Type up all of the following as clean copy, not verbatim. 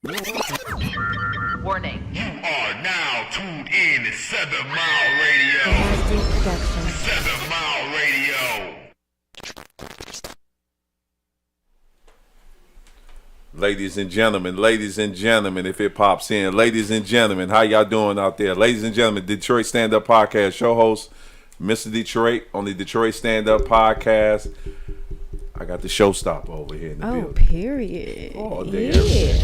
Warning. You are now tuned in to 7 Mile Radio. 7 Mile Radio. Ladies and gentlemen, if it pops in, ladies and gentlemen, how y'all doing out there? Ladies and gentlemen, Detroit Stand Up Podcast, show host, Mr. Detroit, on the Detroit Stand Up Podcast. I got the showstopper over here in the building. Period. Oh, damn. Yeah.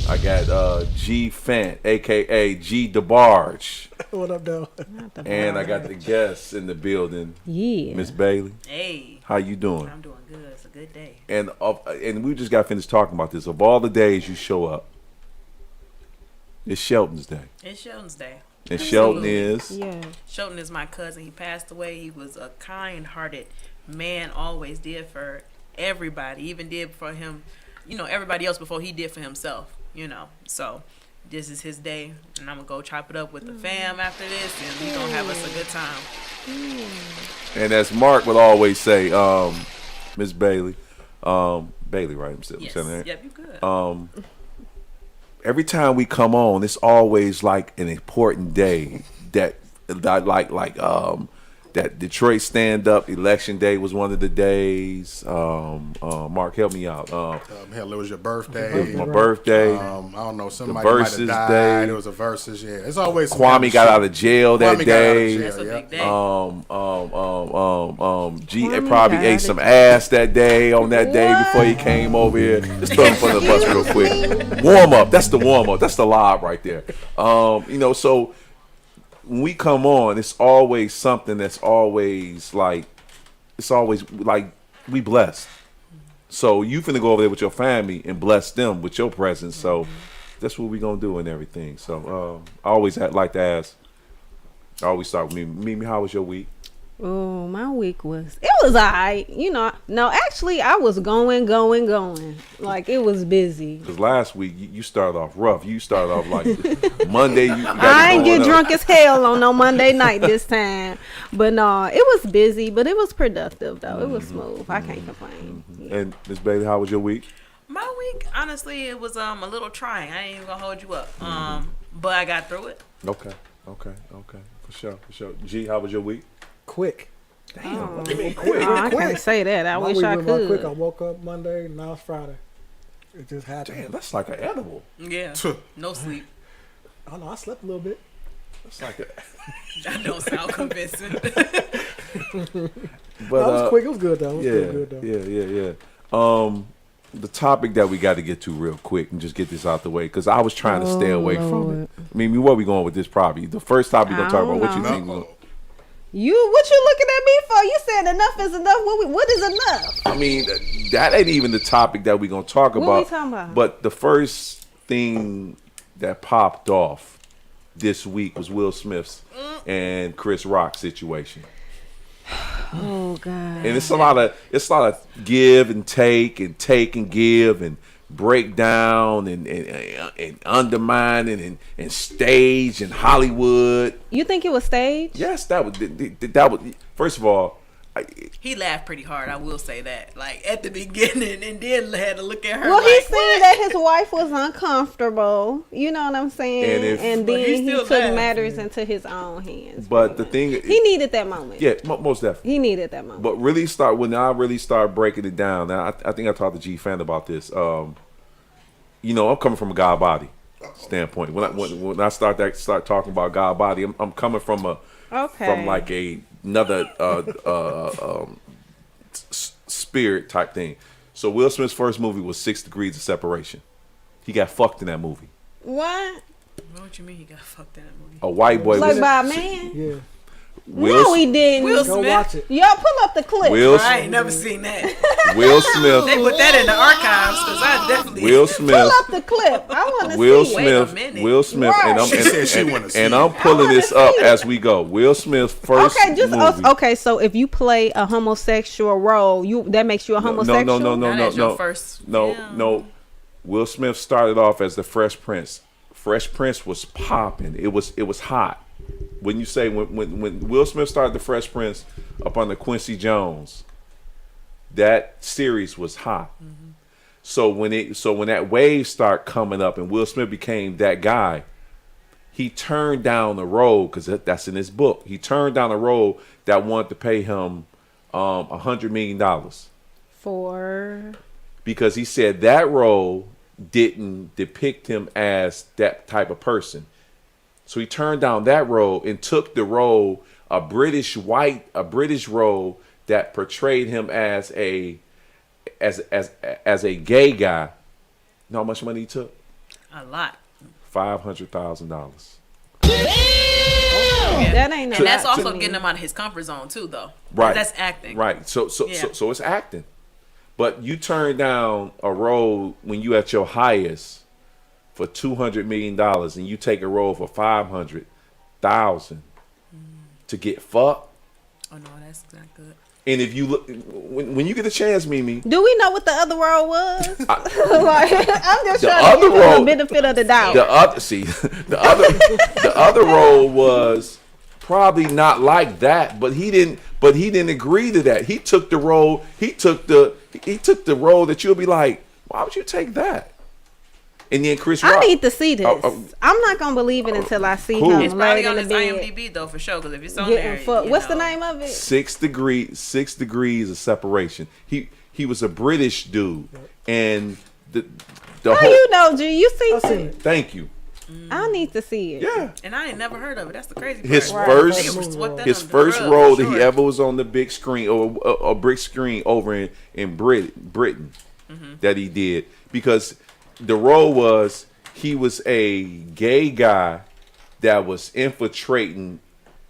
I got G Fant, a.k.a. G DeBarge. What up, though? And I got the guests in the building. Yeah. Miss Bailey. Hey. How you doing? I'm doing good. It's a good day. And we just got finished talking about this. Of all the days you show up, it's Shelton's day. It's Shelton's day. And Shelton is? Yeah. Shelton is my cousin. He passed away. He was a kind-hearted man, always did for everybody, even did for him, everybody else before he did for himself, So this is his day, and I'm going to go chop it up with the fam after this, and we going to have us a good time. And as Mark would always say, Miss Bailey, Bailey, right? I'm still Yes. saying that. Yep, you good. Every time we come on, it's always like an important day that that Detroit Stand Up Election Day was one of the days. Mark, help me out. Hell, it was your birthday. It was my birthday. I don't know. Somebody The might have Versus died. Day. It was a versus. Yeah, it's always some Kwame kind of got shit. out of jail that Kwame got out of day. jail, That's a big day. G Kwame probably got ate out some of ass that day on that day before he came over here. Just throw him from the bus real quick. Warm up. That's the warm up. That's the lob right there. So when we come on, it's always something that's always like, we blessed. So you finna go over there with your family and bless them with your presence. So that's what we gonna do and everything. So I always like to ask. I always start with Mimi, how was your week? Oh, my week was alright. No, actually, I was going. Like, it was busy. Because last week you started off rough. You started off like Monday. I ain't get drunk as hell on no Monday night this time. But no, it was busy, but it was productive, though. It was smooth. I can't complain. Yeah. And Miss Bailey, how was your week? My week, honestly, it was a little trying. I ain't even going to hold you up. But I got through it. Okay. For sure. G, how was your week? Quick. Damn, I can't say that. I My wish week I went by could. quick. I woke up Monday, now it's Friday. It just happened. Damn, that's like an edible. Yeah. No sleep. I don't know, I slept a little bit. That's like a. That don't sound convincing. But No, it was quick. It was good, though. Yeah. The topic that we got to get to real quick and just get this out the way, because I was trying to stay away from it. I mean, where we going with this? Probably the first topic we're gonna talk about. What you think? What you looking at me for? You said enough is enough. What is enough? I mean, that ain't even the topic that we're gonna talk about. What we talking about? But the first thing that popped off this week was Will Smith's and Chris Rock situation. Oh God! And it's a lot of give and take and give and break down and undermining and stage and Hollywood. You think it was staged? Yes, that was. First of all, He laughed pretty hard, I will say that. Like, at the beginning, and then had to look at her Well, like, he said what? that his wife was uncomfortable. You know what I'm saying? And But he then he still took laughed. matters into his own hands. but the thing He needed that moment. yeah, most definitely. He needed that moment. But when I really start breaking it down, now I think I talked to G Fan about this. I'm coming from a God body standpoint. When I start talking about God body, I'm coming from like another spirit type thing. So Will Smith's first movie was 6 Degrees of Separation. He got fucked in that movie. What? What you mean he got fucked in that movie? A white boy Like was by a man? Yeah. No, he didn't. Will Go Smith? watch it. Y'all pull up the clip. I ain't never seen that. Will They Smith. put that in the archives, because I definitely... Will Smith. Pull up the clip. I want to Will see. Wait a Smith, minute. Will Smith, Right. and She said she wanna see and it. I'm pulling this wanna up see it. as we go. Will Smith's first movie. Okay. So if you play a homosexual role, that makes you a homosexual. No, That is your first film. no. Will Smith started off as the Fresh Prince. Fresh Prince was popping. It was hot. When you say when Will Smith started the Fresh Prince up under Quincy Jones, that series was hot. So when that wave started coming up and Will Smith became that guy, he turned down the role because that's in his book. He turned down the role that wanted to pay him $100 million For because he said that role didn't depict him as that type of person. So he turned down that role and took the role, a British role that portrayed him as a gay guy. You know how much money he took? A lot. $500,000. that ain't. And that's a lot to also me. getting him out of his comfort zone too, though. Right. That's acting. Right. So Yeah. it's acting. But you turn down a role when you at your highest for $200 million and you take a role for $500,000 to get fucked. Oh no, that's not good. And if you look, when you get a chance, Mimi, Do we know what the other role was? Like, I'm just The trying other to give role- you the benefit of the doubt. the other role was probably not like that, but he didn't agree to that. He took the role. He took the role that you'll be like, why would you take that? And then Chris Rock. I need to see this. Oh, I'm not gonna believe it until I see Cool. him It's probably laid in on the his bed IMDb though, for sure. Because if it's on there, getting fucked. you What's the know. name of it? 6 degrees of separation. He was a British dude, and the How whole. you know, G? You seen I seen it? it. Thank you. I need to see it. Yeah. And I ain't never heard of it. That's the crazy part. His Right. first Nigga swept that his under the first rug, role for that he sure. ever was on the big screen or a big screen over in Britain that he did, because the role was he was a gay guy that was infiltrating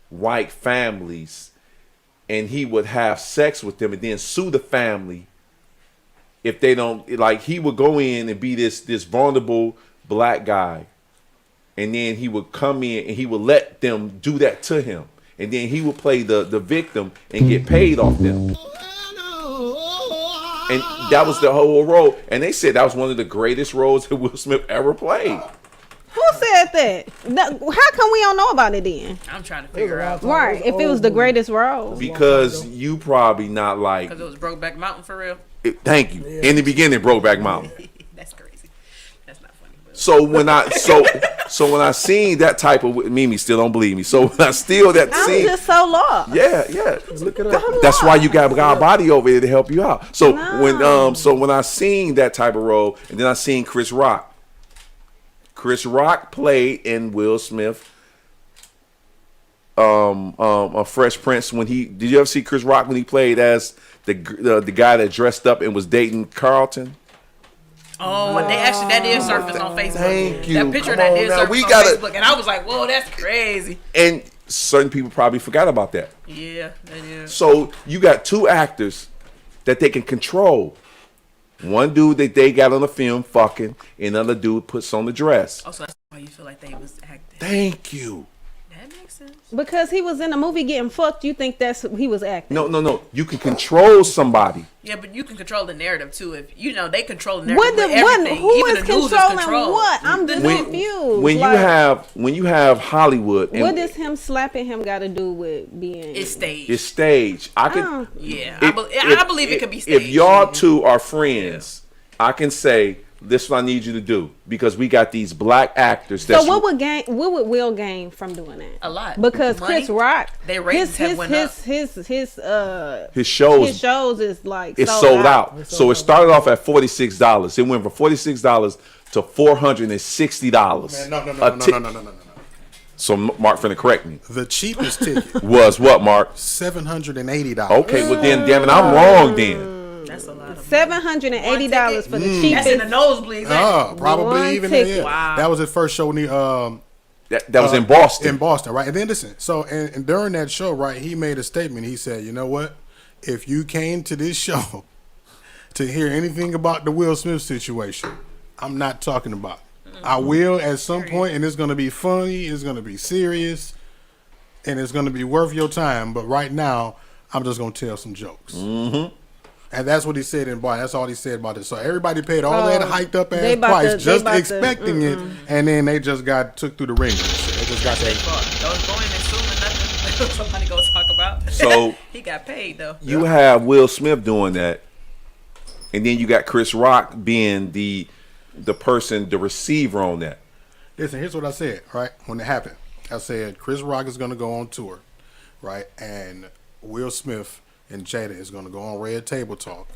white families, and he would have sex with them and then sue the family if they don't, like, he would go in and be this vulnerable black guy, and then he would come in and he would let them do that to him, and then he would play the victim and get paid off them. And that was the whole role. And they said that was one of the greatest roles that Will Smith ever played. Who said that? How come we don't know about it then? I'm trying to figure out Right. If it was the greatest role. Because you probably not like because it was Brokeback Mountain for real. thank you. In the beginning, Brokeback Mountain. That's crazy. That's not funny. But So when I seen that type of Mimi still don't believe me. So when I still that I'm scene, just so lost. yeah. Look it up. That's why you got our body over there to help you out. So No. when I seen that type of role, and then I seen Chris Rock. Chris Rock played in Will Smith a Fresh Prince did you ever see Chris Rock when he played as the guy that dressed up and was dating Carlton? oh, and that did surface on Facebook. Thank you. That picture Come that on did now. surface We on gotta- Facebook, and I was like, whoa, that's crazy. And certain people probably forgot about that. Yeah, that is. So you got two actors that they can control. One dude that they got on the film fucking, and another dude puts on the dress. Also, that's why you feel like they was acting. Thank you. That makes sense. Because he was in a movie getting fucked, you think he was acting? No. You can control somebody. Yeah, but you can control the narrative too. If they control the narrative. What with everything. who Even is the news controlling controlled. what? I'm just When, confused. when you have Hollywood, and what does him slapping him got to do with being? It's staged. it's staged. I can. Oh. Yeah, if- I believe it could be staged. If y'all two are friends, I can say this is what I need you to do, because we got these black actors. So what would Will gain from doing that? A lot. Because Money. Chris Rock, They ratings have went up. his shows is like it's sold out. So it started off at $46. It went from $46 to $460. No. So Mark finna correct me. The cheapest ticket, Was what, Mark? $780. Okay, well then, damn it, I'm wrong then. That's a lot of money. $780 for the Mm. That's in the cheapest. nosebleeds. ain't it? Probably One even ticket. yeah. Wow. That was his first show That was in Boston. In Boston, right? And then listen, so and during that show, right, he made a statement. He said, "You know what? If you came to this show to hear anything about the Will Smith situation, I'm not talking about it. I will at some point, and it's going to be funny, it's going to be serious, and it's going to be worth your time. But right now, I'm just going to tell some jokes." Mm-hmm. And that's what he said in Boston. That's all he said about it. So everybody paid all that hyped up they ass about price to- they just about to- expecting it, and then they just got took through the ringer. They just got They that. don't go in assuming nothing. Somebody go talk about. So he got paid though. you have Will Smith doing that, and then you got Chris Rock being the person, the receiver on that. Listen, here's what I said, right? When it happened, I said Chris Rock is going to go on tour, right? And Will Smith and Jada is going to go on Red Table Talk.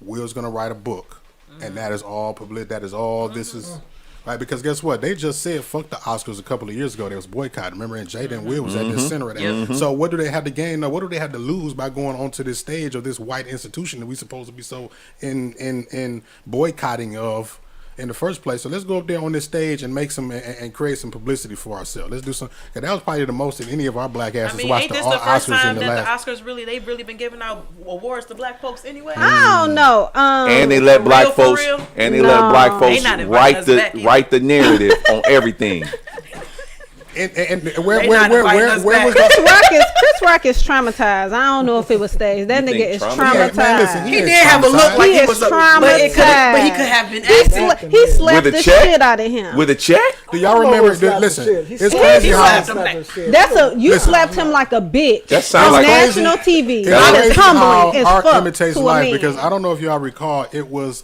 Will's going to write a book, and that is all public. That is all this is, right? Because guess what? They just said fuck the Oscars a couple of years ago. They was boycotted. Remember, and Jada and Will was at the center of that. So what do they have to gain? What do they have to lose by going onto this stage of this white institution that we supposed to be so in boycotting of? In the first place, so let's go up there on this stage and make some and create some publicity for ourselves. Let's do some. Cause that was probably the most that any of our black asses watched ain't the this the first Oscars time in the that last. the Oscars they've really been giving out awards to black folks anyway? I don't know. And they let black for folks real? and they let black They folks not inviting us back either. write the narrative on everything. And where They not inviting us was back. Chris Rock is traumatized. I don't know if it was staged. That You nigga think is traumatized? traumatized. Man, listen, He is did have a look traumatized. like He he is was traumatized. but he could have been acting. He slapped With a the check? shit out of him. With a check? Do y'all Oh, remember? he slapped the Listen, shit. He it's slapped crazy him. how He slapped him. shit. That's you Listen. slapped him like a bitch. That sound on like national TV. It's That is crazy how humbling as art fuck imitates to a life man. because I don't know if y'all recall it was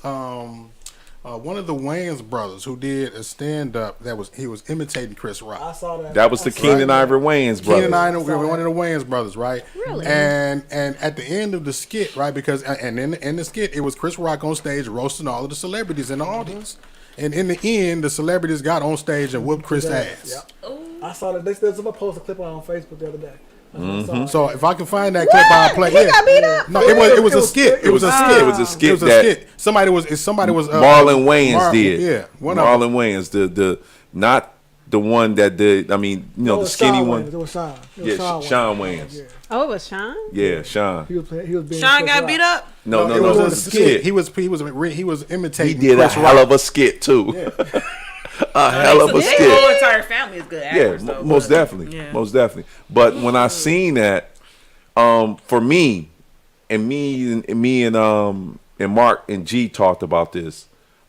one of the Wayans brothers who did a stand up he was imitating Chris Rock. I saw that. That was the Keenan Ivory Wayans brother. Keenan and I were one of the Wayans brothers, right? Really? And at the end of the skit, right? Because and in the skit, it was Chris Rock on stage roasting all of the celebrities in the audience. And in the end, the celebrities got on stage and whooped Chris' ass. Yep. I saw that. Somebody posted a clip on Facebook the other day. So if I can find that clip, I'll play He it. got beat up? No, it was a skit. It was a skit. It was a skit It was a that skit. Somebody was Marlon Wayans did. Yeah, one of them. Marlon Wayans, the not the one that did. I mean, you know, It the was skinny Sean one. Wayans. It was Sean. It was Yeah, Sean Wayans. Yeah. Oh, it was Sean? Yeah, Sean. He was being Sean Chris got Rock. beat up. No, it it was was a a skit. skit. He was He imitating. did Chris a Rock. hell of a skit too. A hell of a Their skit. whole entire family is good actors. Yeah, though, most but- definitely, Yeah. most definitely. But when I seen that, for me and Mark and G talked about this.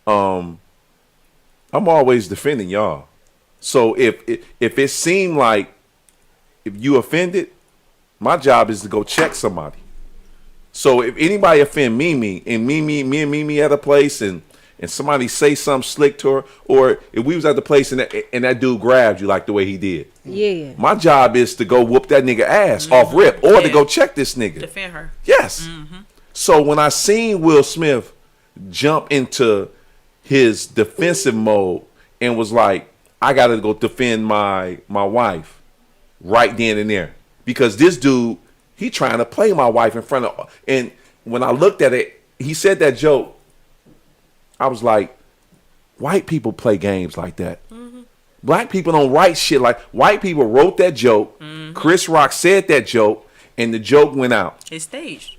I'm always defending y'all. So if it seemed like if you offended, my job is to go check somebody. So if anybody offend Mimi and Mimi at a place and somebody say something slick to her, or if we was at the place and that dude grabbed you like the way he did, Yeah. my job is to go whoop that nigga ass off rip, or to Yeah. go check this nigga. Defend her. Yes. So when I seen Will Smith jump into his defensive mode and was like, I gotta go defend my wife right then and there. Because this dude, he trying to play my wife in front of, and when I looked at it, he said that joke. I was like, white people play games like that. Black people don't write shit like, white people wrote that joke. Chris Rock said that joke, and the joke went out. It's staged.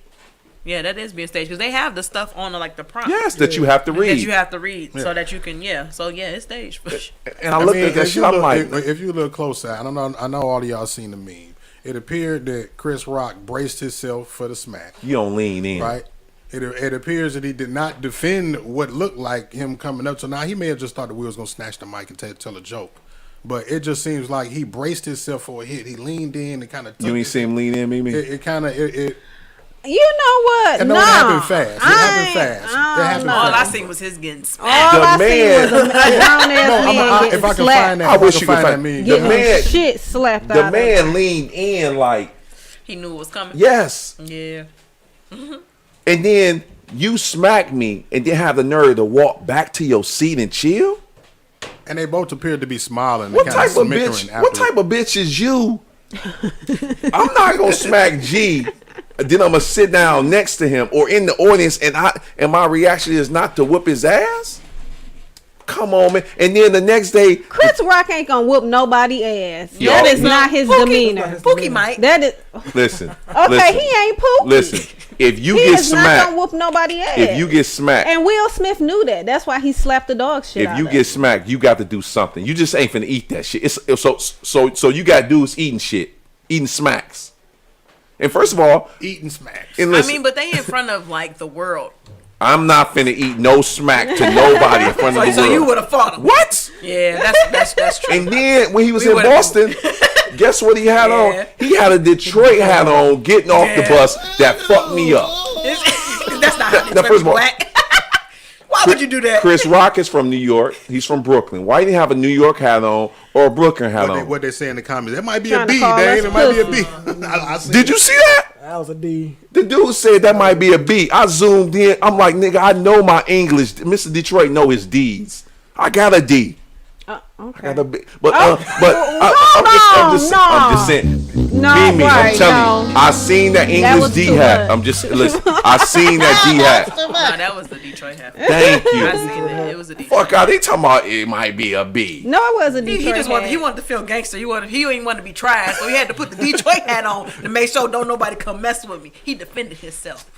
Yeah, that is being staged because they have the stuff on like the prompt. Yes, that you have to That read. you have to read so that you can So it's staged for sure. And I looked at that if shit, you I'm look, like, if you look closer, I know all of y'all seen the meme. It appeared that Chris Rock braced himself for the smack. you don't lean in. Right. It appears that he did not defend what looked like him coming up. So now he may have just thought that we was gonna snatch the mic and tell a joke, but it just seems like he braced himself for a hit. He leaned in and kind of. You ain't see him lean in, Mimi? It kind of it. You know what? I know nah, it happened fast. It happened fast. It I happened don't All I fast. seen was his getting All smacked. The I man- seen was a grown ass man if getting I can slapped. find that, I if wish can you could find that find meme. the Getting man. shit slapped The out man of him. leaned in like, He knew it was coming. yes. Yeah. And then you smack me and then have the nerve to walk back to your seat and chill? And they both appeared to be smiling. What and kind type of smickering bitch? after What type of bitch is you? I'm not gonna smack G. Then I'm gonna sit down next to him or in the audience, and my reaction is not to whoop his ass. Come on, man. And then the next day, Chris Rock ain't gonna whoop nobody ass. Yo. That is not his demeanor. Pookie might. That is listen. okay. listen, He ain't Pookie. Listen. If you He get is not smacked, gonna whoop nobody ass. if you get smacked, and Will Smith knew that. That's why he slapped the dog shit. if out you of get him. smacked, you got to do something. You just ain't finna eat that shit. It's so you got dudes eating shit, eating smacks. And first of all, eating smacks. and I listen, mean, but they in front of like the world. I'm not finna eat no smack to nobody in front of the So world. you would have fought him. What? Yeah, that's true. And then when he was We in would've- Boston, guess what he had Yeah. on? He had a Detroit hat on, getting off the Yeah. bus that fucked me up. That's not how Now, they first of all, black. Why would you do that? Chris Rock is from New York. He's from Brooklyn. Why didn't he have a New York hat on or a Brooklyn hat on? What they say in the comments? That might be Trying a to B, call Dave. us It might be a pussy. B. I seen Did you see that? That was a D. The dude said that might be a B. I zoomed in. I'm like, nigga, I know my English. Mr. Detroit know his D's. I got a D. Okay. I got a B. But Oh, I'm just saying. No, Mimi, I'm right, telling you, no. I seen that English was D too hat. much. I'm just listen. I seen that D hat. No, that was the Detroit hat. Thank I you. seen it. It was a Detroit. Fuck out. They talking about it might be a B. No, it wasn't He Detroit. just wanted to feel gangster. He didn't want to be tried, so he had to put the Detroit hat on to make sure don't nobody come mess with me. He defended himself.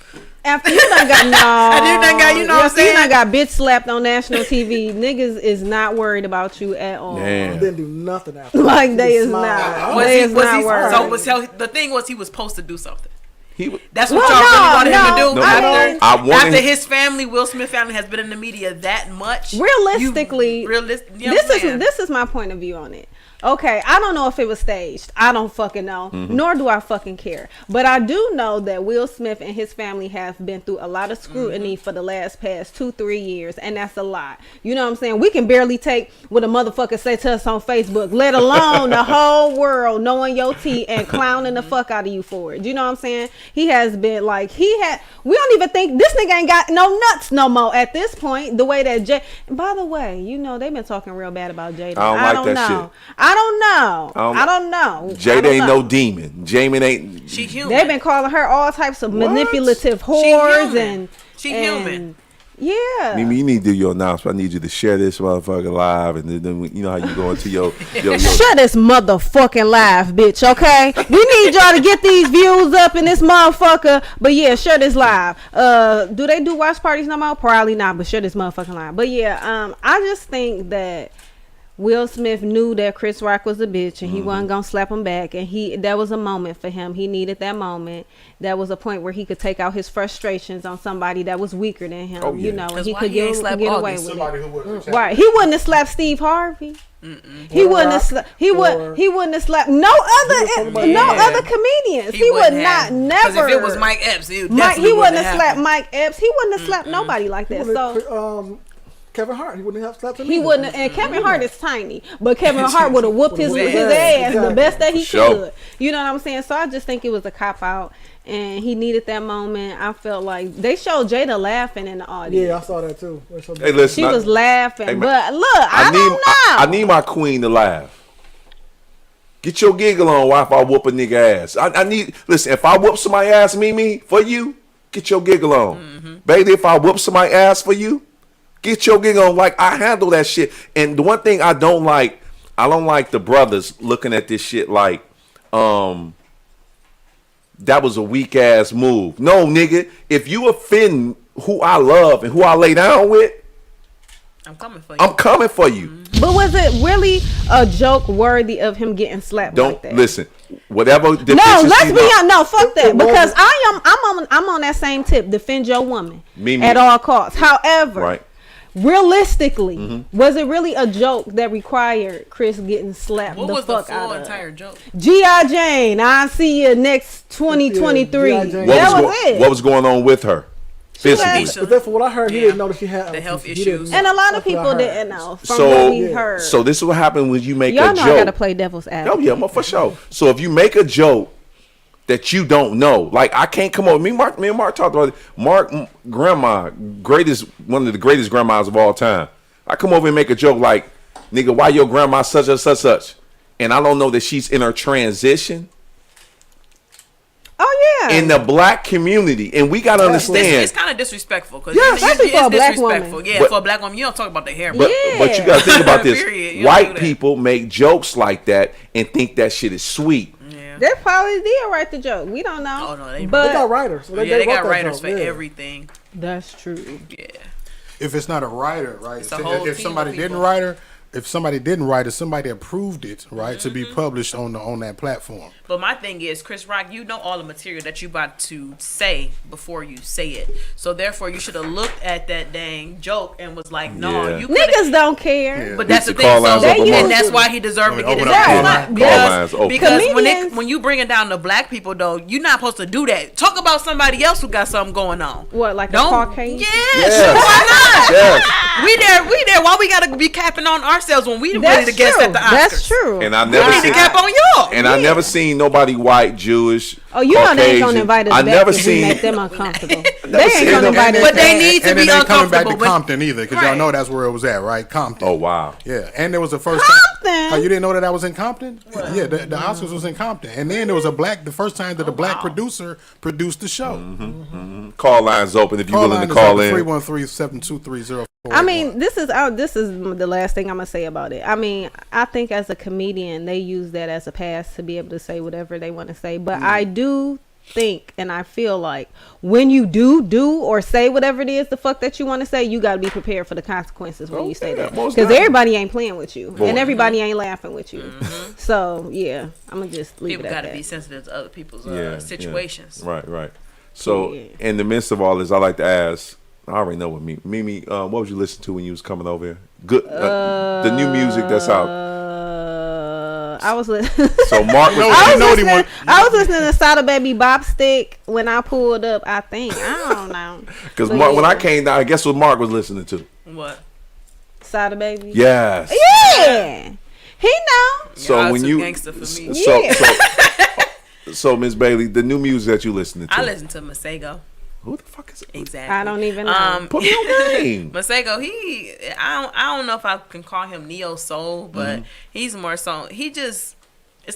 After you done got After you done got, you know what I'm after you saying? done got bitch slapped on national TV, niggas is not worried about you at all. Damn. Didn't do nothing after. Like He they just is smiled. not. Was They he? is Was not he? worried. So the thing was, he was supposed to do something. He was. That's what Well, y'all really no, wanted him to do. no. I wanted After him- his family, Will Smith family, has been in the media that much. Realistically, this this is my point of view on it. Okay, I don't know if it was staged. I don't fucking know. Nor do I fucking care. But I do know that Will Smith and his family have been through a lot of scrutiny for the past 2-3 years, and that's a lot. You know what I'm saying? We can barely take what a motherfucker say to us on Facebook, let alone the whole world knowing your tea and clowning the fuck out of you for it. You know what I'm saying? He has been like, we don't even think this nigga ain't got no nuts no more at this point. The way that Jay, and by the way, you know they've been talking real bad about Jada. I don't like that know. shit. I don't know. I I don't know. Jada ain't no demon. Jamin ain't. She human. They've been calling her all types of What? manipulative She whores human. and She and- human. Yeah. Mimi, you need to do your announcement. I need you to share this motherfucker live, and then you know how you go into your Shut this motherfucking live, bitch, okay? We need y'all to get these views up in this motherfucker. But yeah, share this live. Do they do watch parties no more? Probably not, but share this motherfucking live. But yeah, I just think that Will Smith knew that Chris Rock was a bitch and he wasn't gonna slap him back, and that was a moment for him. He needed that moment. That was a point where he could take out his frustrations on somebody that was weaker than him. Oh, yeah. You know, and 'Cause he why could he ain't get slap away August? with Somebody it. who would Right? He wouldn't have slapped Steve Harvey. He wouldn't have. He wouldn't have slapped no other comedians. He would not never. Because if it was Mike Epps, it Mike, definitely he wouldn't have happened. slapped Mike Epps. He wouldn't have slapped nobody like that. So Kevin Hart, he wouldn't have slapped him. he either. wouldn't. And Kevin Hart is tiny, but Kevin Hart would have whooped his ass the best that he Sure. could. You know what I'm saying? So I just think it was a cop out, and he needed that moment. I felt like they showed Jada laughing in the audience. Yeah, I saw that too. Hey, listen, She was laughing, Hey, man, but look, I don't know. I need my queen to laugh. Get your giggle on while if I whoop a nigga ass. I need, listen, if I whoop somebody ass, Mimi, for you, get your giggle on. Baby, if I whoop somebody ass for you, get your giggle on. Like, I handle that shit. And the one thing I don't like the brothers looking at this shit like, that was a weak ass move. No, nigga, if you offend who I love and who I lay down with, I'm coming for you. I'm coming for you. But was it really a joke worthy of him getting slapped Don't like that? listen. Whatever. No, let's be honest. No, fuck that. Because I'm on that same tip. Defend your woman Mimi. at all costs. However, Right. realistically, was it really a joke that required Chris getting slapped What the was the fuck out full of? entire joke? G.I. Jane, I'll see you next 2023. Yeah, G.I. Jane. That was it. What was going on with her? Physically. Aisha. But that's what I heard. He Yeah. didn't know that she had The health he didn't- issues. And a lot of That's what I people heard. didn't know from So- what we Yeah. heard. So this is what happened when you make Y'all a know I gotta joke. play devil's Oh advocate. yeah, for sure. So if you make a joke that you don't know, like I can't come over. Me and Mark talked about it. Mark, grandma, one of the greatest grandmas of all time. I come over and make a joke like, nigga, why your grandma such and such, and I don't know that she's in her transition. Oh yeah. In the black community, and we gotta understand. It's kind of disrespectful because Yeah, especially for a black disrespectful. woman. Yeah, But- for a black woman, you don't talk about the hair. But Yeah. but you gotta think about this. Period. You don't do White that. people make jokes like that and think that shit is sweet. Yeah. They probably did write the joke. We don't know. Oh, no, they- but They got writers. So Yeah, they wrote got that writers joke, for yeah. everything. that's true. Yeah. If it's not a writer, right? It's a whole If team somebody of didn't people. write her, if somebody didn't write it, somebody approved it, right, to be published on that platform. But my thing is, Chris Rock, you know all the material that you about to say before you say it. So therefore, you should have looked at that dang joke and was like, no, Yeah. you coulda- Niggas don't care. Yeah. But that's the The thing. call lines So, open, Mark. and that's why he deserved to get his Open up ass call slapped. lines. Call lines open. Because Comedians- when you bring it down to black people, though, you're not supposed to do that. Talk about somebody else who got something going on. What, like a Don't. Caucasian? Yes. Why not? Yes. We there. Why we gotta be capping on ourselves when we ready That's to guess true. at the Oscars? That's true. And I We never need to seen. cap on y'all. And I never seen nobody white, Jewish. Oh, you know they ain't gonna Caucasian. invite us I back never if we seen. make them uncomfortable. They never ain't seen gonna them. invite us But they back. need to and be it ain't coming back to uncomfortable. Compton either, because y'all Right. know that's where it was at, right? Compton. Oh wow. Yeah, and there was the first Compton? time. Oh, you didn't know that was in Compton? Yeah, the Oscars was in Compton, and then there was the first time that a black producer produced the show. Call lines open if you're Call willing line to is call up in. 313-723-0481. I mean, this is the last thing I'm gonna say about it. I mean, I think as a comedian, they use that as a pass to be able to say whatever they want to say. But I do think and I feel like when you do or say whatever it is the fuck that you want to say, you got to be prepared for the consequences when you say yeah, that, most because definitely. everybody ain't playing with you Boy. and everybody ain't laughing with you. So yeah, I'm gonna just leave People it got at to that. be sensitive to other people's Yeah, situations. yeah. Right. So Yeah. in the midst of all this, I like to ask. I already know what Mimi. What would you listen to when you was coming over here? Good. The new music that's out. I was listening. So Mark was. I was listening to Sada Baby Bop Stick when I pulled up. I think I don't know Because But when I yeah. came down, I guess what Mark was listening to. What? Sada Baby. Yes. Yeah, he know. So Y'all when too you. gangster for me. So Miss Bailey, the new music that you listening to. I listen to Masego. Who the fuck is it? Exactly. I don't even know. Put me on game. Masego, I don't know if I can call him neo soul, but he's more so. It's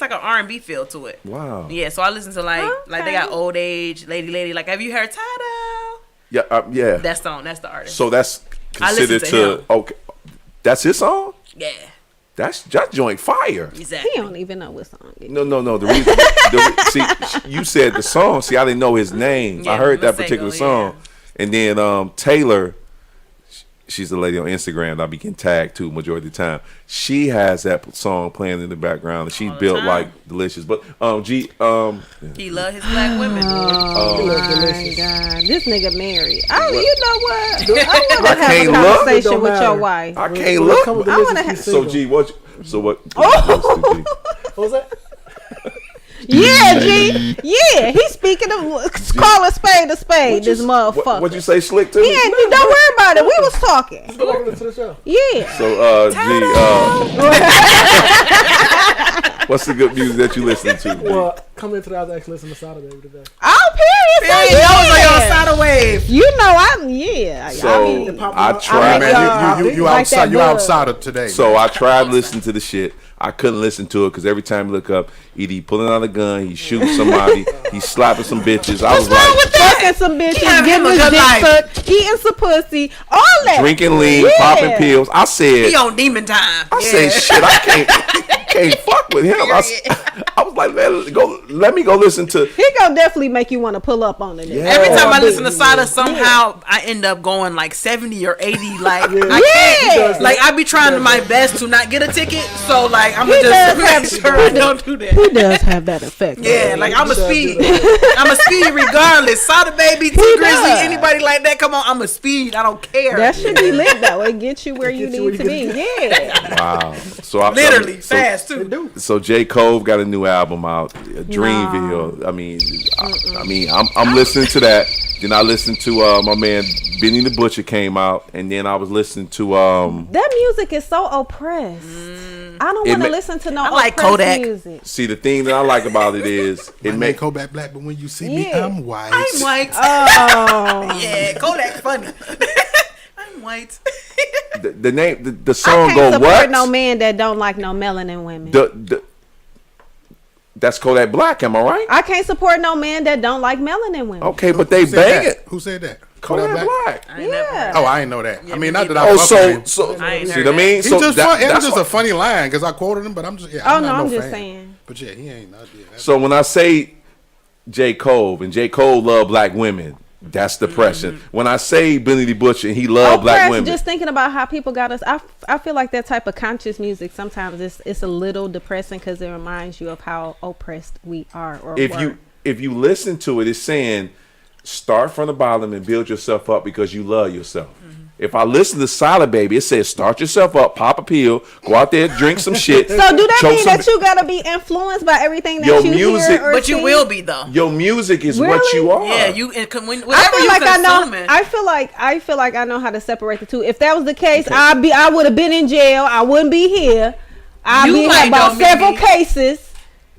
like an R&B feel to it. Wow. Yeah, so I listen to like they got Old Age, Lady. Like, have you heard Tada? Yeah. That song, that's the artist. So that's I listen considered to him. okay. That's his song. Yeah, That's joint fire. exactly. He don't even know what song it is. No. The reason, see, you said the song. See, I didn't know his name. Yeah, I heard that Masego, particular song, and then Taylor. She's the lady on Instagram that I be getting tagged to majority of the time. She has that song playing in the background, and she's All the built time. like delicious. But He love his black women. Oh my God, this nigga married. Oh, you know what? I want to have can't a look. conversation It don't with your matter. wife. I can't look. I wanna have- So G, what? So what? What was that? Yeah, G. Yeah, he's speaking of call a spade a spade. This motherfucker. What'd you say, Slick? To He me? ain't. Don't worry about it. We was talking. Go back and listen to the show. Yeah. So G, what's the good music that you listen to? G? Well, coming into the house, actually listen to Sada Baby today. Oh, period. Hey, So, that was like on yeah. Sada Wave. You know, I'm. Yeah. So I mean, I like tried. Man, you like outside. that You bug. outside of today. So I tried to listen to the shit. I couldn't listen to it because every time you look up, either he pulling out a gun, he shooting somebody, he slapping some bitches. I was like, fucking some bitches, having getting a his good dick life. sucked, eating some pussy, all that. drinking lean, Yeah. popping pills. I said, He on demon time. I said, shit, I can't fuck with him. I was like, let me go listen to. He gonna definitely make you want to pull up on it. Yeah. Every time I Oh, listen to yeah. Sada, somehow I end up going like 70 or 80. Like, I Yeah. can't. Like, I be trying to my best to not get a ticket. So, like, I'm He going to does just have- make sure I don't do that. He does have that effect. Yeah, like, I'm a does speed. do I'm a speed regardless. Sada Baby, T Grizzly, does. anybody like that, come on. I'm a speed. I don't care. That should be lit though. It get you where you Get you where need you to be. Yeah. Wow. So I Literally, so, fast, too. So J. Cole got a new album out, Dreamville. I mean, I'm listening to that. Then I listened to my man Benny the Butcher came out, and then I was listening to That music is so oppressed. I don't It want to ma- listen to no I like oppressed Kodak. music. see the thing that I like about it is it it may make go back black, but when you see me, Yeah. I'm white. I'm white. Oh, Yeah, Kodak funny. I'm white. the name the I song can't go support what? no man that don't like no melanin women. That's Kodak Black, am I right? I can't support no man that don't like melanin women. Okay, but they Who said bang that? it. Who said that? Kodak Kodak Black. I ain't never Yeah. Oh, I ain't know that. I mean, not me that I Oh, fuck with him. so I ain't see heard what I mean? He's So just that- fun. It was that's just a what- funny line because I quoted him, but I'm just Oh I'm no, not I'm no just fan. saying. But yeah, he ain't. So when I say J. Cole and J. Cole love black women, That's depression. When I say Benny the Butcher and he loved black women, just thinking about how people got us. I feel like that type of conscious music sometimes it's a little depressing because it reminds you of how oppressed we are. Or if you listen to it, it's saying start from the bottom and build yourself up because you love yourself. If I listen to Silent Baby, it says start yourself up, pop a pill, go out there, drink some shit. So do that mean that you gotta be influenced by everything that you hear or but see? you will be though. Your music is Really? what you are. Yeah, you and whenever I feel you like consuming, I feel like I know how to separate the two. If that was the case, I would have been in jail. I wouldn't be here. I'd be had about several cases.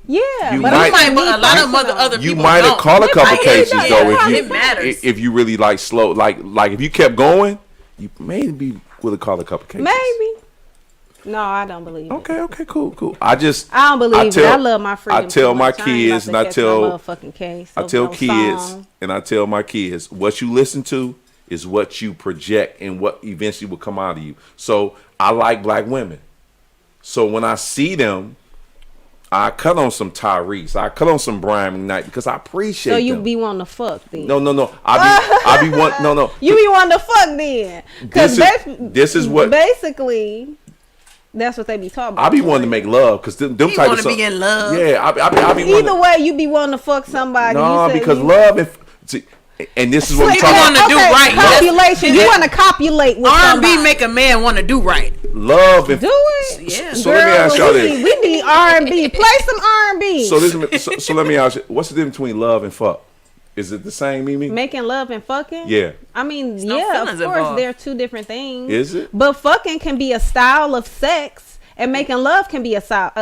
Yeah, You but might- I'm a lot of other You people might have don't. caught a couple It cases matters. though. It matters. If you really like slow, like if you kept going, you maybe would have caught a couple cases. maybe. No, I don't believe it. Okay, cool. I don't believe it. I love my freedom. I tell too my much. I ain't kids, and about I to catch no tell motherfucking case I over tell no kids, song. and I tell my kids, what you listen to is what you project and what eventually will come out of you. So I like black women. So when I see them, I cut on some Tyrese. I cut on some Brian McKnight because I appreciate So you them. be wanting to fuck then? No. I be want no. You be wanting to fuck then? Because This is what basically that's what they be talking about. I be wanting to make love because them You type want of to be in love. Yeah, I be Either wanting, way, you be wanting to fuck somebody. no, you say because you, love and this is what Sleep we're talking on about. to do right. Copulation. You Yeah. want to copulate with R&B somebody. make a man want to do right. Love and Do it. Yeah. So let me ask y'all this. We need R&B. Play some R&B. So let me ask you, what's the difference between love and fuck? Is it the same, Mimi? Making love and fucking? Yeah. I mean, no yeah, of feelings course, involved. they're two different things. Is it? But fucking can be a style of sex. And making love can be a style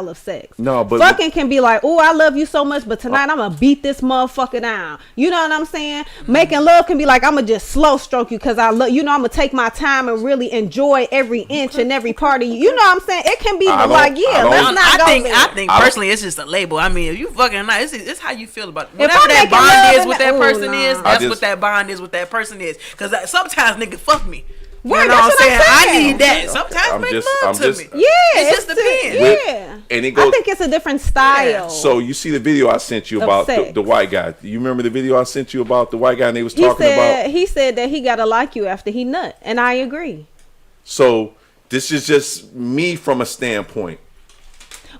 of sex. No, but fucking can be like, oh, I love you so much, but tonight I'm gonna beat this motherfucker down. You know what I'm saying? Making love can be like, I'm gonna just slow stroke you because I love you. Know, I'm gonna take my time and really enjoy every inch and every part of you. You know what I'm saying? It can be like, yeah, let's not go there. I think personally, it's just a label. I mean, if you fucking nice, it's how you feel about it. If Whatever I'm that making love bond is and with that ooh, person nah. is, that's what that bond is with that person is. Because sometimes nigga fuck me. You Right, know that's what I'm what I'm saying? I saying. need that. Sometimes make love to me. Yeah, It just depends. Yeah, And it goes, I think it's a different style. so you see the video I sent you Of about sex. the white guy. You remember the video I sent you about the white guy and they was he talking about? he said that he gotta like you after he nut, and I agree. So this is just me from a standpoint.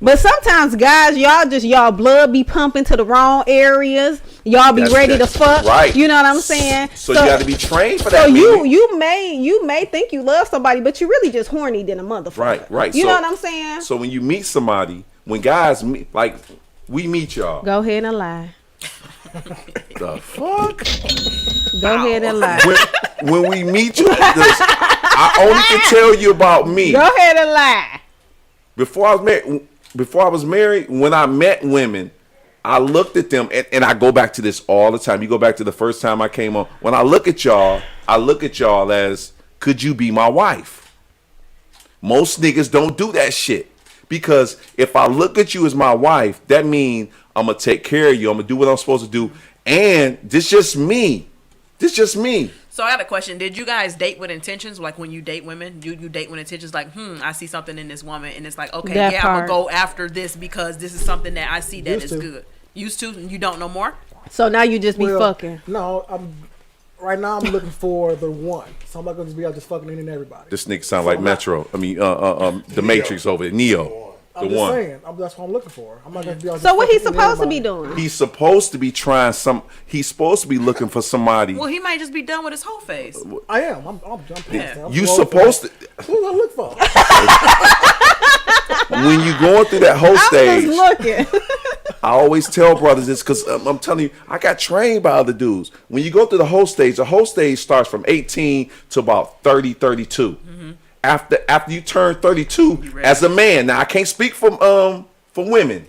But sometimes, guys, y'all blood be pumping to the wrong areas. Y'all be ready to fuck. Right. You know what I'm saying? So you got to be trained for that. So Mimi. you may think you love somebody, but you really just horny than a motherfucker. Right. You So- know what I'm saying? So when you meet somebody, when guys meet, like we meet y'all, Go ahead and lie. the fuck? Go ahead and lie. When we meet you, I only can tell you about me. Go ahead and lie. Before I was married, when I met women, I looked at them, and I go back to this all the time. You go back to the first time I came on. When I look at y'all as, could you be my wife? Most niggas don't do that shit. Because if I look at you as my wife, that means I'm going to take care of you. I'm going to do what I'm supposed to do. And this just me. So I got a question. Did you guys date with intentions? Like when you date women, you date with intentions like, I see something in this woman and it's like, okay, That I'm part. going to go after this because this is something that I see that Used is to. good. Used to? And you don't know more? So now you just be Well, fucking. No, right now I'm looking for the one. So I'm not going to be out just fucking any and everybody. This nigga sound like Metro. I mean, the Matrix over there. Neo. I'm The just one. saying. That's what I'm looking for. I'm not going to be out just So what fucking he's any and supposed to be everybody. doing? He's supposed to be trying he's supposed to be looking for somebody. Well, he might just be done with his whole phase. I am. I'm past that. I'm You too old supposed for to, that. Who I look for? when you going through that whole I'm stage, just looking. I always tell brothers this because I'm telling you, I got trained by other dudes. When you go through the whole stage starts from 18 to about 30, 32. After you turn 32 as a man, now I can't speak for women.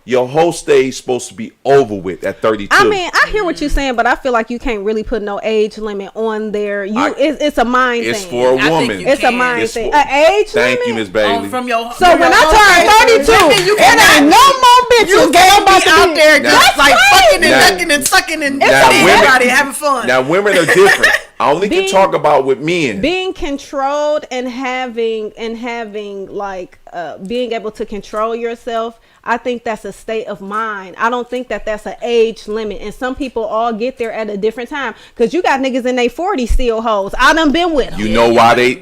Your whole stage supposed to be over with at 32. I mean, I hear what you're saying, but I feel like you can't really put no age limit on there. It's a mind it's thing. for a I think woman. you It's a can. mind It's thing. for- An age Thank limit. you, Miss Bailey. From your So when I turn 32, you it ain't no more bitches. You can't be out there Now- just like fucking and Now- ducking and sucking and Now, seeing women- everybody having fun. Now women are different. I only can Being- talk about with men. Being controlled and having like being able to control yourself, I think that's a state of mind. I don't think that that's an age limit. And some people all get there at a different time. Because you got niggas in their 40s still hoes. I done been with them. You know why they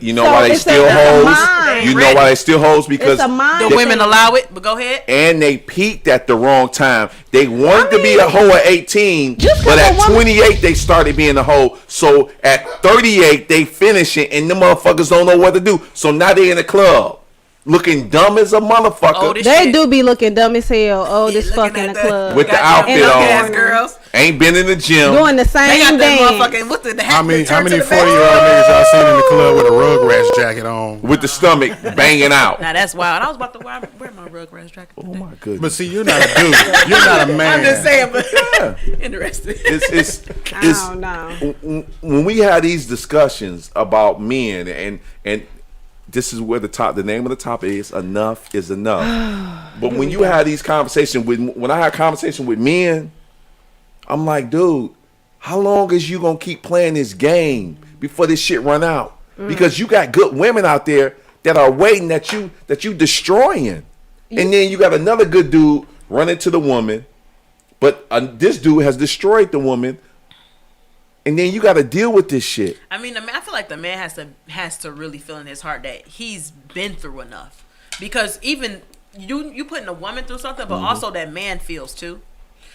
still it's a hoes? mind. You know why they still hoes? Because It's a mind The women thing. allow it, but go ahead. and they peaked at the wrong time. They wanted to be a hoe at 18, Just 'cause but a at woman- 28 they started being a hoe. So at 38 they finish it, and the motherfuckers don't know what to do. So now they in the club, looking dumb as a motherfucker Oh, this They shit. do be looking dumb as hell. Oh, this Looking fucking at the the- club. with the Goddamn outfit young on. ass girls. Ain't been in the gym. Doing the They same got that dance. motherfucking what's the How many turn to the 40-year-old back. niggas y'all seen in the club with a Rugrats jacket on? with the stomach banging out. Now that's wild. I was about to wear my Rugrats jacket. Oh my goodness. But see, you're not a dude. You're not a man. I'm just saying, but interesting. It's I don't know. when we have these discussions about men, and this is where the name of the topic is enough is enough. But when you have these conversations when I have conversation with men, I'm like, dude, how long is you gonna keep playing this game before this shit run out? Because you got good women out there that are waiting that you destroying, and then you got another good dude running to the woman, but this dude has destroyed the woman. And then you got to deal with this shit. I mean, I feel like the man has to really feel in his heart that he's been through enough, because even you putting a woman through something, but also that man feels too.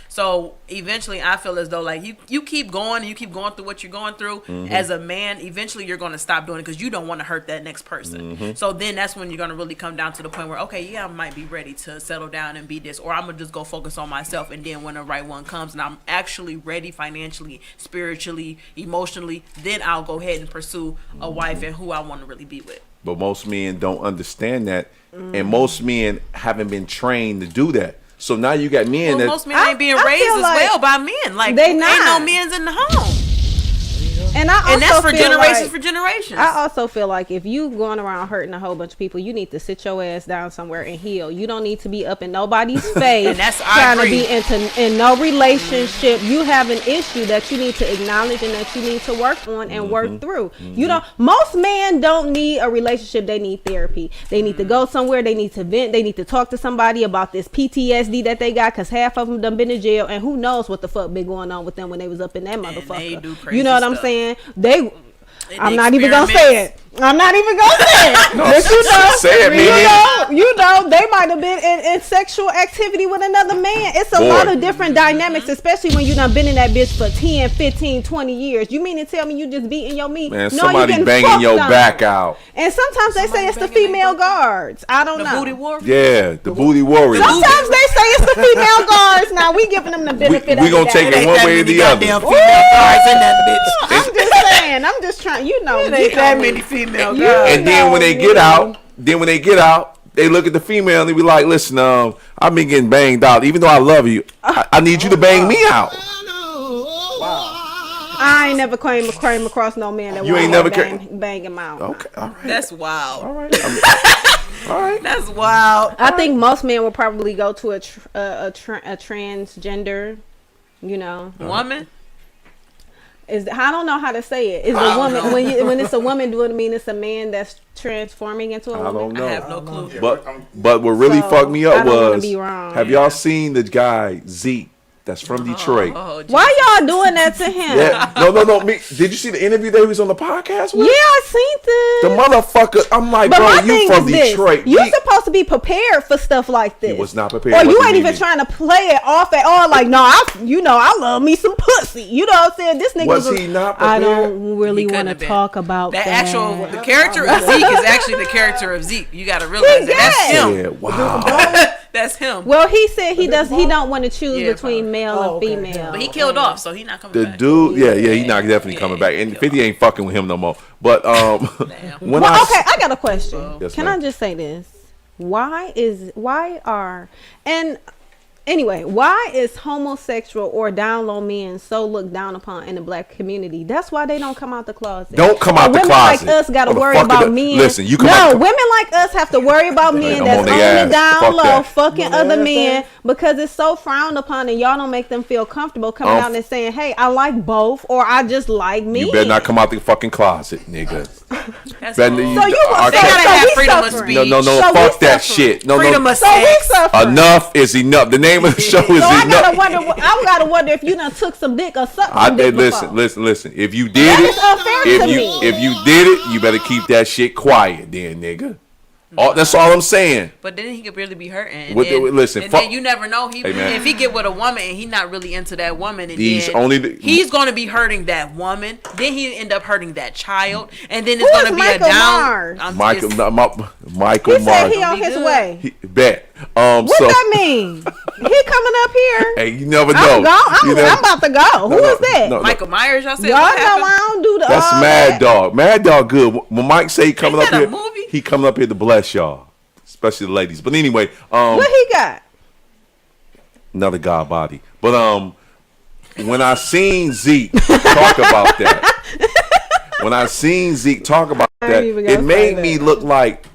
So eventually, I feel as though like you keep going and you keep going through what you're going through as a man. Eventually, you're going to stop doing it because you don't want to hurt that next person. So then that's when you're going to really come down to the point where, okay, yeah, I might be ready to settle down and be this, or I'm gonna just go focus on myself. And then when the right one comes and I'm actually ready financially, spiritually, emotionally, then I'll go ahead and pursue a wife and who I want to really be with. But most men don't understand that. And most men haven't been trained to do that. So now you got men Well, that most men ain't being I raised feel as like well by men. Like they ain't not. no men's in the home, And I also and that's for feel generations like- for generations. I also feel like if you going around hurting a whole bunch of people, you need to sit your ass down somewhere and heal. You don't need to be up in nobody's face And that's- I trying to agree. be in no relationship. You have an issue that you need to acknowledge and that you need to work on and work through. You know, most men don't need a relationship. They need therapy. They need to go somewhere. They need to vent. They need to talk to somebody about this PTSD that they got, because half of them done been in jail, and who knows what the fuck been going on with them when they was up in that motherfucker. they do crazy you know what I'm stuff. saying? They I'm not even gonna say it. I'm not even gonna say it. No, But you know, say it, man. you know, they might have been in sexual activity with another man. It's a Boy. lot of different dynamics, especially when you done been in that bitch for 10, 15, 20 years. You mean to tell me you just beating your meat? man, No, you somebody getting banging fucked your on. back out. And sometimes they say it's the banging female their back out. guards. I don't The know. booty warrior. Yeah, the booty warrior. Sometimes they say it's the female guards. Now we giving them the benefit we of gonna the take doubt. it one way or the other. Goddamn female guards in that bitch. I'm just saying. I'm just trying. You know, It ain't that many female You guards. And then when they get out, they look at the female and they be like, "Listen, I've been getting banged out. Even though I love you, I need you to bang me out." I ain't never came across no man that You ain't wanted never to bang him out. Okay, all right, That's wild. all right, all right. That's wild. I think most men will probably go to a transgender. You know, Woman. I don't know how to say it. Is a woman when it's a woman? Do it mean it's a man that's transforming into a I woman? don't know. I have no clue. But what really So, fucked me I up don't wanna was, be wrong. have y'all seen the guy Zeke that's from Detroit? Oh, Why y'all doing that to him? Yeah, no. Did you see the interview that he was on the podcast with? Yeah, I seen this. The motherfucker, I'm like, But bro, my you thing from is this: Detroit. you He- supposed to be prepared for stuff like this. was not prepared. Or What you you ain't mean? even trying to play it off at all. Like, no, I love me some pussy. You know what I'm saying? This nigga Was he not I prepared? don't really He couldn't want to have been. talk about that. The character of Zeke is actually the character of Zeke. You gotta realize that. That's him. Yeah, wow. That's him. Well, he said he don't want to choose Yeah, between male Oh, and okay. female. But he killed off, so he not coming The back. dude, yeah, he not definitely coming back. And 50 ain't fucking with him no more. But when Well, I okay, I got a question. Yes, Can ma'am. I just say this? Why are and Anyway, why is homosexual or down low men so looked down upon in the black community? That's why they don't come out the closet. Don't come out the women closet. Like us got to worry Motherfucker, about men. listen, you come no, out the- women like us have to worry about men I'm that's on their only ass. down Fuck low, that. fucking On their other ass, men eh? because it's so frowned upon, and y'all don't make them feel comfortable coming out and saying, "Hey, I like both," or "I just like men." You better not come out the fucking closet, nigga. That's Better cool. So you I want They can't- gotta so have we freedom of suffering. speech. No, So we fuck that suffering. shit. No, Freedom no. of So we sex. suffering. Enough is enough. The name of the show is So I enough. gotta wonder if you done took some dick or sucked some dick before. Listen. If you did That it, is unfair to me. if you did it, you better keep that shit quiet, then, nigga. That's all I'm saying. But then he could really be hurting. And What then, the- listen, and fuck- then you never know. He Hey, man. if he get with a woman and he not really into that woman, and These then only the- he's gonna be hurting that woman. Then he end up hurting that child, and then it's Who gonna is be Michael a down. Mars? Michael He said Mars. he on his good. way. Bet. What So, that mean? He coming up here. hey, you never know. I'm gone. You never- I'm about to go. Who is that? no. Michael Myers. Y'all said Y'all what know happened? I don't do the. That's Mad Dog. Mad Dog good. When Mike say he coming Ain't up that a here, movie? he coming up here to bless y'all, especially the ladies. But anyway, What he got? another god body. But when I seen Zeke talk about that, I ain't even it gonna made say me that. look like.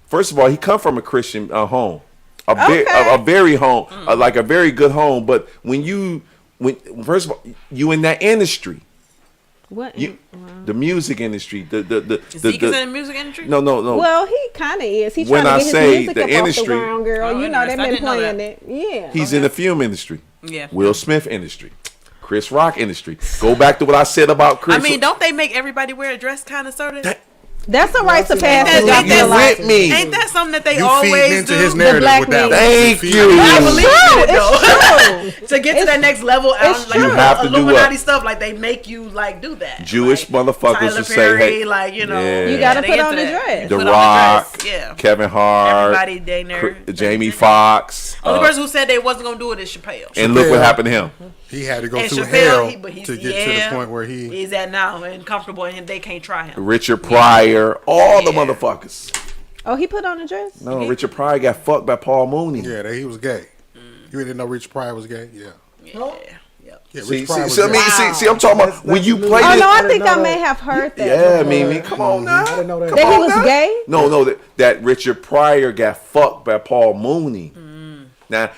First of all, he come from a Christian home, a Okay. very home, like a very good home. But when first of all, you in that industry, What? the music industry, the Zeke is in the music industry. no. Well, he kind of is. He When trying to I get his say music the up industry- off the ground, girl. Oh, You know they've I been didn't know playing that. it. Yeah. He's in the film industry. Yeah. Will Smith industry. Chris Rock industry. Go back to what I said about Chris. I mean, don't they make everybody wear a dress kind of sort of? That's a right to pass. Ain't in that- Black you lives. with me. Ain't that something that they You always feeding into do? his narrative black with that. man. one. Thank feeding you. into I his- believe True. in it though. It's true. To get to that next level, I don't, like true. You have to do Illuminati what? stuff, like they make you like do that. Jewish like, motherfuckers Tyler will say, Perry, hey, like you know, Yeah. You gotta they put into on the that. dress. You The put on the Rock, dress, yeah. Kevin Hart, Everybody dang near. Jamie Foxx, Only person who said they wasn't gonna do it is Chappelle. and look what Chappelle. happened to him. He had to go And through Chappelle, hell but he's to get to yeah, the point where he. he's at now and comfortable, and they can't try him. Richard Pryor, all the Yeah. motherfuckers. Oh, he put on a dress. No, Richard Pryor got fucked by Paul Mooney. Yeah, that he was gay. You didn't know Richard Pryor was gay? Yeah. Yeah, yep. Yeah, See, Richard Pryor was I gay. mean, see, I'm talking about when you play Oh this. no, I didn't think know I may that. have heard that. Yeah, I mean, come on now. I didn't know that. Come That he on was now. gay. No, that Richard Pryor got fucked by Paul Mooney. Now,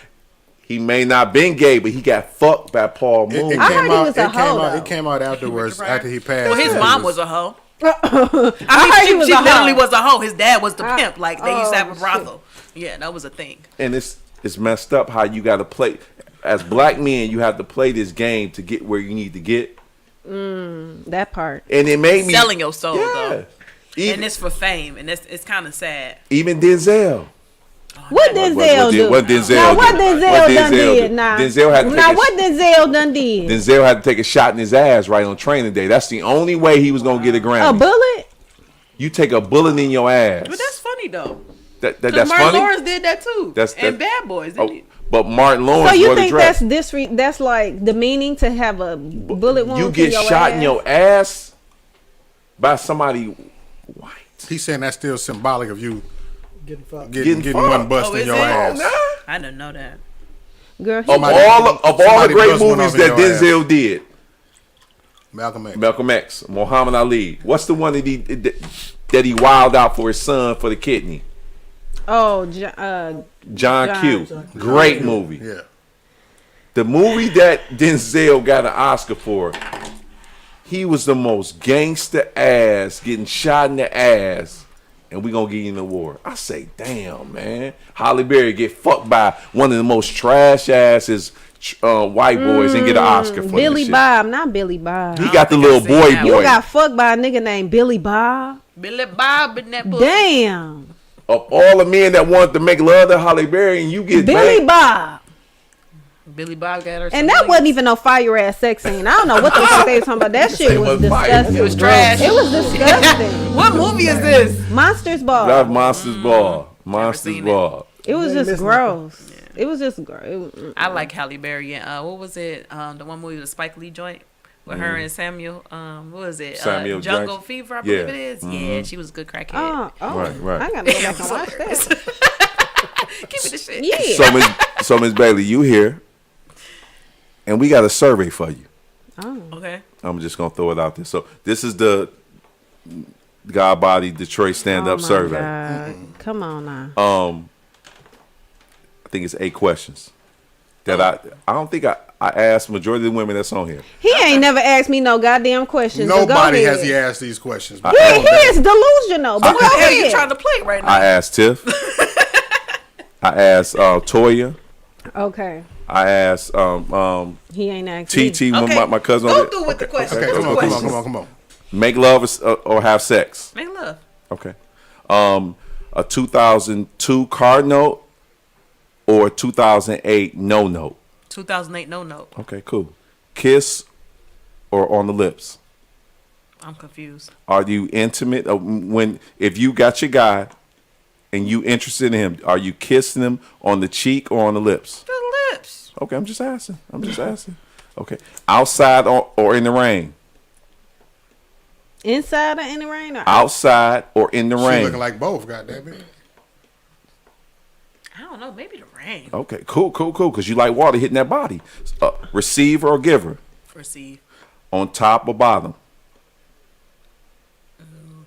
he may not been gay, but he got fucked by Paul Mooney. I heard he was a hoe, though. It came out afterwards, Pryor? after he passed. Well, his that mom he was a hoe. I heard he was she a literally hoe. was a hoe. His dad was the pimp. Like they used to have a oh, brothel. Yeah, that was a thing. And it's messed up how you got to play. As black men, you have to play this game to get where you need to get. That part. And it made me Selling your soul Yeah. though, Even, and it's for fame, and it's kind of sad. even Denzel. What Denzel do? What Denzel Now what do? Denzel What done Denzel did? do? Nah. Denzel had to take Now a- what Denzel done did? Denzel had to take a shot in his ass right on training day. That's the only way he was gonna get a Grammy. A bullet? You take a bullet in your ass. But that's funny though. That's Because Martin funny. Lawrence did that too. That's- and that- Bad Boys. Oh, Didn't he? but Martin Lawrence So you wore the think dress. that's like demeaning to have a bullet wound? You to get your shot ass? in your ass by somebody white. He's saying that's still symbolic of you Getting fucked. getting fucked. one bust Oh, in is your it? ass. Nah. I didn't know that. Girl, he Of Somebody- all the somebody great bust one movies off in that your ass. Denzel did, Malcolm X. Malcolm X, Muhammad Ali. What's the one that he wilded out for his son for the kidney? oh, John Q. Great movie. Yeah. The movie that Denzel got an Oscar for, he was the most gangster ass getting shot in the ass, and we gonna give you an award. I say, damn, man. Halle Berry get fucked by one of the most trash asses white boys and get an Oscar for Billy this shit. Bob, not Billy Bob. He got the think I little seen boy that. You boy. got fucked by a nigga named Billy Bob. Billy Bob in that pussy. Damn, Of all the men that wanted to make love to Halle Berry, and you get Billy banged. Bob. Billy Bob got her. And that wasn't even no fire ass sex scene. I don't know what the fuck they was talking about. That shit It was was fire. disgusting. It was trash. It was disgusting. What movie is this? Monsters Ball. That Monsters Ball. Monsters seen it. Ball. It was You ain't just missing gross. It was just gross. I like Halle Berry. And what was it? The one movie, the Spike Lee joint with her and Samuel. What was it? Samuel Jungle Jackson. Fever, I believe Yeah. it is. Yeah, she was a good crackhead. Oh, Right. I gotta go back and watch that. Give me the shit. Yeah. So So Miss Bailey, you here, and we got a survey for you. Oh. Okay. I'm just gonna throw it out there. So this is the God Body Detroit Stand Up my Survey. God. Come on now. I think it's 8 questions that I don't think I asked majority of the women that's on here. He ain't never asked me no goddamn questions. so go Nobody ahead. has he asked these questions. He is delusional. But What go the hell you ahead. trying to play right now? I asked Tiff. I asked Toya. Okay. I asked He ain't asked me. TT, Okay. my cousin. Go over there. through with the questions. Okay, What's come the on, questions? come on. Make love or have sex. Make love. Okay. A 2002 card note or a 2008 no note. 2008 no note. Okay, cool. Kiss or on the lips. I'm confused. Are you intimate if you got your guy and you interested in him? Are you kissing him on the cheek or on the lips? The lips. Okay, I'm just asking. Okay, outside or in the rain. Inside or in the rain? Or Outside or in the She rain. looking like both, goddamn. I don't know. Maybe the rain. Okay, cool. Because you like water hitting that body. Receiver or giver? Receive. On top or bottom?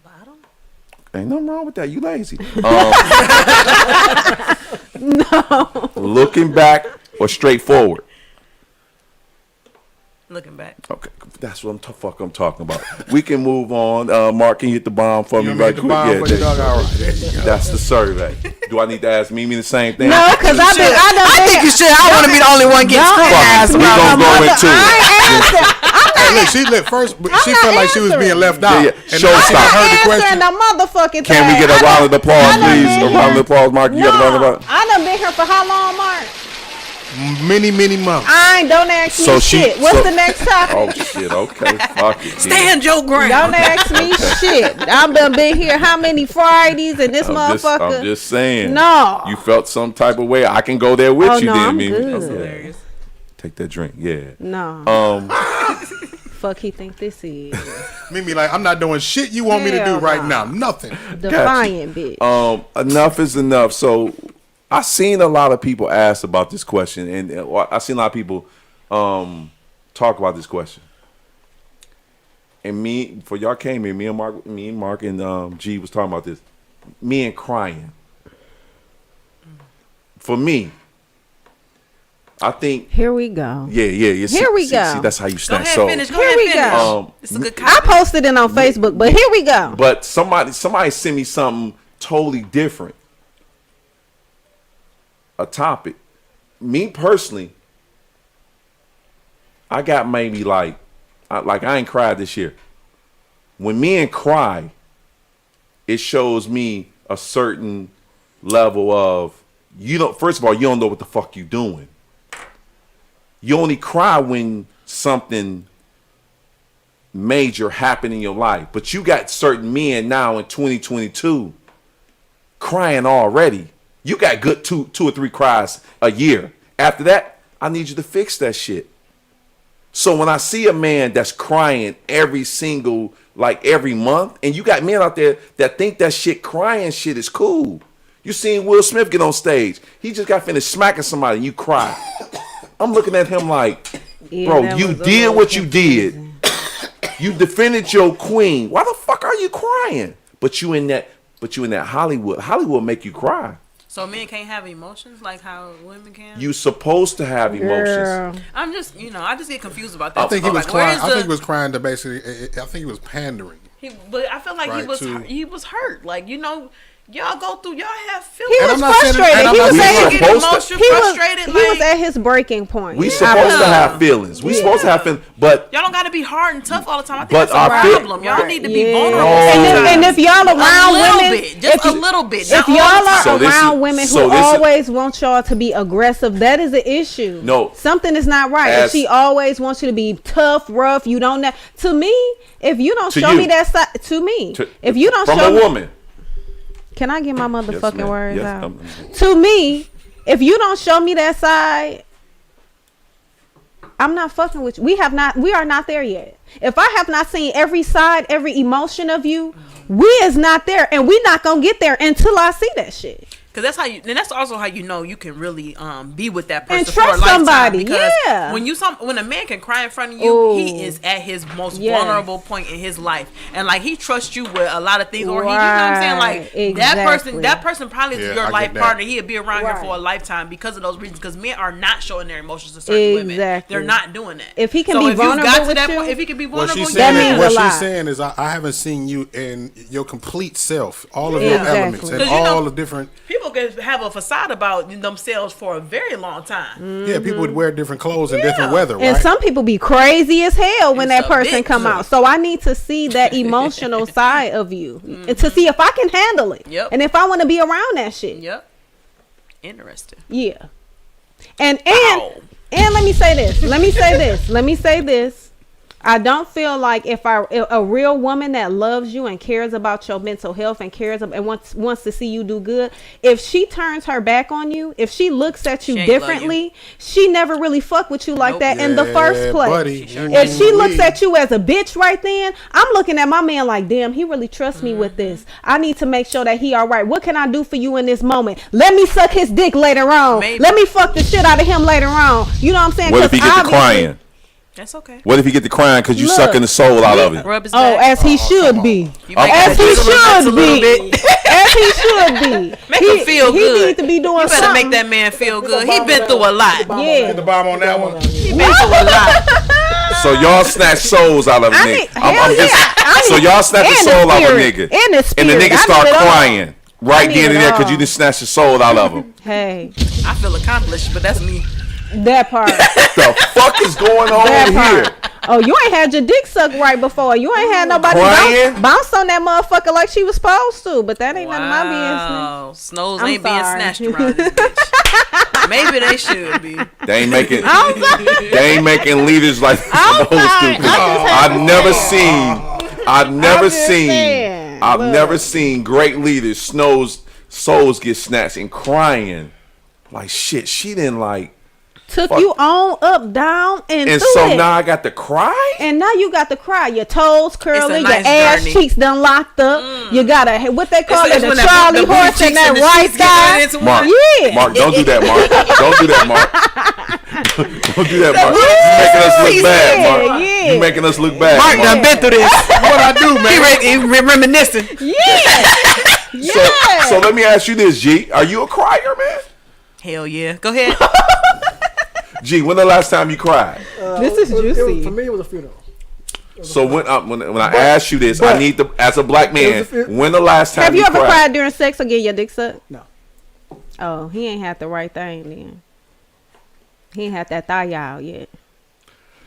Bottom. Ain't nothing wrong with that. You lazy. No. Looking back or straight forward? Looking back. Okay, that's what I'm talking about. We can move on. Mark, can you hit the bomb for me You right made the quick? bomb for there your dog. All right, there you go. that's the survey. Do I need to ask Mimi the same thing? no, because I think you should. I want to be the only one getting scrutinized. We gonna go into it. Hey, look, she lit first. She not felt like she was answering. being left out. Yeah. And Show now she stop. heard the question. the motherfucking Can we get a round of applause, please? A round of applause, Mark. You got a round of applause? I done been here for how long, Mark? Many months. Don't ask me So shit. What's the next topic? Oh shit! Okay, fuck it. Stand your ground. Don't ask me shit. I've been here how many Fridays and this motherfucker. I'm just saying. No. You felt some type of way. I can go there with Oh, you, no, then, I'm Mimi. good. That's Okay. hilarious. Take that drink. Yeah. No. Fuck he think this is. Mimi like, I'm not doing shit you want me to do Hell right nah. now. Nothing. Defiant bitch. Enough is enough. So I seen a lot of people ask about this question, and I seen a lot of people talk about this question. And for y'all came here, me and Mark and G was talking about this. Me and crying. For me, I think. Here we go. Yeah. Here we go. See, that's how you Go stand. ahead, So, finish. Go Here ahead, we finish. go. It's a good I copy. posted it on Facebook, but here we go. But somebody sent me something totally different. A topic. Me personally, I got maybe I ain't cried this year. When men cry, it shows me a certain level of first of all, you don't know what the fuck you doing. You only cry when something major happened in your life. But you got certain men now in 2022 crying already. You got good two or three cries a year. After that, I need you to fix that shit. So when I see a man that's crying every month, and you got men out there that think that crying shit is cool. You seen Will Smith get on stage. He just got finished smacking somebody and you cry. I'm looking at him like, bro, you did what you did. You defended your queen. Why the fuck are you crying? But you in that Hollywood. Hollywood make you cry. So men can't have emotions like how women can? You supposed to have emotions. Girl. I'm just, I just get confused about that. I think he was Like, where crying. is I think the- he was crying to basically. I think he was pandering. But I feel like Right, he was hurt. Like, y'all go through, y'all have He feelings. And was I'm not saying- frustrated. and I'm He not was saying- at We Get supposed to- emotional, he was, frustrated. he was at his breaking point. We supposed to have feelings. We supposed to have feelings. But y'all don't got to be hard and tough all the time. I think But that's our a problem. Y'all Right. need to be Yeah. vulnerable. No. sometimes. And if y'all a around little women, bit, just a little bit. if not all y'all the are time. So this around is- women so who this is- always want y'all to be aggressive, that is an issue. No. Something is not right. As- If she always wants you to be tough, rough, you don't know. To me, if you don't To show you. me that side, to me, if you don't from show a me, woman. can I get my motherfucking ma'am. words Yes, out? To me, if you don't show me that side, I'm not fucking with you. We are not there yet. If I have not seen every side, every emotion of you, we is not there, and we not gonna get there until I see that shit. Because that's how you, and that's also how you know you can really be with that person And for a trust lifetime. somebody, Because yeah. when a man can cry in front of you, Ooh. he is at his most Yes. vulnerable point in his life, and like he trusts you with a lot of things, or he, you know what I'm saying, like Exactly. that person probably Yeah, is your I life get that. partner. He'll be around here Right. for a lifetime because of those reasons. Because men are not showing their emotions to certain women. Exactly. They're not doing that. If he can so be if you got vulnerable to with that you- point, if he can be What vulnerable, she's That saying, means what a lot. she's saying is, I haven't seen you in your complete self, all of your Exactly. elements, and 'Cause you know- all the different. people can have a facade about themselves for a very long time. Yeah, people would wear different clothes in different weather, And right? some people be crazy as hell when It's that a person bitch. come out. So I need to see that emotional side of you and to see if I can handle it. Yep. And if I want to be around that shit. Yep. Interesting. Yeah. And Wow. and let me say this. Let me say this. I don't feel like if a real woman that loves you and cares about your mental health and cares and wants to see you do good, if she turns her back on you, if she looks at you She ain't love differently, she never really fuck with you like Nope. that in the Yeah, first place. buddy. If she looks at you as a bitch right then, I'm looking at my man like, damn, he really trusts me with this. I need to make sure that he all right. What can I do for you in this moment? Let me suck his dick later on. Maybe. Let me fuck the shit out of him later on. You know what I'm saying? What if he 'Cause get to obviously- crying? That's okay. What if he get to crying because you Look. sucking the soul out of it? Rub his Oh, back. as he should be. You make As that he jiggle his lips a should little be. bit. As he should be. Make he, him feel he good. need to be doing You better something. make that man feel good. He been through a lot. Yeah. Get the bomb on that one. He been through a lot. So y'all snatch souls out of a I nigga. need- hell yeah. So y'all snatch the And the soul out of a spirit. nigga. And the And the spirit. nigga I start need it all. crying right need then and it there because all. you just snatched the soul out of him. Hey, I feel accomplished, but that's me. that part. The fuck is going That on part. here? Oh, you ain't had your dick sucked right before. You ain't had nobody Crying? bounce on that motherfucker like she was supposed to. But that ain't none of my business. Wow. Snows I'm ain't being sorry. snatched around this bitch. Maybe they should be. They ain't making leaders like they're I'm supposed to. sorry. I just had to saying. I've Look. never seen great leaders, souls get snatched and crying. Like shit, she didn't like. Took Fuck. you on, up, down, and And through so it. now I got to cry? And now you got to cry. Your toes curly, nice your ass journey. cheeks done locked up. You got a what they call It's it, a when that- Charlie the booty horse and cheeks that and the right cheeks get right into side. Mark, one. Yeah. Mark, don't do that, Mark. Don't do that, Mark. Don't do that, Mark. You making us look bad, Mark. Yeah. You making us look bad, Mark done been through this. What I do, man? He reminiscing. Yeah. So, so let me ask you this, G. Are you a crier, man? Hell yeah. Go ahead. G, when the last time you cried? This is juicy. For me, it was a funeral. So when I ask you this, I need to, as a black man, when the last time Have you ever cried during sex or get your dick sucked? No. Oh, he ain't had the right thing then. He ain't had that thigh out yet.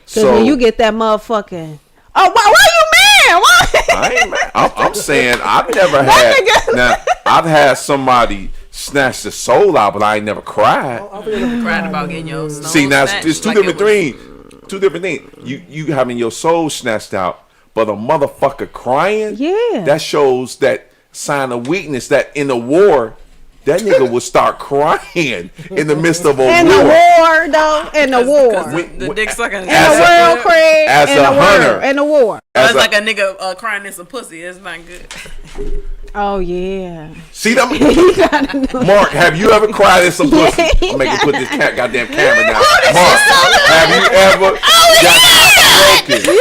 Cause So when you get that motherfucking, oh, why you mad? Why? I ain't mad. I'm saying I've never had. Now I've had somebody snatch the soul out, but I ain't never cried. Crying about getting your snow See, now snatched it's two like different it was- things. Two different things. You having your soul snatched out, but a motherfucker crying. Yeah. That shows that sign of weakness. That in the war, that nigga would start crying in the midst of a In the war. war, though. In the war. The dick sucking. In the world, Craig. as In a the hunter. world. In the war. As It's a- like a nigga crying in some pussy. It's not good. Oh, yeah. See them? Mark, have you ever cried in some pussy? I'm making put this goddamn camera down. Mark, have you ever got the stroking?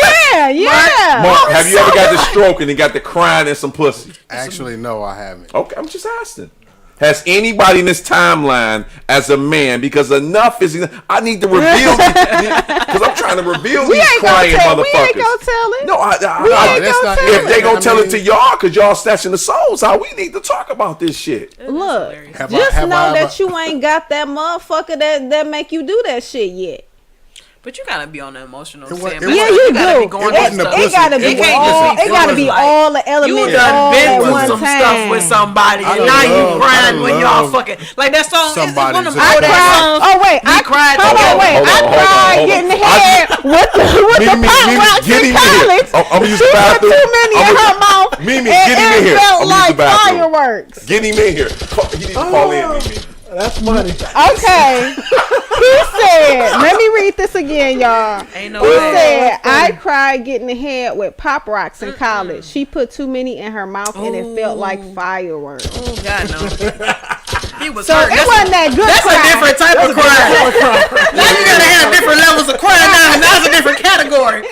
Yeah. Mark, have you ever got the stroking and got the crying in some pussy? Actually, no, I haven't. Okay, I'm just asking. Has anybody in this timeline as a man, because enough is enough, I need to reveal because I'm trying to reveal these crying motherfuckers. We ain't gonna tell it. No, that's not if they gonna I tell mean- it to y'all because y'all snatching the souls out, we need to talk about this shit. Look, Have just have know that ever- you ain't got that motherfucker that make you do that shit yet. But you gotta be on the emotional It wa- standpoint. it Yeah, wa- you gotta do. be going It through wasn't a stuff. pussy. It gotta be It can't all. just be It gotta be feelings. all the You elements done all been at through one some time. stuff with somebody, and now you crying when y'all fucking like that song. It's Somebody one of them just- old I ass songs. Oh wait, I cried Hold on, together. wait. Hold I on, hold on, cried hold on. getting head with the pop rocks in Mimi, college. I'm gonna use She the put bathroom. too many in her mouth. Mimi, and get him in it here. felt I'm gonna use like the bathroom. fireworks. Get him in here. He needs to call in, Mimi. That's funny. Okay. He said, let me read this again, y'all. Ain't no He way. said, I cried getting ahead with pop rocks in college. She put too many in her mouth and it felt like fireworks. Oh God no. He was So hurt. it wasn't that good. That's a different type of crime. Now you gotta have different levels of crime. Now that's a different category.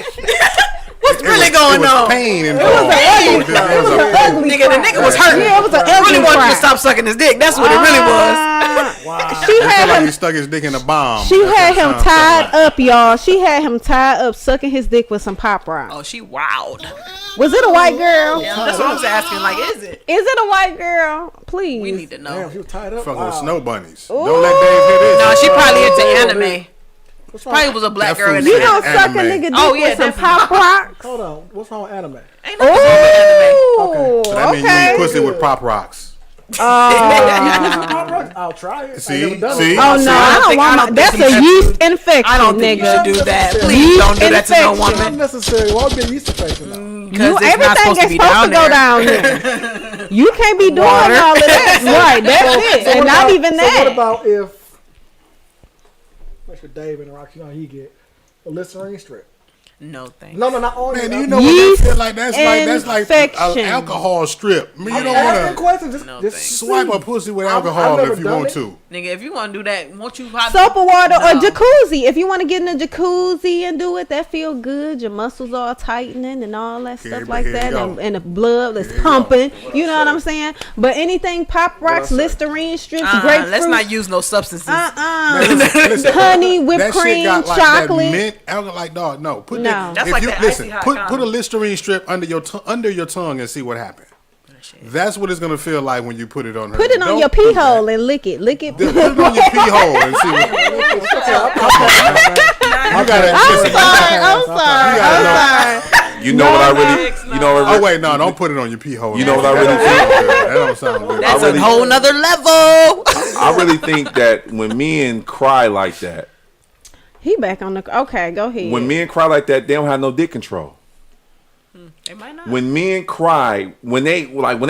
What's really going It was on? pain involved. It was an ugly Nigga, the cry. nigga was hurt. Yeah, it was an ugly Really wanted cry. you to stop sucking his dick. That's what it really was. Wow. She It had felt like him. he stuck his dick in a bomb. She That's had what it him sounds tied like. up, y'all. She had him tied up, sucking his dick with some pop rock. Oh, she wild. Was it a white girl? Yeah, that's what I was asking. Like, is it? Is it a white girl? Please. We need to know. Damn, she was tied up. Fucking Wow. with snow bunnies. Don't let Dave hear this. No, she probably into Oh, anime. What's wrong? Probably was a black That girl in fool the You said anime. don't suck a anime. nigga dick Oh, yeah, with some definitely. pop rocks? Hold on. What's wrong with anime? Ain't nothing wrong with anime. Ooh, So that means you okay. eat pussy with pop rocks. Pop rocks? I'll try it. See? I never done See? it. Oh no, I don't want my. That's a yeast infection, I don't think you nigga. should do that. Yeast Please don't do that to no infection. Not woman. necessary. Why would be a yeast infection though? Because it's not supposed to be go down there. down there. You can't be doing Water. all of that. Right, that's it. So And what not about- even so that. what about if, make sure Dave and Rock, you know how he get a Listerine strip? No thanks. No, not on Man, it. do you know what that Yeast feel like? That's like infection. an alcohol strip. I mean, you I'm don't asking want to questions. Just, No just thanks. swipe a pussy with I've alcohol never if you done want it. to. Nigga, if you want to do that, won't you hot Soap or water or No. jacuzzi. If you want to get in a jacuzzi and do it, that feel good. Your muscles are tightening and all that Here stuff we- like here we that, go. and the blood is Here we go. pumping. You know what I'm saying? But anything pop rocks, Listerine strips, grapefruit. Let's not use no substances. Man, listen, Honey, whipped that shit cream, got like chocolate. that mint alcohol. Like dog, no. Put No. that. That's if like you that listen, icy hot put a condom. Listerine strip under your tongue and see what happens. That's what it's gonna feel like when you put it on her. Put it on Don't your do pee that. hole and lick it. Lick it. Put it on your pee hole and see what. You gotta listen. I'm sorry. You gotta know. You know what I really, you know what I Oh really, wait, no, don't put it on your pee hole. You know what I really That don't sound good. That's I really- a whole nother level. I really think that when men cry like that, He back on the. Okay, go ahead. when men cry like that, they don't have no dick control. They might not. When men cry, when they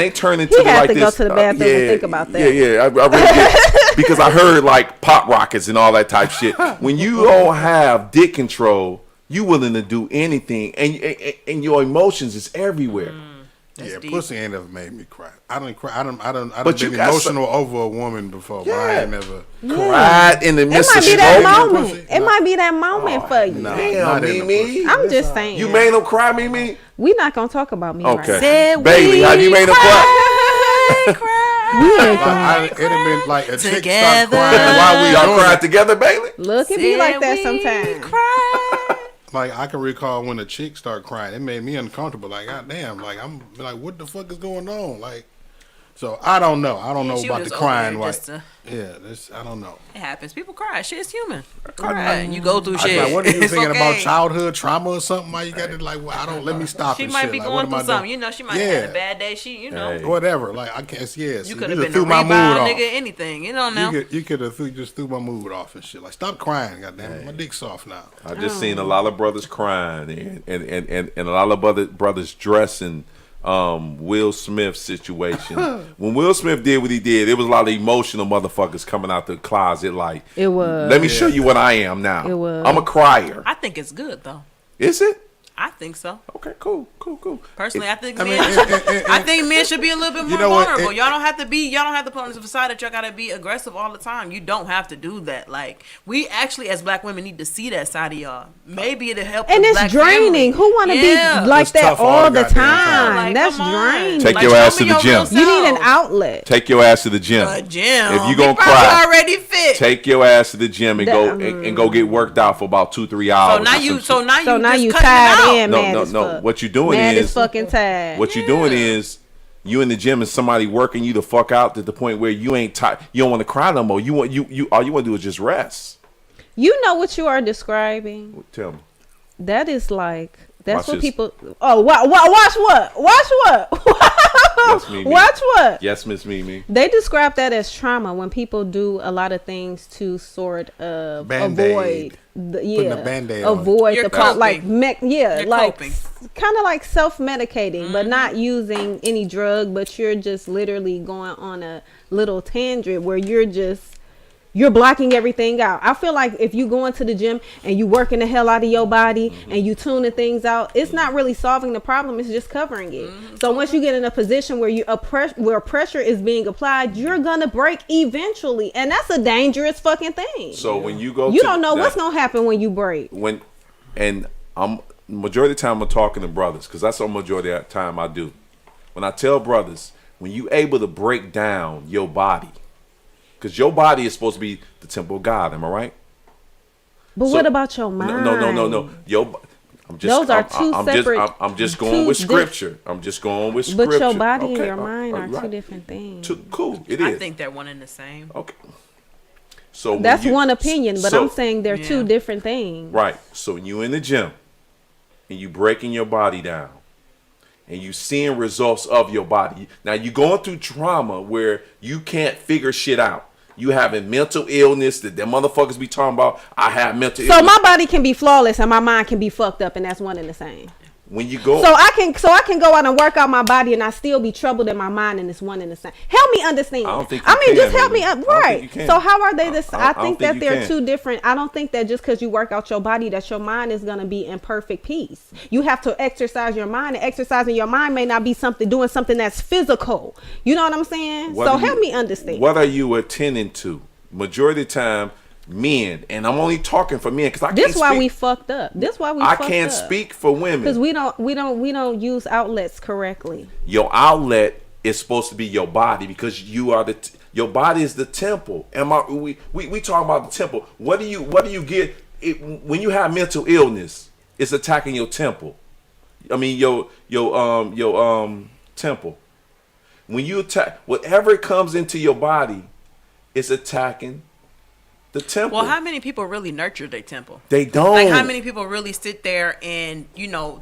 turn into He had like to go this, to the bathroom and think about that. Yeah, I really did. Because I heard like pop rockets and all that type shit. When you don't have dick control, you willing to do anything, and your emotions is everywhere. Yeah, deep. pussy ain't never made me cry. I don't cry. I don't But you been got emotional over a woman before, but I Yeah. ain't never. Cried in the It midst might of be that stroking. moment. pussy? It might be that moment for you. No, Damn, not in the Mimi. pussy. I'm just saying. You made them cry, Mimi? We not gonna talk about me. Okay. Right Bailey, have you made them cry? now. We ain't gonna. It'd have been like a chick start Together. crying while we Y'all doing cried it. together, Bailey? Look, it be like that sometimes. Like I can recall when a chick start crying, it made me uncomfortable. Like, goddamn, like I'm like, what the fuck is going on? Like, so I don't know. I don't know She about was the over crying. there Like, just to- yeah, this I don't know. It happens. People cry. Shit is human. Cry. You go through I was shit. like, what are you It's thinking about okay. childhood trauma or something? Why you got to like? Well, I don't let me stop. She and might shit. be Like, going what am through I something. doing? You know, she might have Yeah. had a bad day. She, you know, Hey. Whatever. Like I guess yes. you See, could have just been a threw my rebound mood nigga. off. Anything. You don't know. You could have just threw my mood off and shit. Like stop crying, goddamn. My dick's soft now. I just seen a lot of brothers crying and a lot of brothers dressing Will Smith situation. When Will Smith did what he did, it was a lot of emotional motherfuckers coming out the closet like, It was. let me show you what I am now. It was. I'm a crier. I think it's good though. Is it? I think so. Okay, cool. Personally, I think I mean, men. I think men should be a little bit more know what? vulnerable. Y'all don't have to be. Y'all don't have to put on the facade that y'all gotta be aggressive all the time. You don't have to do that. Like we actually, as black women, need to see that side of y'all. Maybe it'll help. And the it's black draining. family. Who want to Yeah. be like It's that tough all all the the goddamn time. time? Like, That's come on. draining. Take Like, your show ass me to the your gym. real You need an self. outlet. Take your ass to the gym. A gym. If you He gonna probably cry, already fit. take your ass to the gym and go That- and go get worked out for about 2-3 hours. so now or you. some So shit. now you. So now just you cutting it tied out. in, mad No. as fuck. What you doing Mad is as fucking tired. What you doing is you in the gym and somebody working you the fuck out to the point where you ain't tired. You don't want to cry no more. You want all you want to do is just rest. You know what you are describing? Tell me. That is like that's Watch what this. people. Oh, watch what? Watch what? Yes, Mimi. Watch what? Yes, Miss Mimi. They describe that as trauma when people do a lot of things to sort of Band-Aid. avoid Putting a Band-Aid on it. avoid You're the part coping. like You're like coping. kind of like self-medicating but not using any drug, but you're just literally going on a little tangent where you're just you're blocking everything out. I feel like if you go into the gym and you working the hell out of your body and you tuning things out, it's not really solving the problem. It's just covering it. So once you get in a position where where pressure is being applied, you're gonna break eventually, and that's a dangerous fucking thing. So when you go, you don't know what's gonna happen when you break. I'm majority of the time I'm talking to brothers because that's the majority of the time I do. When I tell brothers, when you able to break down your body. Because your body is supposed to be the temple of God, am I right? But what about your mind? No. Those are two separate. I'm just going with scripture. I'm just going with scripture. But your body and your mind are two different things. Cool, it is. I think they're one and the same. Okay. So that's one opinion, but I'm saying they're two different things. Right. So when you in the gym and you breaking your body down, and you seeing results of your body. Now you going through trauma where you can't figure shit out. You having mental illness that them motherfuckers be talking about. I have mental illness. So my body can be flawless and my mind can be fucked up, and that's one and the same. When you go, so I can go out and work out my body and I still be troubled in my mind, and it's one and the same. Help me understand. I don't think just help me up. Right. So how are they this? I think that they're two different. I don't think that just because you work out your body that your mind is gonna be in perfect peace. You have to exercise your mind, and exercising your mind may not be doing something that's physical. You know what I'm saying? Help me understand. What are you attending to? Majority of the time, men, and I'm only talking for men because I can't This why we fucked up. This why we. I can't speak for women because we don't use outlets correctly. Your outlet is supposed to be your body because you are your body is the temple. We talking about the temple. What do you get when you have mental illness? It's attacking your temple. I mean your temple. When you attack whatever comes into your body, it's attacking the temple. Well, how many people really nurture their temple? They don't. Like, how many people really sit there and,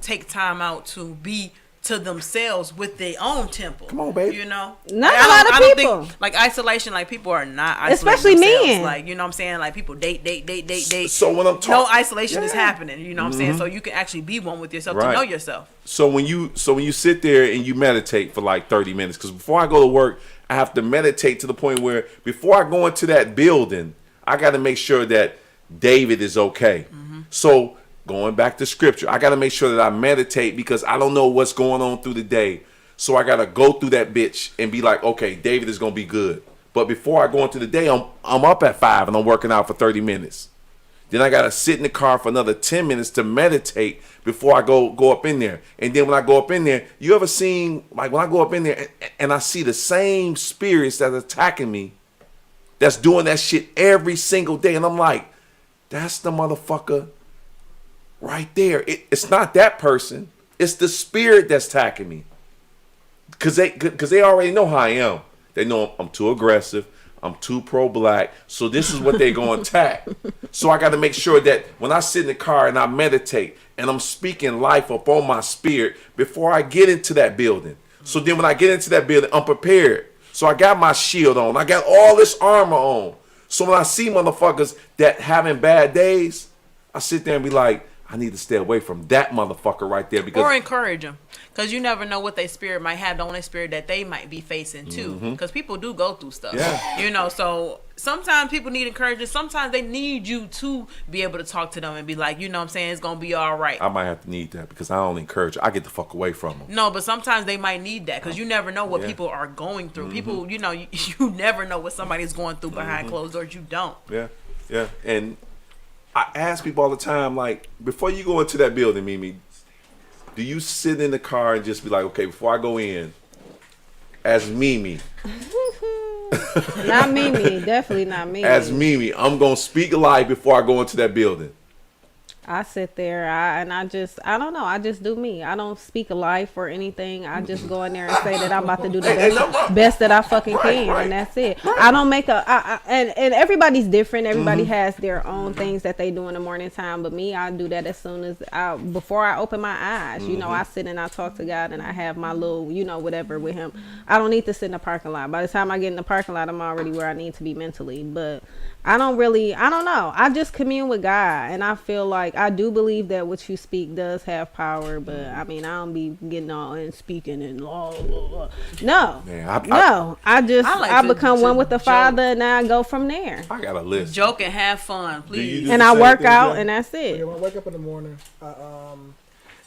take time out to be to themselves with their own temple? Come on, baby. Not a lot of people. Think, like, isolation, like, people are not isolating especially themselves. Men. Like, you know what I'm saying? Like, people date. So when I'm talking, no isolation is happening. You know what I'm saying? So you can actually be one with yourself to know yourself. So when you sit there and you meditate for like 30 minutes, because before I go to work, I have to meditate to the point where before I go into that building, I got to make sure that David is okay. So going back to scripture, I got to make sure that I meditate because I don't know what's going on through the day. So I got to go through that bitch and be like, okay, David is going to be good. But before I go into the day, I'm up at 5 and I'm working out for 30 minutes. Then I got to sit in the car for another 10 minutes to meditate before I go up in there. And then when I go up in there, you ever seen, like when I go up in there and I see the same spirits that's attacking me, that's doing that shit every single day. And I'm like, that's the motherfucker right there. It's not that person. It's the spirit that's attacking me. Because they already know how I am. They know I'm too aggressive. I'm too pro-black. So this is what they're going to attack. So I got to make sure that when I sit in the car and I meditate and I'm speaking life up on my spirit before I get into that building. So then when I get into that building, I'm prepared. So I got my shield on. I got all this armor on. So when I see motherfuckers that having bad days, I sit there and be like, I need to stay away from that motherfucker right there. Because or encourage them. Because you never know what their spirit might have, the only spirit that they might be facing too. Because people do go through stuff. Yeah. So sometimes people need encouragement. Sometimes they need you to be able to talk to them and be like, you know what I'm saying, it's going to be all right. I might have to need that because I don't encourage. I get the fuck away from them. No, but sometimes they might need that because you never know what people are going through. People, you never know what somebody's going through behind closed doors. You don't. Yeah. And I ask people all the time, like, before you go into that building, Mimi, do you sit in the car and just be like, okay, before I go in, as Mimi. Not Mimi, definitely not Mimi. As Mimi, I'm going to speak live before I go into that building. I sit there I don't know. I just do me. I don't speak life or anything. I just go in there and say that I'm about to do the best that I fucking can, and that's it. I don't make and everybody's different. Everybody has their own things that they do in the morning time. But me, I do that as soon as before I open my eyes. I sit and I talk to God and I have my little, whatever with Him. I don't need to sit in the parking lot. By the time I get in the parking lot, I'm already where I need to be mentally. But I don't know. I just commune with God, and I feel like like, I do believe that what you speak does have power, but I mean, I don't be getting all and speaking and blah, blah, blah. No. Man, I become one with the Father, and I go from there. I got a list. Joke and have fun, please. And I work out, and that's it. Yeah, when I wake up in the morning,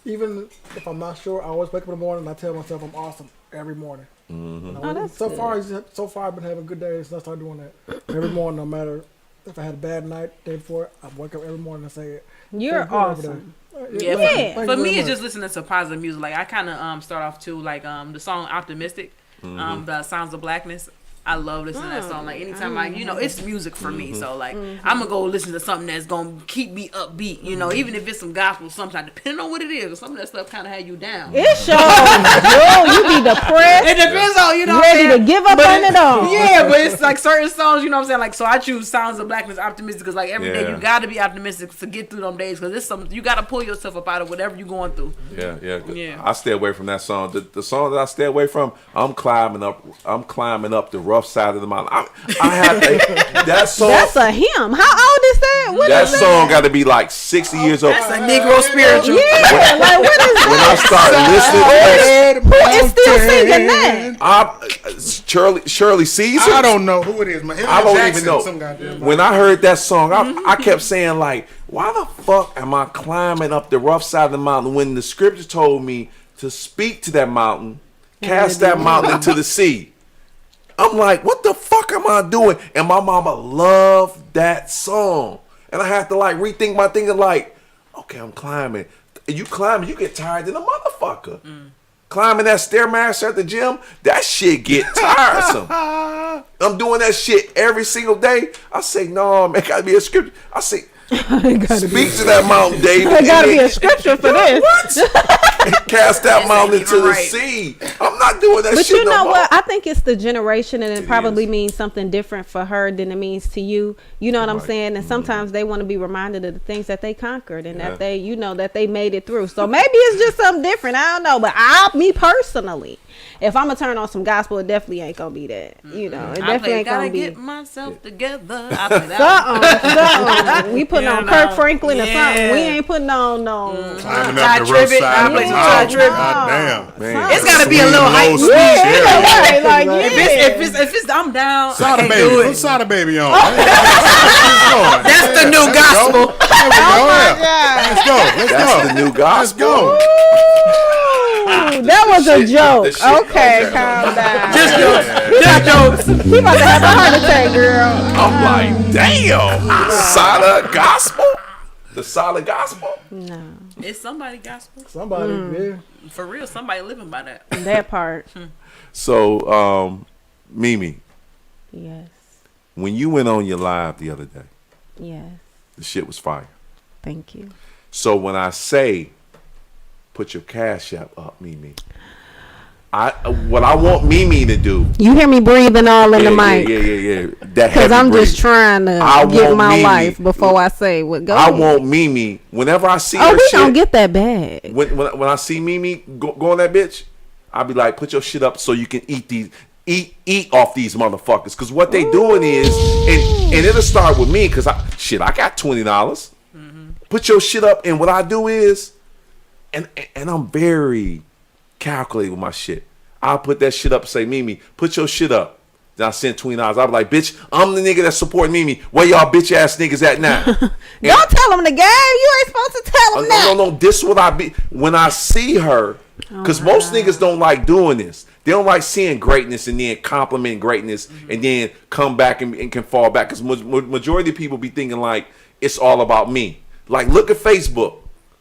even if I'm not sure, I always wake up in the morning and I tell myself I'm awesome every morning. That's so good. far I've been having good days since I started doing that. Every morning, no matter if I had a bad night day before, I wake up every morning and say it. You're awesome. Yeah, Yeah. for me, it's just listening to positive music. Like I kind of start off too, like the song "Optimistic," the Sounds of Blackness. I love listening to that song. Like anytime it's music for me. So like I'm gonna go listen to something that's gonna keep me upbeat. You know, even if it's some gospel, sometimes depending on what it is. Some of that stuff kind of had you down. It shows you be depressed. It depends on ready to give up on it all. Yeah, but it's like certain songs. You know what I'm saying? Like so, I choose "Sounds of Blackness," optimistic, because like every day you gotta be optimistic to get through them days. Because it's some you gotta pull yourself up out of whatever you're going through. Yeah. I stay away from that song. The song that I stay away from, I'm climbing up the rough side of the mountain. I have that song. That's a hymn. How old is that? What that is that? song got to be like 60 years old. That's a Negro spiritual. Yeah, like what is When I that? start listening, Who is still singing that? Shirley Caesar. I don't know who it is. I don't even know. When I heard that song, I kept saying like, why the fuck am I climbing up the rough side of the mountain when the scripture told me to speak to that mountain, cast that mountain into the sea? I'm like, what the fuck am I doing? And my mama loved that song. And I have to like rethink my thinking like, okay, I'm climbing. You climbing, you get tired than a motherfucker. Climbing that Stairmaster at the gym, that shit get tiresome. I'm doing that shit every single day. I say, no, man, gotta be a scripture. I say, speak to that mountain, David. There gotta be a scripture for this. What? Cast that mountain into the sea. I'm not doing that But shit you know no more. what? I think it's the generation, and it probably is. means something different for her than it means to you. You know what I'm saying? And sometimes they want to be reminded of the things that they conquered and that they, you know, that they made it through. So maybe it's just something different. I don't know. But me personally, if I'm gonna turn on some gospel, it definitely ain't gonna be that. You know, it definitely ain't gonna be. Gotta get myself together. I play that Something. We putting on Kirk Franklin or something. We ain't putting on no. Climbing up the rough side of the mountain. God damn. It's gotta be a little hype. Yeah, like, If it's I'm down. Sada I can't baby. do Put it. Sada baby on. That's the new gospel. There we go. Let's go. That's the new gospel. Let's go. That was a joke. The shit- Okay, calm down. Just jokes. He about to have a heart attack, girl. I'm like, damn. Solid gospel? The solid gospel? No, It's somebody gospel. Somebody, yeah. For real, somebody living by that. that part. So, Mimi, Yes, when you went on your live the other day, yes. the shit was fire. Thank you. So when I say put your cash app up, Mimi, what I want Mimi to do. You hear me breathing all in the mic. Yeah. That Because I'm heavy just breathing. trying to I get want my Mimi- life before I say what goes. I want Mimi, whenever I see Oh, her we shit, don't get that bad. when I see Mimi go on that bitch, I'll be like, put your shit up so you can eat off these motherfuckers. Because what they doing is, and it'll start with me, because I got $20. Put your shit up, and what I do is, and I'm very calculated with my shit. I'll put that shit up and say, Mimi, put your shit up. Then I send $20. I'll be like, bitch, I'm the nigga that support Mimi. Where y'all bitch ass niggas at now? Don't tell them the game. You ain't supposed to tell them that. No. This is what I be when I see her, because most niggas don't like doing this. They don't like seeing greatness and then compliment greatness and then come back and can fall back. Because majority of people be thinking like it's all about me. Like, look at Facebook.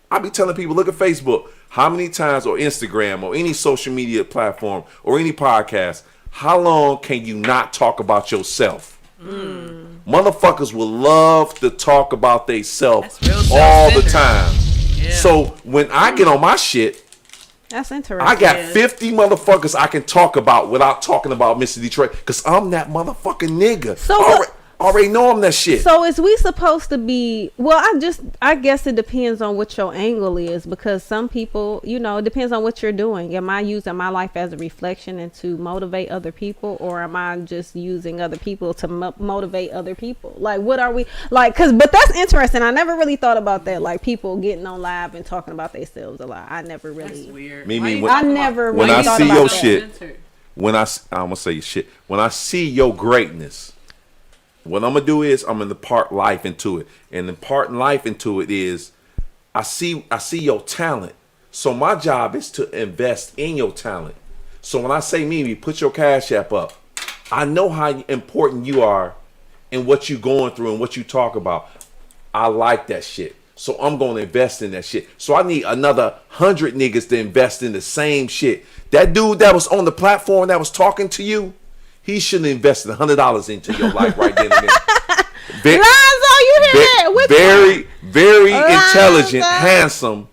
I be telling people, look at Facebook. How many times, or Instagram, or any social media platform, or any podcast, how long can you not talk about yourself? Motherfuckers will love to talk about themselves all the time. Yeah. So when I get on my shit, That's interesting. I got 50 motherfuckers I can talk about without talking about Mr. Detroit, because I'm that motherfucking nigga. So Already know I'm that shit. So is we supposed to be? Well, I guess it depends on what your angle is, because some people, it depends on what you're doing. Am I using my life as a reflection and to motivate other people, or am I just using other people to motivate other people? Like, what are we like? But that's interesting. I never really thought about that. Like, people getting on live and talking about themselves a lot. I never really. That's weird. I never when really I thought see about your that. shit, I'm gonna say your shit. When I see your greatness, what I'm gonna do is I'm gonna impart life into it, and imparting life into it is I see your talent. So my job is to invest in your talent. So when I say Mimi, put your Cash App up, I know how important you are and what you going through and what you talk about. I like that shit. So I'm gonna invest in that shit. So I need another 100 niggas to invest in the same shit. That dude that was on the platform that was talking to you, he should have invested $100 into your life right then and there. Lonzo, you hear that? Which Very Lonzo. intelligent, handsome,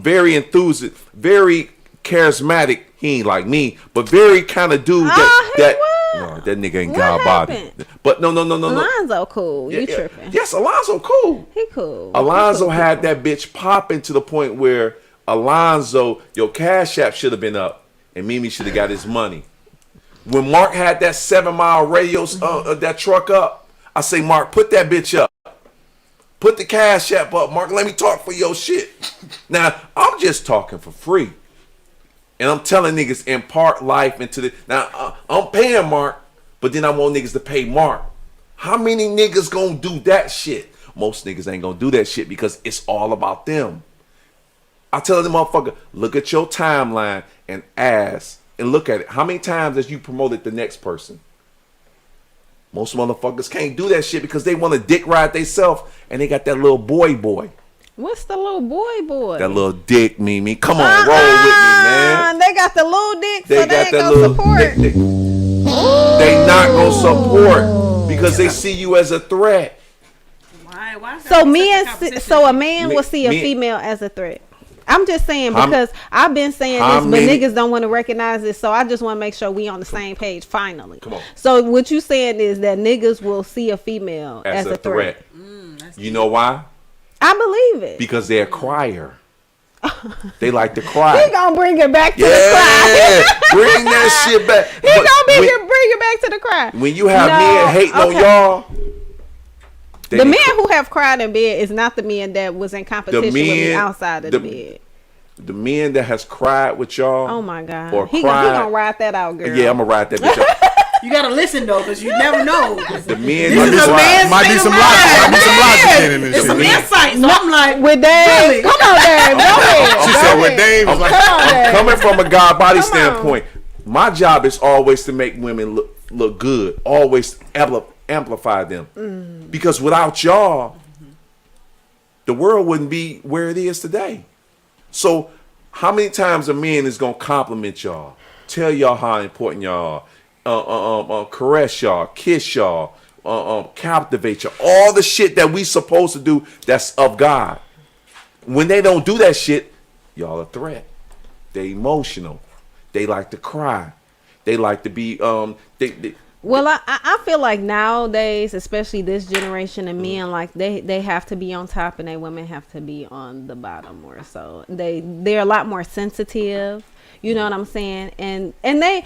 very enthusiastic, very charismatic. He ain't like me, but very kind of dude that nigga ain't What got body. happened? But no. Alonzo cool. You Yeah. tripping? Yes, Alonzo cool. He cool. Alonzo He had that bitch popping to the point where Alonzo, your Cash App should have been up, and Mimi should have got his money. When Mark had that 7 Mile radios, that truck up, I say, Mark, put that bitch up. Put the Cash App up, Mark. Let me talk for your shit. Now, I'm just talking for free. And I'm telling niggas, impart life into the... Now, I'm paying Mark, but then I want niggas to pay Mark. How many niggas gonna do that shit? Most niggas ain't gonna do that shit because it's all about them. I tell them, motherfucker, look at your timeline and ask, and look at it. How many times has you promoted the next person? Most motherfuckers can't do that shit because they want to dick ride themselves, and they got that little boy. What's the little boy? That little dick, Mimi. Come on, roll with me, man. They got the little dick, They so they got ain't that gonna little support. dick. They not gonna support because they see you as a threat. Why So a man will see a female as a threat. I'm just saying because I've been saying this, but niggas don't want to recognize it. So I just want to make sure we on the same page finally. Come on. So what you saying is that niggas will see a female as a threat. You know why? I believe it. Because they're a crier. They like to cry. He gonna bring it back to the cry. Bring that shit back. He gonna bring it back to the cry. When you have men hating on y'all, the men who have cried in bed is not the men that was in competition with me outside of the bed. The men that has cried with y'all. Oh my God. Or He cried. gonna ride that out, girl. Yeah, I'm gonna ride that bitch out. You gotta listen though, because you never know. The men This is a man's might be some logic in this It's some shit. insight. So I'm like, With Dave, really? come on, Dave. Go ahead. She Go said with ahead. Dave was like, I'm coming from a God body Come on. standpoint. My job is always to make women look good. Always amplify them. Because without y'all, the world wouldn't be where it is today. So how many times a man is gonna compliment y'all, tell y'all how important y'all are, caress y'all, kiss y'all, captivate y'all, all the shit that we supposed to do that's of God. When they don't do that shit, y'all a threat. They emotional. They like to cry. They like to be Well, I feel like nowadays, especially this generation of men, like they have to be on top and they women have to be on the bottom more. So they're a lot more sensitive. You know what I'm saying? And they,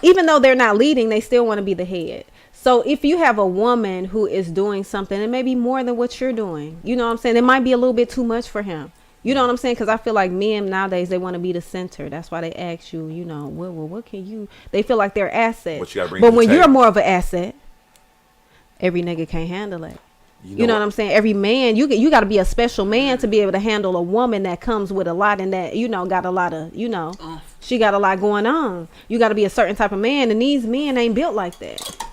even though they're not leading, they still want to be the head. So if you have a woman who is doing something, it may be more than what you're doing. You know what I'm saying? It might be a little bit too much for him. You know what I'm saying? Because I feel like men nowadays, they want to be the center. That's why they ask you, what can you... They feel like they're assets. What you gotta bring but to the when you're table. more of an asset, every nigga can't handle it. You know what I'm saying? Every man, you got to be a special man to be able to handle a woman that comes with a lot and that, got a lot of, she got a lot going on. You got to be a certain type of man, and these men ain't built like that.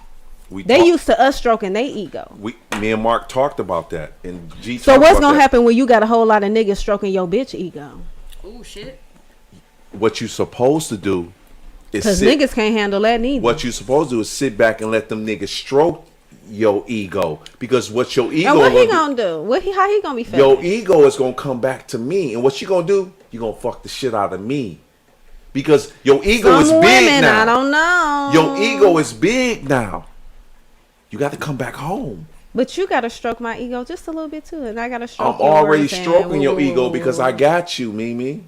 They used to us stroking their ego. Me and Mark talked about that. And G So what's gonna happen when you got a whole lot of niggas stroking your bitch ego? Oh shit. What you supposed to do is Because niggas can't handle that neither. What you supposed to do is sit back and let them niggas stroke your ego. Because what your ego... And what he gonna do? How he gonna be feeling? Your ego is gonna come back to me. And what you gonna do? You gonna fuck the shit out of me. Because your ego is big now. I don't know. Your ego is big now. You got to come back home. But you gotta stroke my ego just a little bit too, and I gotta stroke. I'm yours already and stroking your ego ooh. because I got you, Mimi.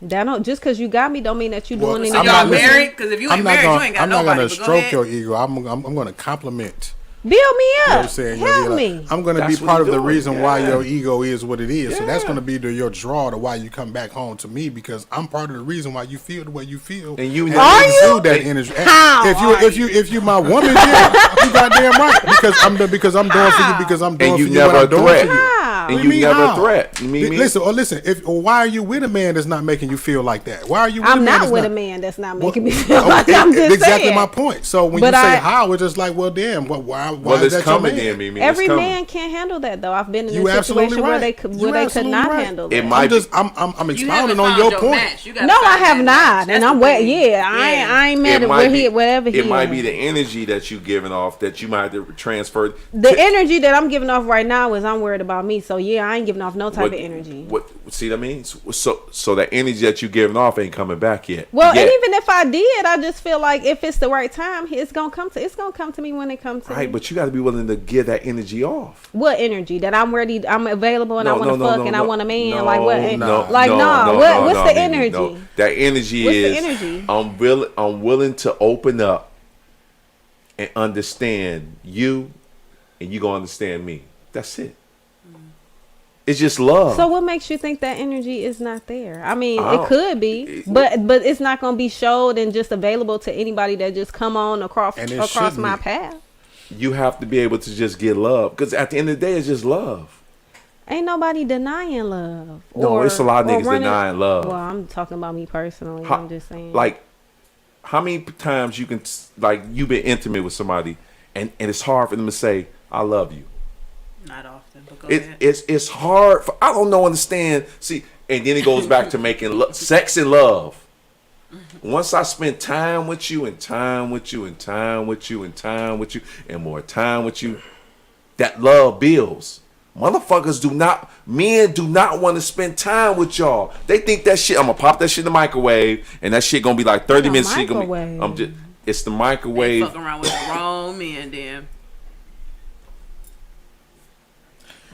That don't just because you got me don't mean that you Well, doing So I'm anything. y'all not listening. married? Because if you ain't married, you ain't got I'm not nobody. gonna But go stroke ahead. your ego. I'm gonna compliment. Build me You know what up. I'm saying? Help Like, me. I'm going to That's be what part you're of the doing. reason why Yeah. your ego is what it is. So that's Yeah. going to be your draw to why you come back home to me because I'm part of the reason why you feel the way you feel. And you Are you? exude that energy. And How if you my woman, yeah, you goddamn right because I'm doing for you because I'm doing And you for you what never a I'm doing threat. for you. How? And What you do mean, never how? threat. You mean me? Listen. Why are you with a man that's not making you feel like that? Why are you? With a I'm man not that's with not, a man that's not Well, making me feel oh, like I'm just exactly saying. my point. So when But you say I- how, it's just like, well, damn, why Well, is it's that your coming man? in, Mimi. Every It's coming. man can't handle that though. I've been in You a absolutely situation where right. they You could absolutely not right. handle It that. might I'm You expounding haven't on found your your point. match. You gotta No, I find have that not, match. and That's I'm the wet. thing. Yeah, I ain't mad at where he wherever he. It might be at. the energy that you giving off that you might have to transfer. The energy that I'm giving off right now is I'm worried about me. So yeah, I ain't giving off no type of energy. What see what I mean? So that energy that you giving off ain't coming back yet. Well, Yet. and even if I did, I just feel like if it's the right time, it's gonna come to me when it comes to Right, me. but you got to be willing to give that energy off. What energy that I'm ready, I'm available, and I want to fuck, and I want a man. No, like what? No, like no, nah. no, What? no, What's no, the Mimi, energy? no. That energy What's the is energy? I'm willing to open up and understand you, and you gonna understand me. That's it. It's just love. So what makes you think that energy is not there? I mean, I it don't- could be, but it's not gonna be showed and just available to anybody that just come on across And it across shouldn't my be. path. You have to be able to just get love, because at the end of the day, it's just love. Ain't nobody denying love. No, it's a lot of niggas denying love. Well, I'm talking about me personally. How- I'm just saying. Like, how many times you can you've been intimate with somebody, and it's hard for them to say I love you. Not often, but go ahead. It's hard. I don't know. Understand? See, and then it goes back to making sex and love. Once I spend time with you and time with you and time with you and time with you and more time with you, that love builds. Men do not want to spend time with y'all. They think that shit, I'm gonna pop that shit in the microwave and that shit gonna be like 30 minutes. Shit gonna be, it's the They microwave. fucking around with the wrong man, then.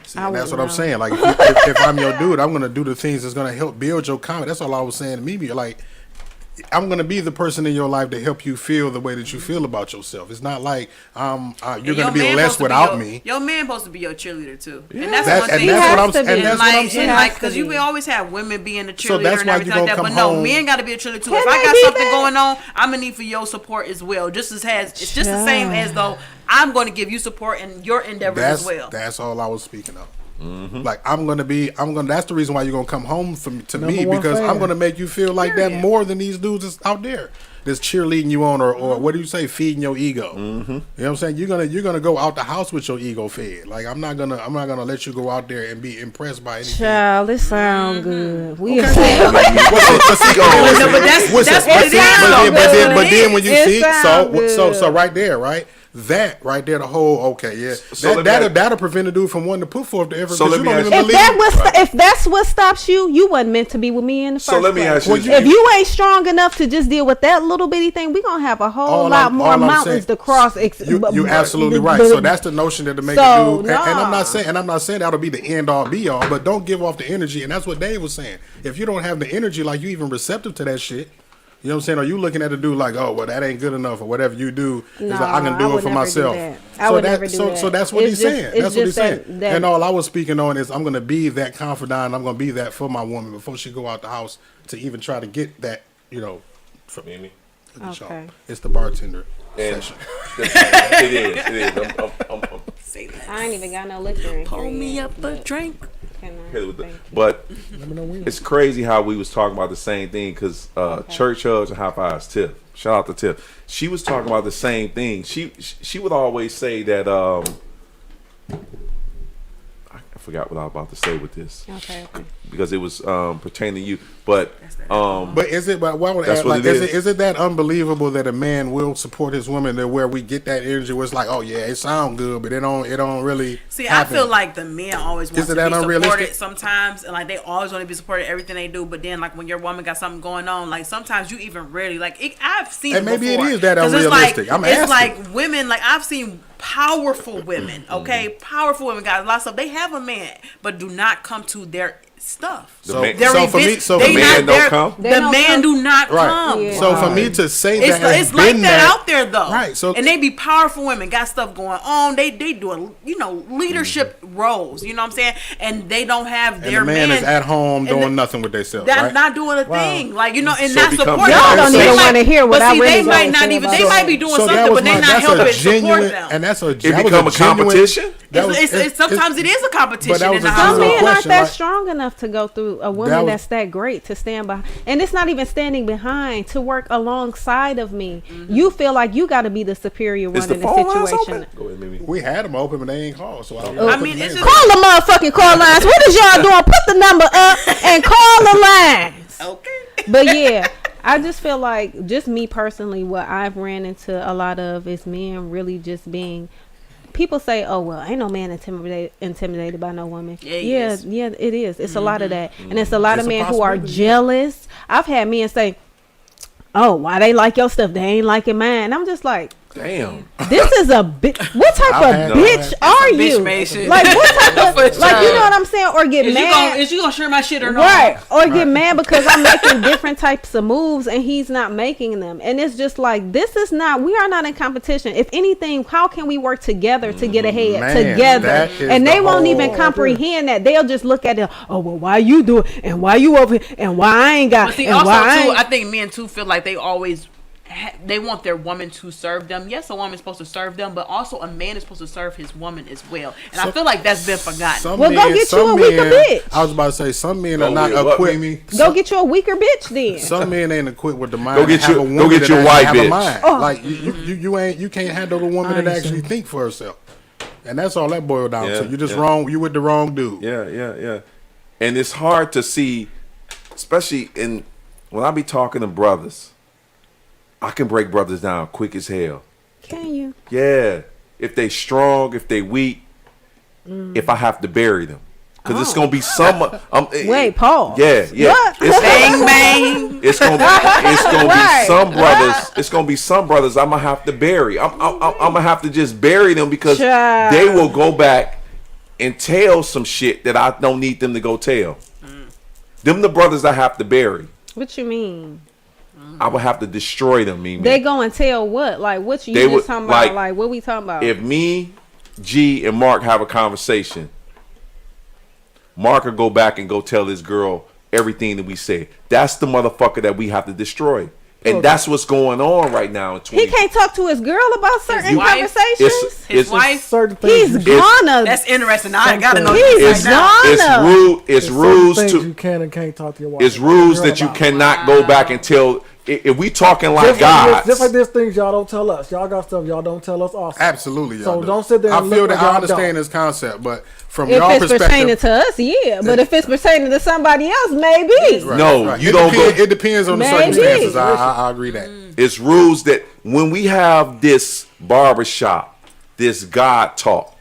See, and that's what I'm saying. Like, if I'm your dude, I'm gonna do the things that's gonna help build your confidence. That's all I was saying to Mimi. Like, I'm gonna be the person in your life to help you feel the way that you feel about yourself. It's not like you're And gonna your be man less supposed to without your, me. Your man supposed to be your cheerleader too, Yeah. and that's That's, one and thing. that's what I'm has to and be. that's like, what I'm saying. and like, Has because to you be. we always have women being the So cheerleader that's and why you everything like gonna that. But come no, home- men got to be a cheerleader too. Can If I they got be something that? going on, I'm gonna need for your support as well. Just as it's just the same as though I'm going to give you support in your endeavors as well. That's all I was speaking of. Like that's the reason why you're gonna come home to me Number one because fan. I'm gonna make you feel like that Period. more than these dudes that's out there that's cheerleading you on or what do you say, feeding your ego. You know what I'm saying? You're gonna go out the house with your ego fed. Like I'm not gonna let you go out there and be impressed by anything. Child, it sound good. We Okay. are saying But that's what it is, though. but then when you It see sound so good. right there, right? That right there, the whole So let me that'll prevent a dude from wanting to put forth the effort So because let you me don't ask even you- believe. if that's what stops you, you wasn't meant to be with me in the So first let me place. ask you Well, If you ain't strong enough to just deal with that little bitty thing, we gonna have a whole All lot I'm- more all I'm mountains saying- to cross. You absolutely right. So that's the notion that to make So, a dude. And I'm nah. not saying that'll be the end all be all, but don't give off the energy. And that's what Dave was saying. If you don't have the energy, like you even receptive to that shit. You know what I'm saying? Are you looking at a dude like, oh, well, that ain't good enough, or whatever you do? It's like, I can I do would it for never do myself. that. I would never do that. So that's what It's he's just- saying. it's That's what he's just that- saying. that- And all I was speaking on is I'm going to be that confidant. I'm going to be that for my woman before she go out the house to even try to get that, from Mimi. Okay. It's the bartender And session. it is. I'm Say that. I ain't even got no liquor in Pull here me yet, up a but drink. can I? okay with Thank it. you. But Let me know when. it's crazy how we was talking about the same thing because Church Hugs and High Fives Tiff. Shout out to Tiff. She was talking about the same thing. She would always say that I forgot what I was about to say with this Okay. because it was pertaining to you. But But is it? But why would That's add, what like? it Is is. it that unbelievable that a man will support his woman to where we get that energy? Where it's like, oh yeah, it sound good, but it don't really. See, happen. I feel like the men always want Is it to that be unrealistic? supported sometimes, and like they always want to be supported everything they do. But then, like when your woman got something going on, like sometimes you even rarely like. I've seen And it maybe it before. is that 'Cause unrealistic. It's I'm like, asking. it's like women. Like I've seen powerful women, okay? Powerful women, guys, lots of, they have a man, but do not come to their stuff. So, man- so for me, so the for me, man don't come? The man do not right. come. Yeah. So for me to say It's, that, it's like that out there though, Right, so- and they be powerful women, got stuff going on. They doing leadership roles. You know what I'm saying? And they don't have and their the man is at home and doing nothing with themselves. That's Right? not doing a thing, like and So not it becomes- supporting. Y'all don't They even might- wanna hear what but I see, really they might gotta not say even. about They it. might be doing So that something, was but they my- not that's a helping support genuine, them. and that's a It that was become a genuine- competition? that was- Sometimes it is a competition that was in the a house. Some genuine men aren't question, that like- strong enough to go through a woman That was- that's that great to stand by, and it's not even standing behind to work alongside of me. You feel like you got to be the superior Is one the in the phone lines situation. open? Go ahead, Mimi. We had them open, but they ain't called. So I mean, it's just Call the motherfucking call lines. What is y'all doing? Put the number up and call the lines. okay. But yeah, I just feel like, just me personally, what I've ran into a lot of is men really just being. People say, "Oh well, ain't no man intimidated by no woman." Yeah, he is. Yeah, it is. It's a lot of that, and it's a lot It's of a men who are possibility. jealous. I've had men say, "Oh, why they like your stuff? They ain't liking mine." And I'm just like, Damn. this is a bitch. What type I've had of that. bitch are Bitch you? made shit. Like what type of For like you sure. know what I'm saying? Or get mad. Is you gonna share my shit or not? Right. Or get mad because I'm making different types of moves and he's not making them. And it's just like, we are not in competition. If anything, how can we work together to get ahead Man, together? that is And they the won't even whole- comprehend that. They'll just look at it, oh, well, why you do it? And why you over here? And why I ain't got But see, and also why I too, ain't. I think men too feel like they always they want their woman to serve them. Yes, a woman's supposed to serve them, but also a man is supposed to serve his woman as well. And I feel like that's been forgotten. Some Well, go get you some a weaker bitch. I was about to say some men Go are not with what, equipped. Mimi? Go get you a weaker bitch then. Some men ain't equipped with the mind. Go get to have you- a go woman get that your actually white have a bitch. mind. Oh. Like you can't handle the woman that actually think for herself. And that's all that boils down Yeah, to. You just yeah. wrong. You with the wrong dude. Yeah. And it's hard to see, especially when I be talking to brothers. I can break brothers down quick as hell. Can you? Yeah. If they strong, if they weak, if I have to bury them. Because it's going to be some... Wait, Paul. Yeah. What? It's Bang bang. It's gonna Right. be some brothers. It's gonna be some brothers I'm gonna have to bury. I'm gonna have to just bury them because Child. they will go back and tell some shit that I don't need them to go tell. Them the brothers I have to bury. What you mean? I would have to destroy them. Mimi. They go and tell what? Like, what you They just would- talking about? like, Like, what we talking about? If me, G, and Mark have a conversation, Mark will go back and go tell his girl everything that we said. That's the motherfucker that we have to destroy. And that's what's going on right now in 20. He can't talk to his girl about certain wife? conversations. His wife. Certain things He's you, gonna. That's interesting. I gotta know He's this right now. It's gonna. rude. It's certain rules things to. you can and can't talk to your wife. It's rules Girl that you about. cannot go back and tell. If we talking like Just like gods, this, just like this things y'all don't tell us. Y'all got stuff y'all don't tell us also. Absolutely. Y'all So do. don't sit there I and feel look that like I y'all understand don't. this concept, but from If y'all it's pertaining perspective, to us, yeah. But if it's pertaining to somebody else, maybe. Right, No, right. you It don't depend- go- It depends on the Maybe. circumstances. I agree that. it's rules that when we have this barbershop, this God talk,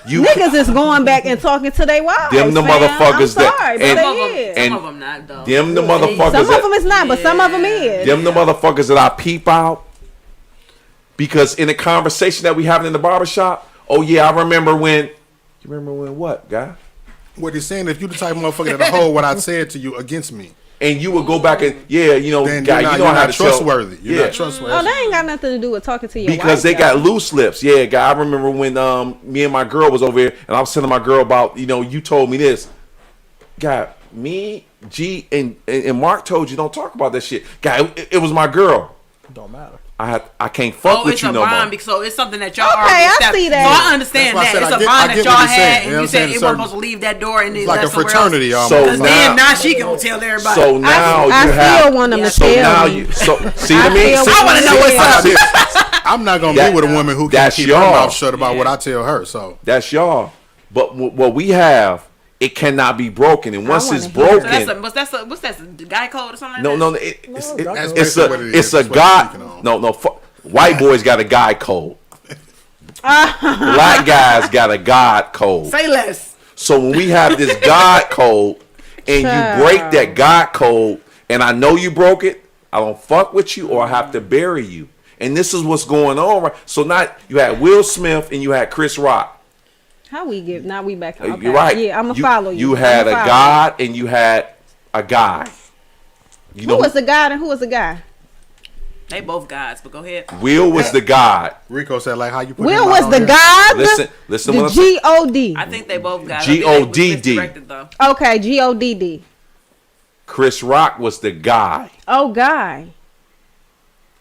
you Niggas is going back and talking to their wives. Them the fam. motherfuckers I'm that- sorry, but and- Some of they them, is. and- some of them not though. them the motherfuckers Some that, of them is not, but some of them is. them the motherfuckers that I peep out because in the conversation that we having in the barbershop, oh yeah, I remember when. You remember when what, guy? What he's saying, if you the type of motherfucker that'll hold what I said to you against me, And you would go back and guy, then you know you're how not to trustworthy. Tell, You're not trustworthy. Oh, that ain't got nothing to do with talking to your wife. because they though. got loose lips. Yeah, guy. I remember when me and my girl was over here, and I was telling my girl about you told me this. Guy, me, G, and Mark told you don't talk about that shit. Guy, it was my girl. Don't matter. I can't fuck with it's you a no bond more. because so it's something that y'all Okay, already I established. see that. So I understand That's why I that said it's I a get- bond I that get y'all what you're saying. had, You and know you what I'm said saying? it Certain- wasn't supposed to leave that door and It's like a somewhere fraternity else. almost. So Because then now- now she gonna tell everybody. So now I you still have. want them to So tell now me. you. So see I what I mean? still See- I wanna know what's up. see- I'm not gonna That- be with a woman who can't that's keep her y'all. mouth shut about what I tell her. So That's y'all. But what we have, it cannot be broken. And once wanna it's hear So broken, what's that? Guy code or something? no, Like that? it's basically what it is. it's a That's what God. you're speaking on. No, white boys got a guy code. Black guys got a God code. Say less. So when we have this God code, and you break that God code, and I know you broke it, I don't fuck with you, or I have to bury you. And this is what's going on, right? So now you had Will Smith and you had Chris Rock. How we get? Now we back. Okay. You're right. Yeah, I'm gonna follow you. You had a god and you had a guy. You who was the god and who was the guy? They both gods, but go ahead. Will was the god. Rico said, like, how you put Will him was out the here? god. Listen. The G-O-D. I think they both gods. G-O-D-D. Okay, G-O-D-D. Chris Rock was the guy. Oh, guy.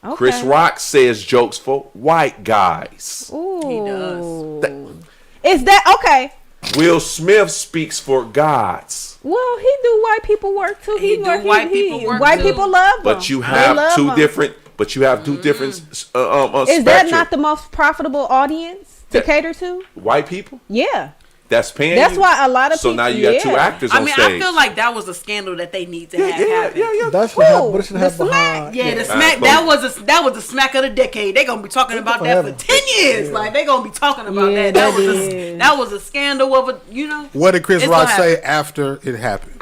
Okay. Chris Rock says jokes for white guys. Ooh. He does. Is that okay? Will Smith speaks for gods. Well, he do white people work too. He do white people work White too. people love him. But you have two different. But you have two different. Is spectrum. that not the most profitable audience to cater to? White people? Yeah. That's paying. That's you? why a lot of so people. now you got two actors on I mean, stage. I feel like that was a scandal that they need to have happen. Yeah. That should have, but it should have the behind. Yeah, the smack. That was the smack of the decade. They gonna be talking about that for 10 years. Yeah. Like they gonna be talking about Yeah, that. That was a scandal of a. What did Chris It's Rock gonna say happen. after it happened?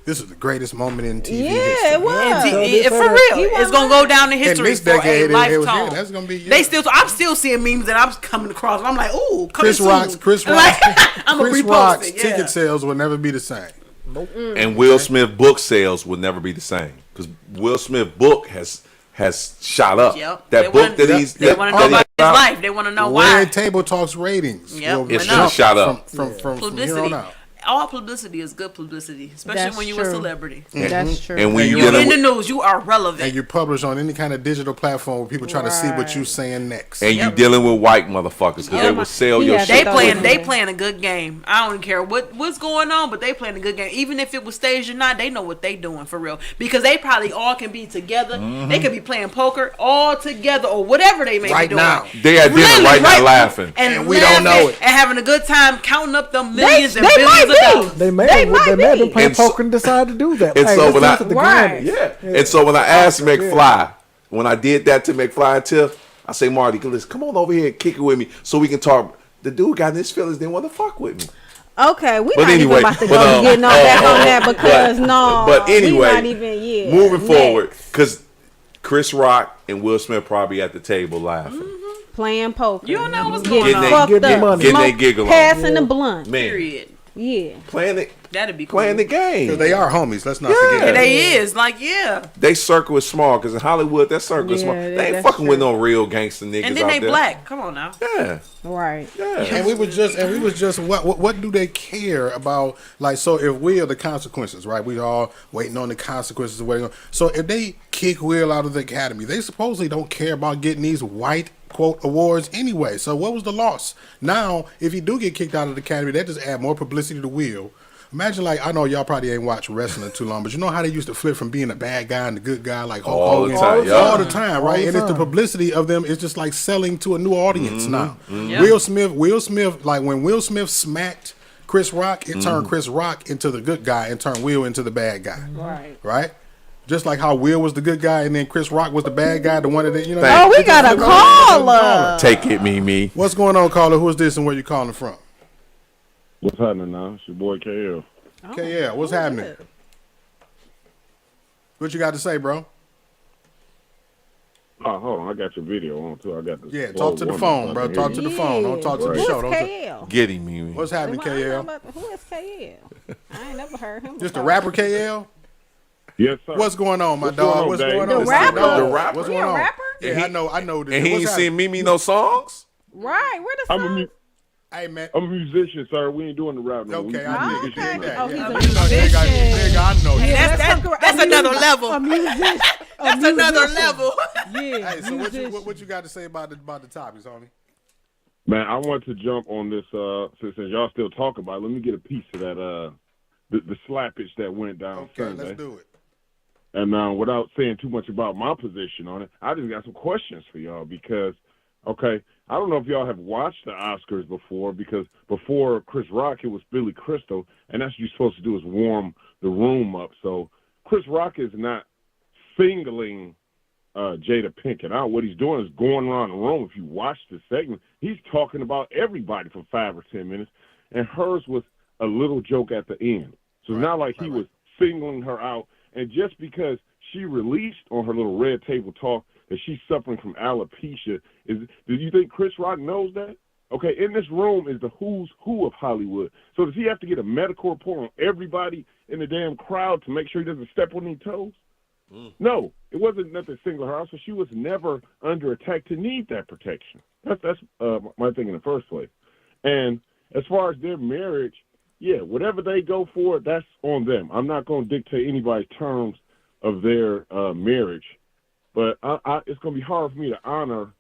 This is the greatest moment in TV Yeah, history. it was. For real, it's gonna go down in history this for decade, a lifetime. yeah, that's gonna be. They still. I'm still seeing memes that I'm coming across. I'm like, ooh, Chris Rock's I'm gonna Chris repost Rock's it. Yeah. ticket sales will never be the same. And Will Smith book sales will never be the same because Will Smith book has shot up. Yep. That They book wanna- that he's They want to know about his life. They want to know why. Red Table Talks ratings. Yep. will It's jump just shot up. from here Publicity. on out. All publicity is good publicity, especially That's when you're a true. celebrity. That's true. And when You're you're in the dealing with, news. You are relevant. And you publish on any kind of digital platform where people try to see what you're saying next. and you dealing with white motherfuckers because they will sell He your had shit. to They playing a good game. I don't care what's going on, but they playing a good game. Even if it was staged or not, they know what they doing for real. Because they probably all can be together. They could be playing poker all together or whatever they may Right be doing. now. They at dinner Literally, right now laughing. And we don't know it. And having a good time counting up them millions and they billions might of be. dollars. They may They have might been be. playing And so- poker and decide to do that. and Hey, so let's when do I- it at the Right. Grammys. Yeah. And so when I asked McFly, when I did that to McFly and Tiff, I say, Marty, listen, come on over here and kick it with me so we can talk. The dude got in his feelings, didn't want to fuck with me. Okay, we're But not anyway, even about to but, go getting on back on that because but anyway, we not even moving forward, next. because Chris Rock and Will Smith probably at the table laughing. Playing poker. You don't know what's Getting going Getting on. fucked Getting up. their money. Getting their Smoke, giggle on. passing the blunt. Man, Period. Yeah. That'd be cool. playing the game. They are homies. Let's not Yeah. forget that. They is like yeah. They circle is small because in Hollywood that circle is Yeah, small. They ain't that's fucking with true. no real gangster niggas And then out they there. black. Come on now. Yeah, Right. yeah. And we was just what do they care about? Like, so if Will, the consequences, right? We all waiting on the consequences of waiting on. So if they kick Will out of the academy, they supposedly don't care about getting these white quote awards anyway. So what was the loss? Now, if he do get kicked out of the academy, that just add more publicity to Will. Imagine, like, I know y'all probably ain't watched wrestling too long, but you know how they used to flip from being a bad guy and a good guy, like Hulk All the Hogan? time, yeah. All the time, right? All the And it's the time. publicity of them. It's just like selling to a new audience now. Yeah. Will Smith, like when Will Smith smacked Chris Rock, it turned Chris Rock into the good guy and turned Will into the bad guy, Right. right? Just like how Will was the good guy and then Chris Rock was the bad guy, the one that, you know. Thank Oh, we got a caller. Take it, me. What's going on, caller? Who is this and where you calling from? What's happening now? It's your boy KL. Okay, yeah, what's happening? What you got to say, bro? Oh, hold on. I got your video on, too. I got this. Yeah, talk to the phone, bro. Talk to the phone. Don't talk to the Who show. is Don't KL? Get him, me. What's happening, Well, I don't know KL? about who is KL? I ain't never heard him. Just the before. rapper KL? Yes, sir. What's going on, my What's going dog? on, What's Dave? going The on? rapper? Dog, The rapper? What's He going a on? rapper? Yeah, I know. And he ain't What's seen Mimi no songs. Right. Where the I'm a, song? mu- Hey, man. I'm a musician, sir. We ain't doing the rap no. Okay, we I musicians appreciate now. that. Oh, he's Yeah, a I know, nigga, I know you. That's another level. A musician. That's another level. Yeah. Hey, so what you got to say about the topics, homie? Man, I want to jump on this. Since y'all still talk about it, let me get a piece of that. The slappage that went down Okay, Sunday. let's do it. And without saying too much about my position on it, I just got some questions for y'all because, okay, I don't know if y'all have watched the Oscars before because before Chris Rock, it was Billy Crystal, and that's what you're supposed to do is warm the room up. So Chris Rock is not singling Jada Pinkett out. What he's doing is going around the room. If you watch the segment, he's talking about everybody for 5 or 10 minutes, and hers was a little joke at the end. So it's not like he was singling her out. And just because she released on her little Red Table Talk that she's suffering from alopecia. Do you think Chris Rock knows that? Okay, in this room is the who's who of Hollywood. So does he have to get a medical report on everybody in the damn crowd to make sure he doesn't step on any toes? No, it wasn't nothing singular her. So she was never under attack to need that protection. That's my thing in the first place. And as far as their marriage, yeah, whatever they go for, that's on them. I'm not going to dictate anybody's terms of their marriage. But it's going to be hard for me to honor,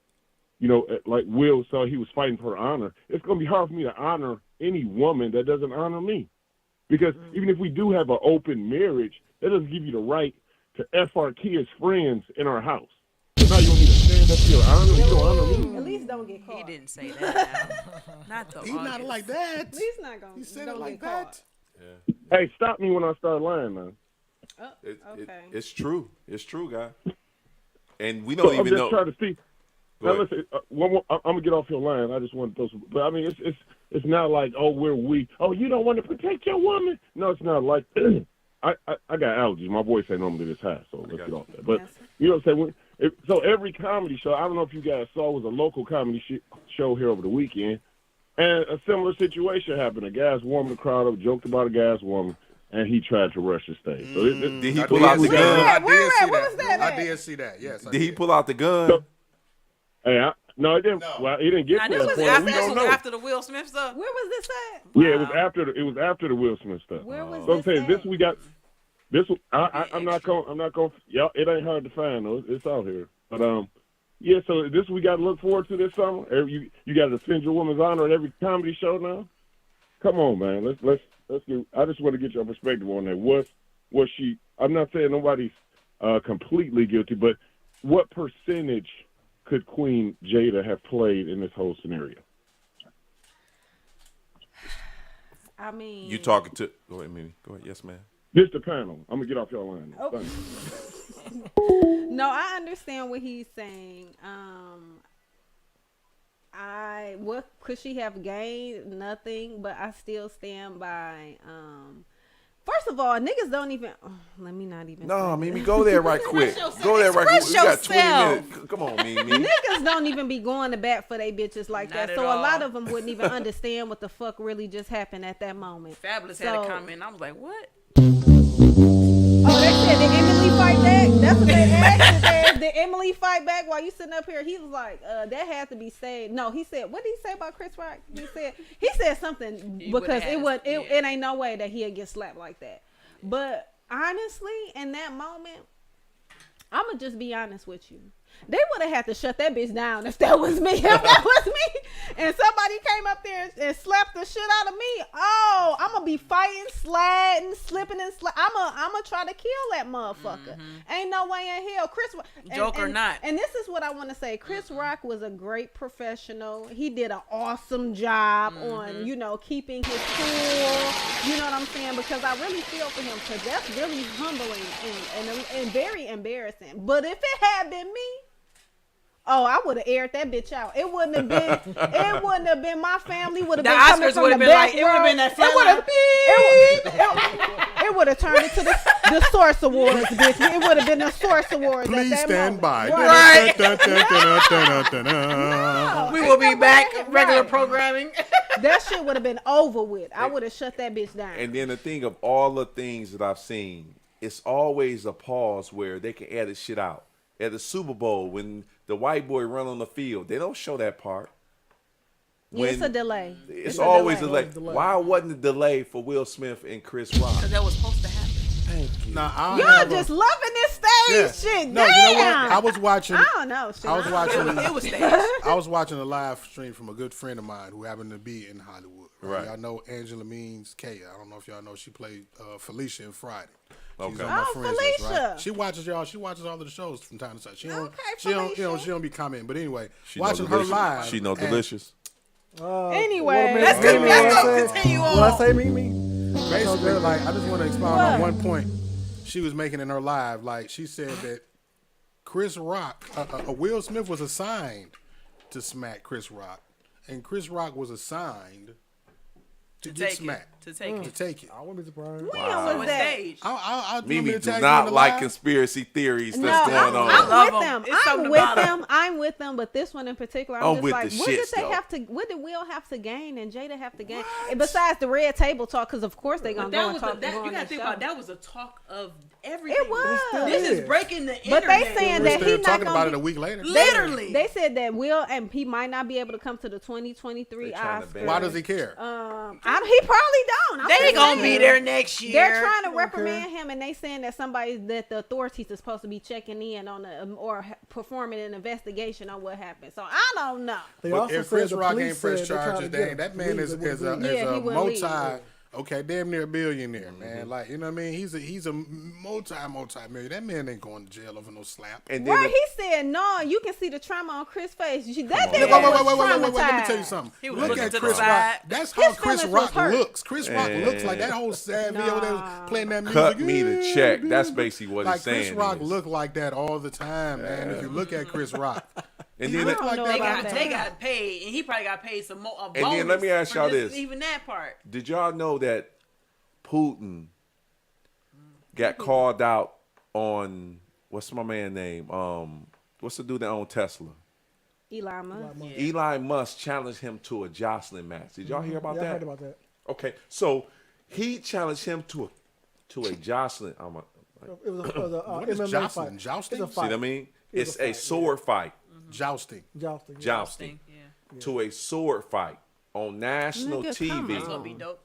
like Will saw he was fighting for honor. It's going to be hard for me to honor any woman that doesn't honor me. Because even if we do have an open marriage, that doesn't give you the right to F our kids' friends in our house. So now you want me to stand up to your honor? You don't honor me? At least don't get caught. He didn't say that. Not the He's not like that. At least not going. He said it like that. Yeah. Hey, stop me when I start lying, man. Oh, okay. It's true. It's true, guy. And we don't even know. I'm just trying to see. Go Now listen, one more, I'm gonna get off your line. I just want to throw some. But I mean, it's not like, oh, we're weak. Oh, you don't want to protect your woman. No, it's not like. I got allergies. My voice ain't normally this high, so let's get off that. But you know what I'm saying? So every comedy show, I don't know if you guys saw, was a local comedy show here over the weekend, and a similar situation happened. A guy's warming the crowd up, joked about a guy's woman, and he tried to rush the stage. So Did he pull out the gun? I did see that. Yes. Did he pull out the gun? Hey, no, it didn't. No. Well, he didn't get Now, to this that was point. We don't after, know. after the Will Smith stuff. Where was this at? Yeah, it was after the Will Smith stuff. Where was So I'm this saying at? this we got. This I'm not going. Yeah, it ain't hard to find though. It's out here. But yeah. So this we got to look forward to this summer. You got to defend your woman's honor at every comedy show now. Come on, man. Let's get. I just want to get your perspective on that. Was she? I'm not saying nobody's completely guilty, but what percentage could Queen Jada have played in this whole scenario? I mean, You talking to? Go ahead, Mimi. Go ahead. Yes, ma'am. Just the panel. I'm gonna get off your line. Oh. Thanks. No, I understand what he's saying. What could she have gained? Nothing, but I still stand by. First of all, niggas don't even. Let me not even. No, say Mimi, go there right quick. Go there right quick. We got 20 minutes. Come on, Mimi. Niggas don't even be going to bat for they bitches like Not that. at So a all. lot of them wouldn't even understand what the fuck really just happened at that moment. Fabulous had a comment. I was like, what? Oh, they said, did Emily fight back? That's what they asked. Is did Emily fight back while you sitting up here? He was like, that had to be said. No, he said, what did he say about Chris Rock? He said something He because would've it ain't no way that he'd get slapped like that. But honestly, in that moment, I'm going to just be honest with you. They would have had to shut that bitch down if that was me. If that was me, and somebody came up there and slapped the shit out of me, oh, I'm gonna be fighting, sliding, slipping, and I'm gonna try to kill that motherfucker. Ain't no way in hell, Chris. Joke or not. And this is what I want to say. Chris Rock was a great professional. He did an awesome job on, keeping his cool. You know what I'm saying? Because I really feel for him, because that's really humbling and very embarrassing. But if it had been me, oh, I would have aired that bitch out. It wouldn't have been. It wouldn't have been. My family would have The been coming Oscars from would the have been back like, it would have row. been that It would have turned into the Source Awards, bitch. It would have been the Source Awards. Please at that stand moment. by. Right. We will be back. Regular programming. That shit would have been over with. I would have shut that bitch down. And then the thing of all the things that I've seen, it's always a pause where they can edit shit out. At the Super Bowl, when the white boy run on the field, they don't show that part. It's a delay. It's always a delay. Why wasn't the delay for Will Smith and Chris Rock? Because that was supposed to happen. Thank you. Y'all just loving this stage shit. No, Damn. you know what? I was watching. I don't know. Shit. I was watching. It was staged. I was watching a live stream from a good friend of mine who happened to be in Hollywood. Right. Y'all know Angela Means Kaya. I don't know if y'all know. She played Felicia in Friday. She's Okay. on my Oh, friends list, Felicia. right? She watches y'all. She watches all of the shows from time to time. She don't. Okay, she don't. Felicia. She don't be commenting. But anyway, She watching know her delicious. live. She know and- delicious. Anyway. Let's continue What I on. say, Mimi? Basically, like I just want to expound What? on one point she was making in her live. Like she said that Chris Rock, Will Smith was assigned to smack Chris Rock, and Chris Rock was assigned to get smacked. to take to it. take it. I wouldn't be surprised. When So was it's that? staged. I'll Mimi to do tag not you in the like live. conspiracy theories No, that's going on. I love with 'em. them. It's I'm something with about them. I'm with them. But this one in particular, I'm I'm just with like, the what did shits, they though. have to? What did Will have to gain and Jada have to gain? And besides the red table talk, because of course they gonna But go that and was talk. that, go you on gotta that think show. about that was a talk of everything. It was. This is is. breaking the But they internet. saying We're that still he not talking gonna about be, it a week later. Literally. They said that Will and he might not be able to come to the 2023 They trying to Oscars. ban Why does he care? He probably don't. I'm They just gonna saying. be there next year. They're trying to Okay. reprimand him, and they saying that that the authorities are supposed to be checking in on performing an investigation on what happened. So I don't know. They But also if said Chris the Rock police ain't press said they're trying charges, to get dang, him that to man leave. is They a wouldn't leave. Yeah, he wouldn't leave. okay, damn near a billionaire, man. Like, you know what I mean? He's a multi-millionaire. That man ain't going to jail over no slap. And then Right? He said no. You can see the trauma on Chris' face. That Wait, nigga wait, was wait. Let me tell you traumatized. something. He was Look looking at to the Chris Rock. side. That's His how Chris feelings Rock was hurt. looks. Chris Rock looks like that whole sad video there playing that music. cut me the check. That's Yeah, basically what like he's saying. Chris Rock is. look like that all the time, man. If you look at Chris Rock, And he then look I like don't that know all about the that. They time. got paid, and he probably got paid some more. A then bonus let me ask for y'all this. Even that part. Did y'all know that Putin got called out on what's my man name? What's the dude that owned Tesla? Elon Musk. Elon Musk challenged him to a jostling match. Did y'all hear about Yeah, I that? heard about that. Okay, so he challenged him to a jostling. It was a What is MMA jostling? fight. Jousting? It's a See fight. what I mean? It It's was a a fight, sword fight, Jousting. Jousting. Yeah. jousting, Yeah, to a sword fight on national Nigga, come TV. it's gonna be dope.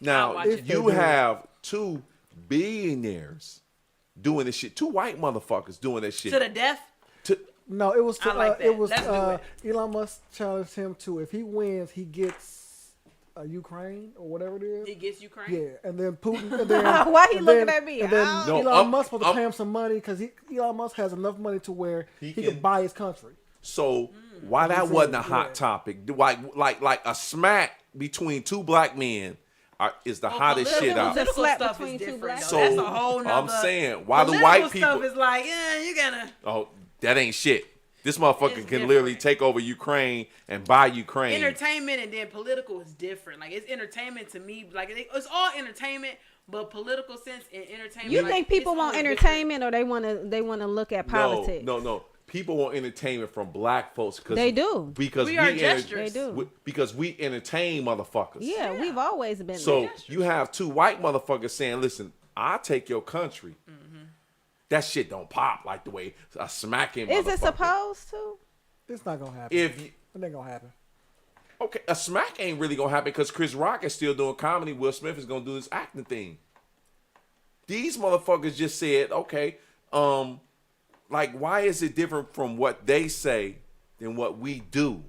I'll Now watch it. you have two billionaires doing this shit. Two white motherfuckers doing this shit. To the death. No, it was. I like that. It was. Let's do Elon Musk challenged him to, if he wins, he gets Ukraine or whatever it is. He gets Ukraine. Yeah, and then Putin. And then, Why he and looking then- at me? And then I don't- Elon Musk supposed to I'm- pay him some money because Elon Musk has enough money to where he can- can buy his country. So why that wasn't a hot topic? Like a smack between two black men is the hottest shit out. Just Political slap stuff between is two different. black Though. So That's a whole nother. I'm saying why the Political white people? stuff is like, yeah, you gotta. Oh, that ain't shit. This motherfucker It's can literally different. take over Ukraine and buy Ukraine. Entertainment and then political is different. Like it's entertainment to me. Like it's all entertainment, but political sense and entertainment. You like, think people it's want always entertainment or they want to look at politics? No. People want entertainment from black folks because They do. because We are enter- gestures. They do. because we entertain motherfuckers. Yeah, we've always been So there. you have two white motherfuckers saying, "Listen, I'll take your country." That shit don't pop like the way a smacking. Is it motherfucker. supposed to? It's not gonna happen. If you, It ain't gonna happen. okay, a smack ain't really gonna happen because Chris Rock is still doing comedy. Will Smith is gonna do this acting thing. These motherfuckers just said, okay, like why is it different from what they say than what we do?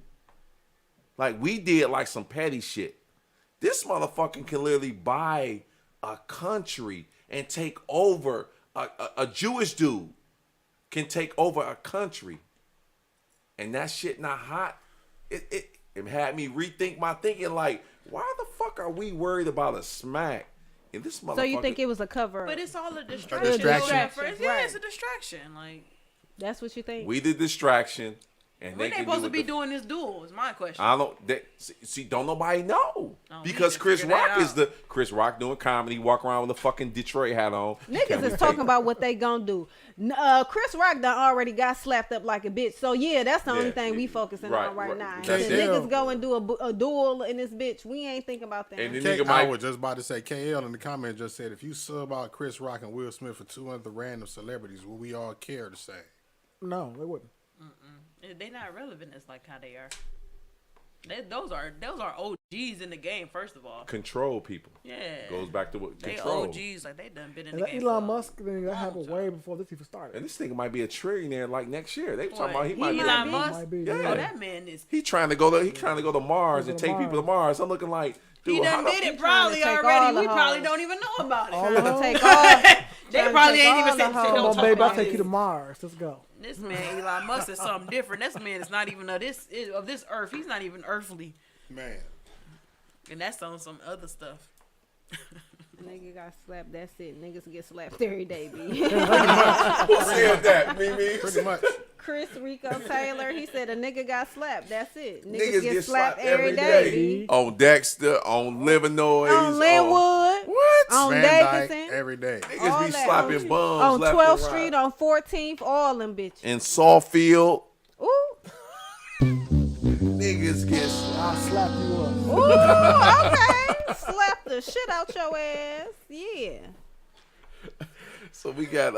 Like we did like some petty shit. This motherfucker can literally buy a country and take over. A Jewish dude can take over a country, and that shit not hot. It had me rethink my thinking. Like, why the fuck are we worried about a smack? And this motherfucker. So you think it was a cover? But it's all a distraction. distraction. At first. Yeah, Right. it's a distraction. Like That's what you think? we the distraction, and when they can supposed do to be what the- doing this duel? Is my question. I don't. See, don't nobody know we because need to Chris figure that Rock is out. Chris Rock doing comedy, walk around with a fucking Detroit hat on. Niggas is talking about what they gonna do. Chris Rock done already got slapped up like a bitch. So yeah, that's the only Yeah. thing we focusing Right, on right right. now. That's If it. niggas go and do a duel in this bitch, we ain't thinking about that. And then I nigga might. was just about to say, KL in the comment just said, if you sub out Chris Rock and Will Smith for 2 other random celebrities, will we all care to say? No, they wouldn't. They not relevant as like how they are. Those are OGs in the game. First of all, Control people. yeah, Goes back to what they control. OGs. Like they done been in And the that game. Elon for- Musk thing that happened way before this even started. And this nigga might be a trillionaire like next year. They talking Boy, about he might be. Elon be. Musk. Might be, Yeah. Oh, that man is. He trying to go to Mars and to take people to Mars. I'm looking like, dude, He how done the- did it trying probably to take all already. the We probably hoes. don't even know about it. All of them. Take all. They trying to probably take ain't all even the said hoes. don't Come on, talk babe, I'll about take you to this. Mars. Let's go. This man Elon Musk is something different. This man is not even of this earth. He's not even earthly, Man. and that's on some other stuff. Nigga got slapped. That's it. Niggas get slapped every day, B. Who said that, Mimi? Pretty much. Chris Rico Taylor, he said a nigga got slapped. That's it. Niggas get slapped every day. On Dexter, on Livernois, On Linwood. What? On Van Dyke Davidson. every day. Niggas all be that. slapping bums On left 12th and Street, right. on 14th, all them bitches. In Sawfield, Ooh. niggas get slapped. I'll slap you up. Ooh, okay. Slap the shit out your ass. Yeah. So we got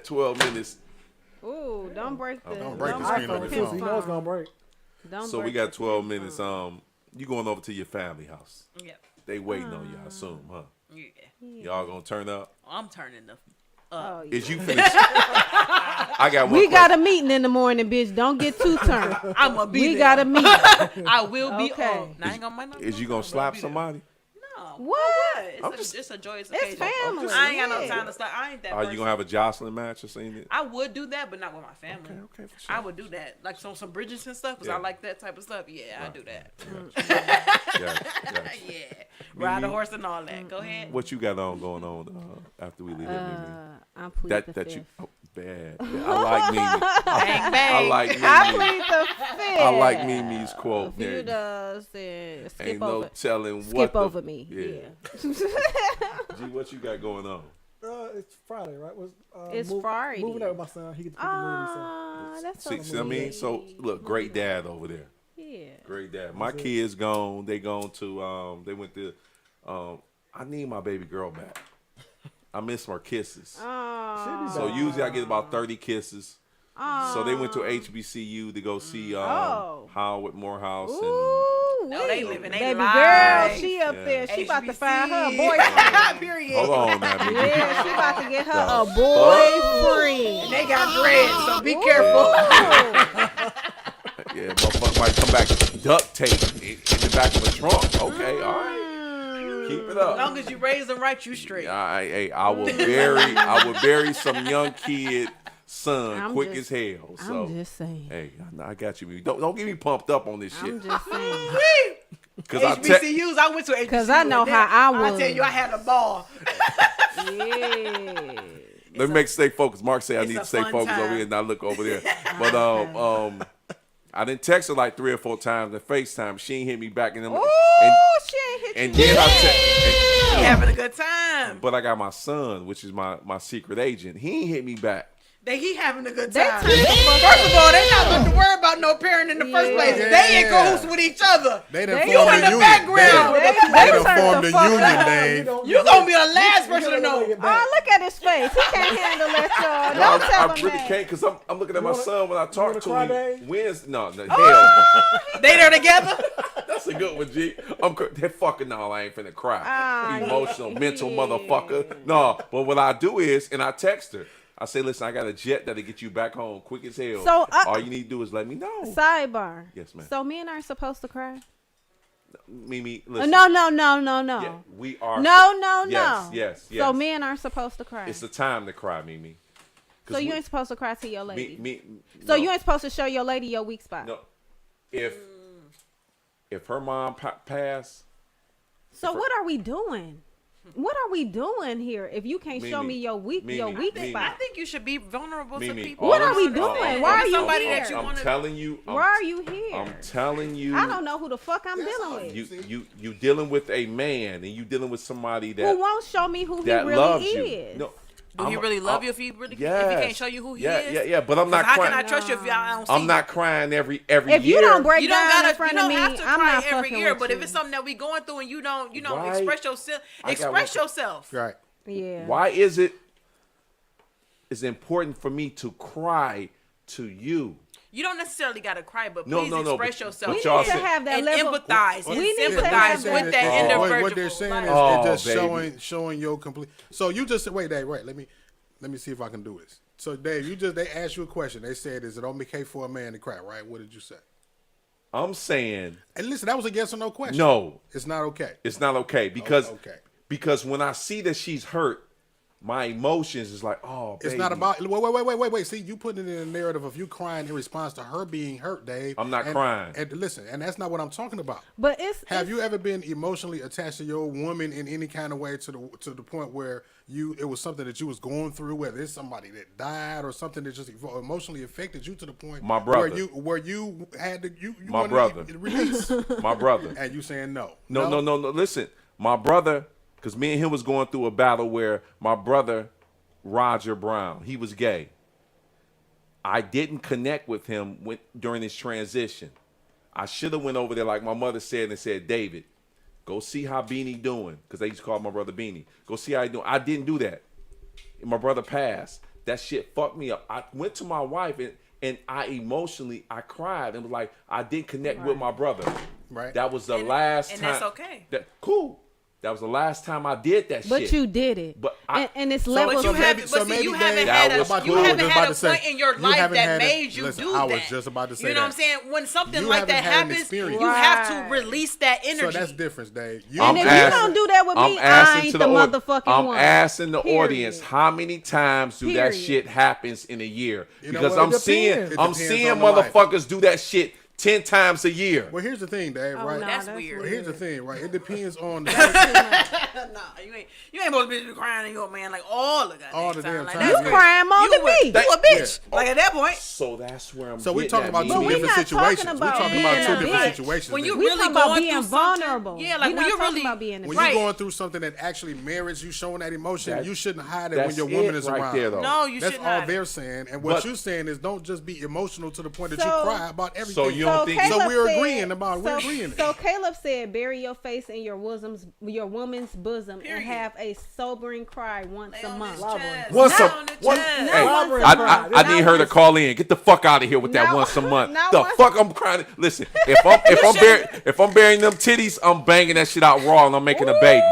12 minutes. Ooh, don't break the don't break the break screen on the the You phone. know it's gonna break. Don't So we break got the 12 pin minutes. phone. You going over to your family house? Yep. They waiting on you, I assume, huh? Yeah. Y'all gonna turn up? I'm turning the. Oh, yeah. Is you finished? I got one. We got a question. meeting in the morning, bitch. Don't get too turned. I'm gonna be We there. got a meeting. I will be Okay. on. Now, I ain't gonna mind no Is you time, gonna but slap I'll be there. somebody? No. What? It's a joyous It's occasion. family. I ain't got no Yeah. time to slap. I ain't that Are person. you gonna have a jostling match or something? I would do that, but not with my family. Okay, for sure. I would do that, like some bridges and stuff, because Yeah. I like that type of stuff. Yeah, I do that. Yeah. Yeah, ride a horse and all that. Go ahead. What you got going on after we leave here, Mimi? I'm plead the That fifth. you bad. I like Mimi. Bang bang. I like Mimi. I plead the fifth. I like Mimi's quote. If you There. does, then skip Ain't over. no telling Skip what. over me. Yeah. Yeah. G, what you got going on? It's Friday, right? It's Friday. Moving out with my son. He gets to pick the movie. So. Ah, that's so See, I mean, so look, great dad over there. Yeah. Great dad. My kids gone. They gone to. They went to. I need my baby girl back. I miss her kisses. Oh. So usually I get about 30 kisses. So they went to HBCU to go see Howard Morehouse Ooh, No, they wee. living they Baby life. girl, she up Yeah. there. She about to HBC. find her a boyfriend. Period. and hold on now, baby. Yeah, she about to get her The a boyfriend. They got dreads, so be careful. Yeah, motherfucker might come back duct tape in the back of a trunk. Okay, all right. Keep it As up. long as you raise them right, you straight. I will bury some young kid son I'm quick just- as hell. So I'm just saying. hey, I got you. Don't get me pumped up on this shit. I'm just saying. Cause I HBCUs, I went to HBCU. 'Cause I know how I I was. tell you, I had a ball. Yeah. let me make stay focused. Mark say I it's need a to stay fun focused over time. here and not look over there. But I didn't text her like 3 or 4 times and FaceTime. She ain't hit me back, and Ooh, and, she ain't hit and you. then I You text. having a good time. But I got my son, which is my secret agent. He ain't hit me back. He having a good They time. turned the fuck First of all, they not going to worry about no parent in the first place. Yeah. They in cahoots with each other. They done They- You formed in a the union. background. They They done turned formed the a fuck union, up. Dave. You going to be the last person to know. Oh, look at his face. He can't handle that, y'all. No, Don't tell I him really that. can't because I'm looking at my wanna- son when I talk wanna to cry, him. Dave? Wednesday, no, hell. They there together? That's a good one, G. That fucking no, I ain't finna cry. Ah, Emotional, mental yeah. motherfucker. No, but what I do is, and I text her. I say, listen, I got a jet that'll get you back home quick as hell. So, all you need to do is let me know. Sidebar. Yes, ma'am. So men aren't supposed to cry? Mimi, listen. No. Yeah, we are. No. Yes. So men aren't supposed to cry. It's the time to cry, Mimi. 'Cause So you we- ain't supposed to cry to your lady. no. So you ain't supposed to show your lady your weak spot. No. If her mom passed, So what are we doing? What are we doing here? If you can't show Mimi, me your weak Mimi. spot. I think you should be vulnerable to Mimi, people. What are we all- doing? all- Why are you somebody here? that you I'm wanna- telling you. Why are you here? I'm telling you. I don't know who the fuck I'm dealing with. You dealing with a man, and you dealing with somebody that Who won't show me who he that really loves is? you. No, Do he really love you if he really if he can't show you who he is? Yeah. But I'm not How crying. can I trust you if I don't see I'm you? not crying every If year. you don't break You don't down gotta. in front You of don't me, have to I'm cry not every fucking year. with But if you. it's something that we going through and you don't Right. express yourself, I got express one- yourself. Right. Yeah. Why is it? It's important for me to cry to you. You don't necessarily gotta cry, but No, please no, express but- yourself. but We y'all need to said- have that and level. empathize and We need to sympathize have with that- that what individual. they're saying is Oh, it's just baby. showing your complete. So you just wait, Dave. Right. Let me see if I can do this. So Dave, they asked you a question. They said, "Is it okay for a man to cry?" Right. What did you say? I'm saying And listen, that was a yes or no question. no. It's not okay. It's not okay because Okay. because when I see that she's hurt, my emotions is like, oh, It's baby. not about. Wait. See, you putting it in a narrative of you crying in response to her being hurt, Dave. I'm not crying. And listen, and that's not what I'm talking about. But Have you ever been emotionally attached to your woman in any kind of way to the point where it was something that you was going through, whether it's somebody that died or something that just emotionally affected you to the point My brother. where you had to My wanted brother. to release, My brother. and you saying no. No. Listen, my brother, because me and him was going through a battle where my brother, Roger Brown, he was gay. I didn't connect with him during his transition. I should have went over there like my mother said and said, David, go see how Beanie doing, because they used to call my brother Beanie. Go see how he doing. I didn't do that. And my brother passed. That shit fucked me up. I went to my wife and I cried and was like, I didn't connect with my brother. Right. That was the last time. And that's okay. Cool. That was the last time I did that shit. But you did it. But and it's So- levels. so you haven't, maybe- but see, you maybe haven't they- had That was a, cool. you I was haven't just had about a to say, point in your you life haven't that had a- made you listen, do I that. was just about to say You know what I'm that. saying? When something You like that haven't had an happens, experience. you have Right. to release that energy. So that's different, Dave. And if you don't do that with me, I ain't the motherfucking I'm one. asking the Period. audience, how many times do that Period. shit happens in a year? You know Because what? I'm It seeing depends. It I'm depends seeing on the life. motherfuckers do that shit 10 times a year. Well, here's the thing, Dave. Oh, Right? no, That's weird. Well, here's the thing, right? It depends on the Nah, you ain't supposed to be crying in your man like all the goddamn All the time. damn Like, time. that's You crazy. crying more You than a- me. You a bitch. Yeah. Like at that point. So that's where I'm So we're getting talking at, about B. two But we different not situations. talking We're about talking being about a two different bitch. situations. When you nigga. We really talking about going being through something- vulnerable. Yeah, like we when not you talking really about being a When bitch. Right. you're going through something that actually merits you showing that emotion, That- you shouldn't hide it that's when your woman it is right around. there, though. No, you That's shouldn't all hide it. they're saying. And what But- you're saying is don't just be emotional to the point that So- you cry about everything. So you don't think- So Caleb we're said- agreeing about it. We're agreeing. So Caleb said, bury your face in your woman's bosom, Period. and have a sobering cry once Lay a on month. his chest. Once Lay a on the once, chest. hey, Not once a I month. need her to Not call in. Get the fuck out of here with that Not once a month. not The once- fuck I'm crying. Listen, if I'm burying them titties, I'm banging that shit out raw and I'm making a baby.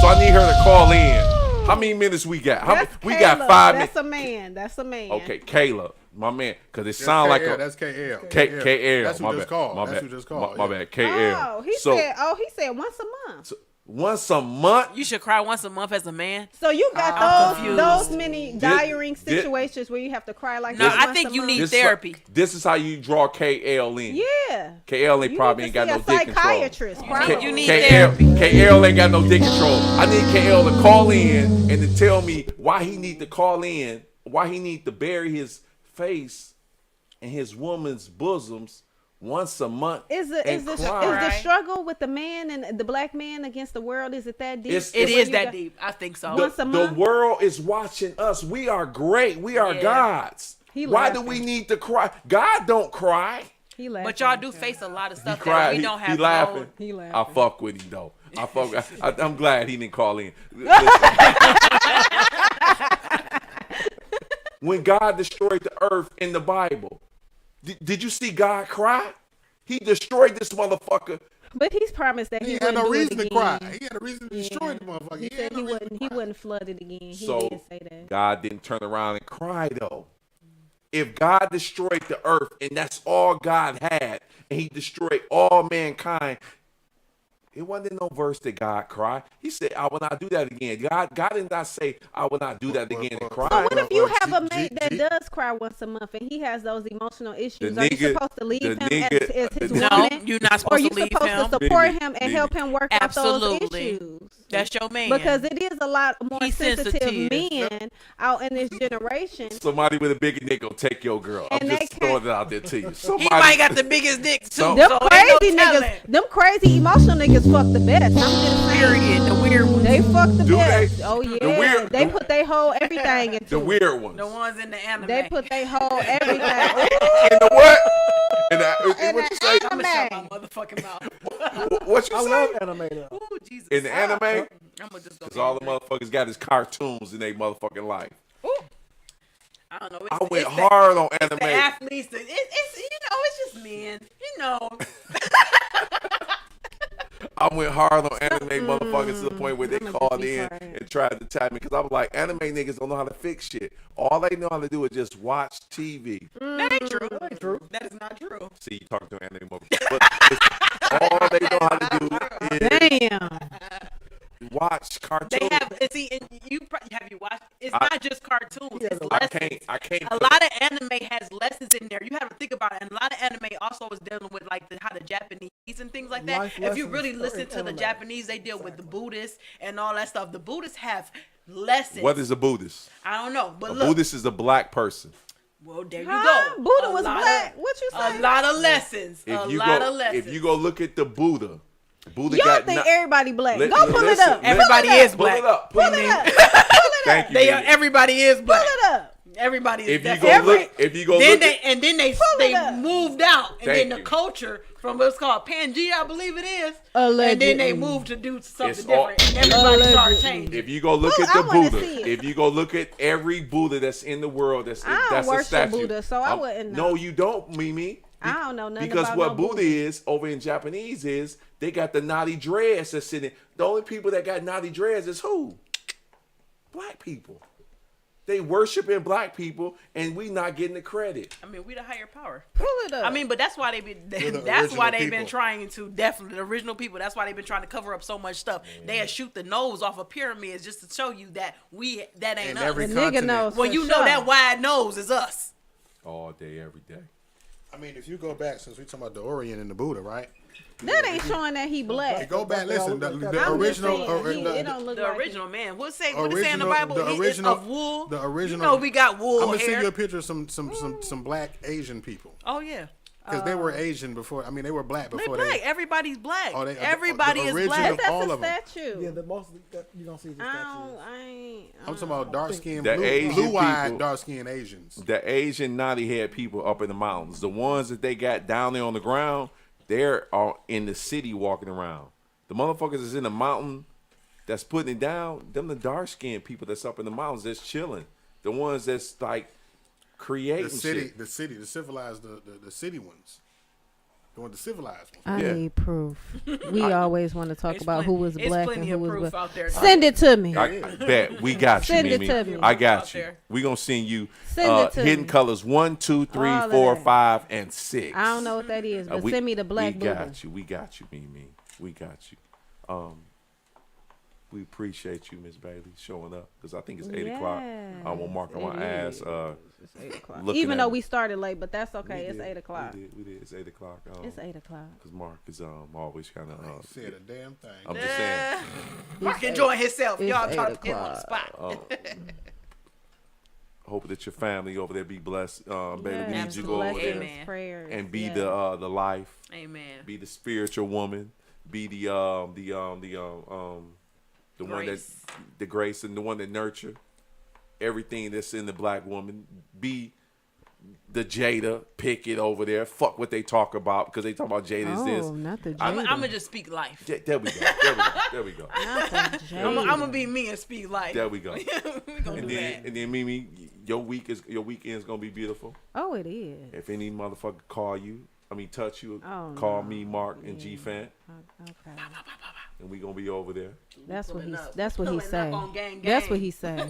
So I need her to call in. How many minutes we got? We got Caleb. 5 That's minutes. a man. That's a man. Okay, Caleb, my man, because it That's sounds like KL. a That's KL. KL. That's who my just bad. called. My That's bad. who just called. My yeah. bad. KL. Oh, he so said once a month. once a month. You should cry once a month as a man. So you I'm got confused. those many diring Did- situations where you have to cry like No, this I once think a you month? need This is- therapy. This is how you draw KL in. Yeah. KL ain't You probably need ain't to got see no a dick control. psychiatrist, probably. You need KL, therapy. KL ain't got no dick control. I need KL to call in and to tell me why he need to call in, why he need to bury his face in his woman's bosoms once a month. Is the cry. struggle with the man and the black man against the world, is it that deep? It's- It When is You that got- deep. I think so. Once a the month? world is watching us. We are great. We are Yeah. gods. He Why do laughing. we need to cry? God don't cry. He laughing. But y'all do face a lot of He stuff that cried. we don't have. He laughing. He I laughing. fuck with him though. I'm glad he didn't call in. When God destroyed the earth in the Bible, did you see God cry? He destroyed this motherfucker. But he's promised that He he had wouldn't no do it reason to again. cry. He had a reason to destroy the motherfucker. He He said had he no reason to wouldn't. cry. He wouldn't flood it again. He So did say that. God didn't turn around and cry though. If God destroyed the earth and that's all God had, and he destroyed all mankind, it wasn't no verse that God cried. He said, I will not do that again. God did not say, I will not do that again and So cry. what if you Well, have a G- mate that G- does cry once a month and he has those emotional issues? The Are you nigga- supposed to leave the him nigga- as his the- No, woman? you're not Or are supposed you to leave supposed him. to support Nigga, him and nigga. help him work out those Absolutely. issues? That's your man. Because it is a lot more He's sensitive sensitive. men out in this generation. Somebody with a bigger dick gonna take your girl. I'm And they just can't- throwing it out there to you. he Somebody, might got the biggest dick too. So- Them so ain't crazy no niggas, telling. them crazy emotional niggas fuck the best. I'm just saying. Period. The weird ones. They fuck the Do best. they? Oh yeah. weird- they the- put their whole everything into the it. weird ones. The ones in the anime. They put their whole everything. In the what? In the, In what the you say? I'm gonna shut anime. my mototherfucking mouth. What you I say? love anime though. Ooh, Jesus. In the anime? I'm gonna just go. Because all the motherfuckers got is cartoons in their motherfucking life. I don't know. I went it's hard on The anime. athletes. It's it's just men. I went hard on anime motherfuckers to the point where they I'ma called just be in quiet. and tried to tap me because I was like, anime niggas don't know how to fix shit. All they know how to do is just watch TV. That ain't true. That ain't true. That is not true. See, you talking to an anime motherfucker. But all they know how to do is Damn. watch cartoons. They have. See, and have you watched it's not just cartoons. It's lessons. I can't. A lot of anime has lessons in there. You have to think about it. And a lot of anime also is dealing with like how the Japanese and things like that. Life If you lessons really are listen in to the anime. Japanese, they deal with the Buddhists and all that stuff. The Buddhists have lessons. What is a Buddhist? I don't know, but A look. Buddhist is a black person. Well, there you Huh? go. Buddha A was lot black. of- What you say? A lot of lessons. If A you lot go, of lessons. if you go look at the Buddha Y'all got think no- everybody black? Li- Go pull it listen, up. listen. Everybody Pull it is up. pull black. it up. Pull it up. Thank you. They are. baby. Everybody is Pull black. it up. Everybody is. If you that's go every- look, if you go then look, they at, and then they it up. moved out, and Thank then the you. culture from what's called Pangea, I believe it is, Allegedly. and then they moved to do something It's all- different, and everybody started Allegedly. changing. if you go look Well, at the I wanna Buddha, see it. if you go look at every Buddha that's in the world, that's I don't that's a worship statue. Buddha, so I wouldn't know. No, you don't, Mimi. I don't know nothing Because about what no Buddha Buddha. is over in Japanese is they got the naughty dreads that's sitting. The only people that got naughty dreads is who? Black people. They worshiping black people, and we not getting the credit. I mean, we the higher power. Pull it up. I mean, but that's why they been. the That's why original they've been people. trying to definitely the original people. That's why they've been trying to cover up so much stuff. They shoot the nose off of pyramids just to show you that that ain't In us. every the nigga continent. knows. Well, for you know sure. that wide nose is us. All day, every day. I mean, if you go back, since we talking about the Orient and the Buddha, right? That ain't showing that he black. Go back, listen. The I'm just original, saying, it don't look The like original man. What say in the Original- Bible? the It's original- of wool. the original- You know we got wool I'm gonna hair. send you a picture of some black Asian people Oh yeah. because they were Asian before. I mean, they were black They before black. Everybody's black. Oh, they- Everybody the is original- black. That's all a of 'em. statue. Yeah, the most that you gonna see the I statues. don't. I ain't. I'm talking about dark skinned, The Asian blue-eyed, people- dark skinned Asians. The Asian naughty head people up in the mountains, the ones that they got down there on the ground, they're all in the city walking around. The motherfuckers is in the mountain that's putting it down. Them the dark skinned people that's up in the mountains that's chilling. The ones that's like creating The city, shit. the civilized, the city ones. The ones, the civilized ones. I Yeah. need proof. We always want to talk It's about plenty- who was it's black plenty and who of was proof black. out there. Send it to me. I bet we got you, Send it Mimi. to me. I got Out you. there. We gonna send you Send it to hidden me. colors 1, 2, 3, All of 4, that. 5, and 6. I don't know what that is, but send me the black We Buddha. got you. We got you, Mimi. We got you. We appreciate you, Miss Bailey, showing up because I think it's 8 o'clock. I won't mark on my ass. It's 8 o'clock. looking Even at though me. we started late, but that's okay. We It's did. 8 o'clock. We did. It's 8 o'clock. It's 8 o'clock. Because Mark is always kind of. Said a damn thing. I'm just saying. Mark enjoying himself. it's Y'all trying 8 to put him on the o'clock. spot. Hope that your family over there be blessed. Bailey, we Yes, need you to go over blessings, there Amen. prayers, and be yes. the life, Amen. be the spiritual woman, be the one that Grace. the grace and the one that nurture everything that's in the black woman. Be the Jada Pickett over there. Fuck what they talk about because they talk about Jada is this. Oh, not the I'm Jada. gonna just speak life. There we go. There we go. There we go. Not the Jada. I'm gonna be me and speak life. There we go. we gonna And do then, that. and then Mimi, your weekend's gonna be beautiful. Oh, it is. If any motherfucker call you, touch you, Oh, call no. me, Mark, and G Fant, Okay. and we gonna be over there. That's what Pulling he. up. That's what he Pulling say. up on gang, That's gang. what he say.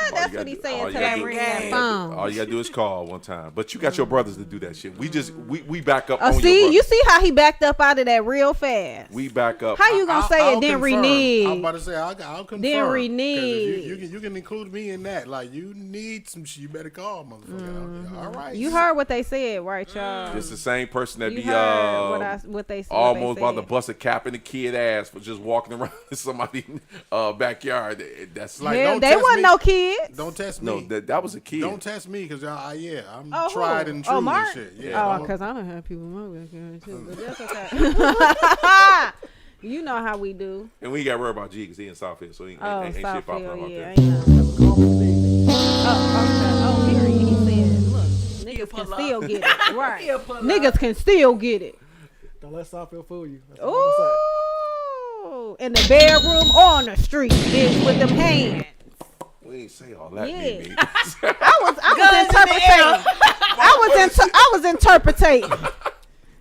All That's you what gotta he do- saying all until you I gotta ring do- that phone. All you gotta do is call one time. But you got your brothers to do that shit. We back up. Oh, on your see, brothers. you see how he backed up out of that real fast. We back up. How you gonna say I'll it? Then confirm. renege. I'm about to say I'll confirm. Then 'Cause if renege. You can include me in that. Like you need some shit. You better call, motherfucker. All right. You heard what they said, right, y'all? It's the same person that You be heard what they said. almost about to bust a cap in the kid ass for just walking around in somebody's backyard. That's Like, like Hell, don't they test wasn't me. no kids. Don't test me. no, that was a kid. Don't test me because I'm Oh, tried who? and true Oh, Mark? and shit. Yeah. Oh, don't- because I don't have people in my backyard too, but that's okay. You know how we do. And we ain't got to worry about G because he in Southfield, so Oh, ain't shit popping up Southfield, out yeah. there. Ain't nothing. Oh, period. He said, look, niggas pull can up. still get it. Right. He'll pull up. Niggas can still get it. Don't let Southfield fool you. That's all I'm saying. Ooh. In the bedroom or on the street, bitch, with them hands. We ain't say all that, Yeah. Mimi. I was interpreting.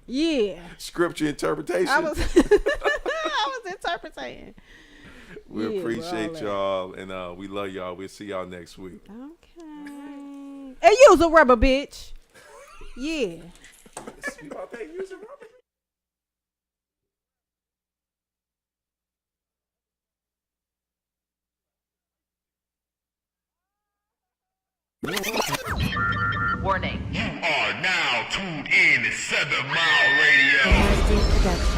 Yeah. Scripture interpretation. I was I was interpreting. We Yeah, appreciate well, y'all, and we love y'all. We'll see y'all next week. Okay. And use a rubber, bitch. Yeah. Speak about that using rubber. Warning. You are now tuned in to 7 Mile Radio.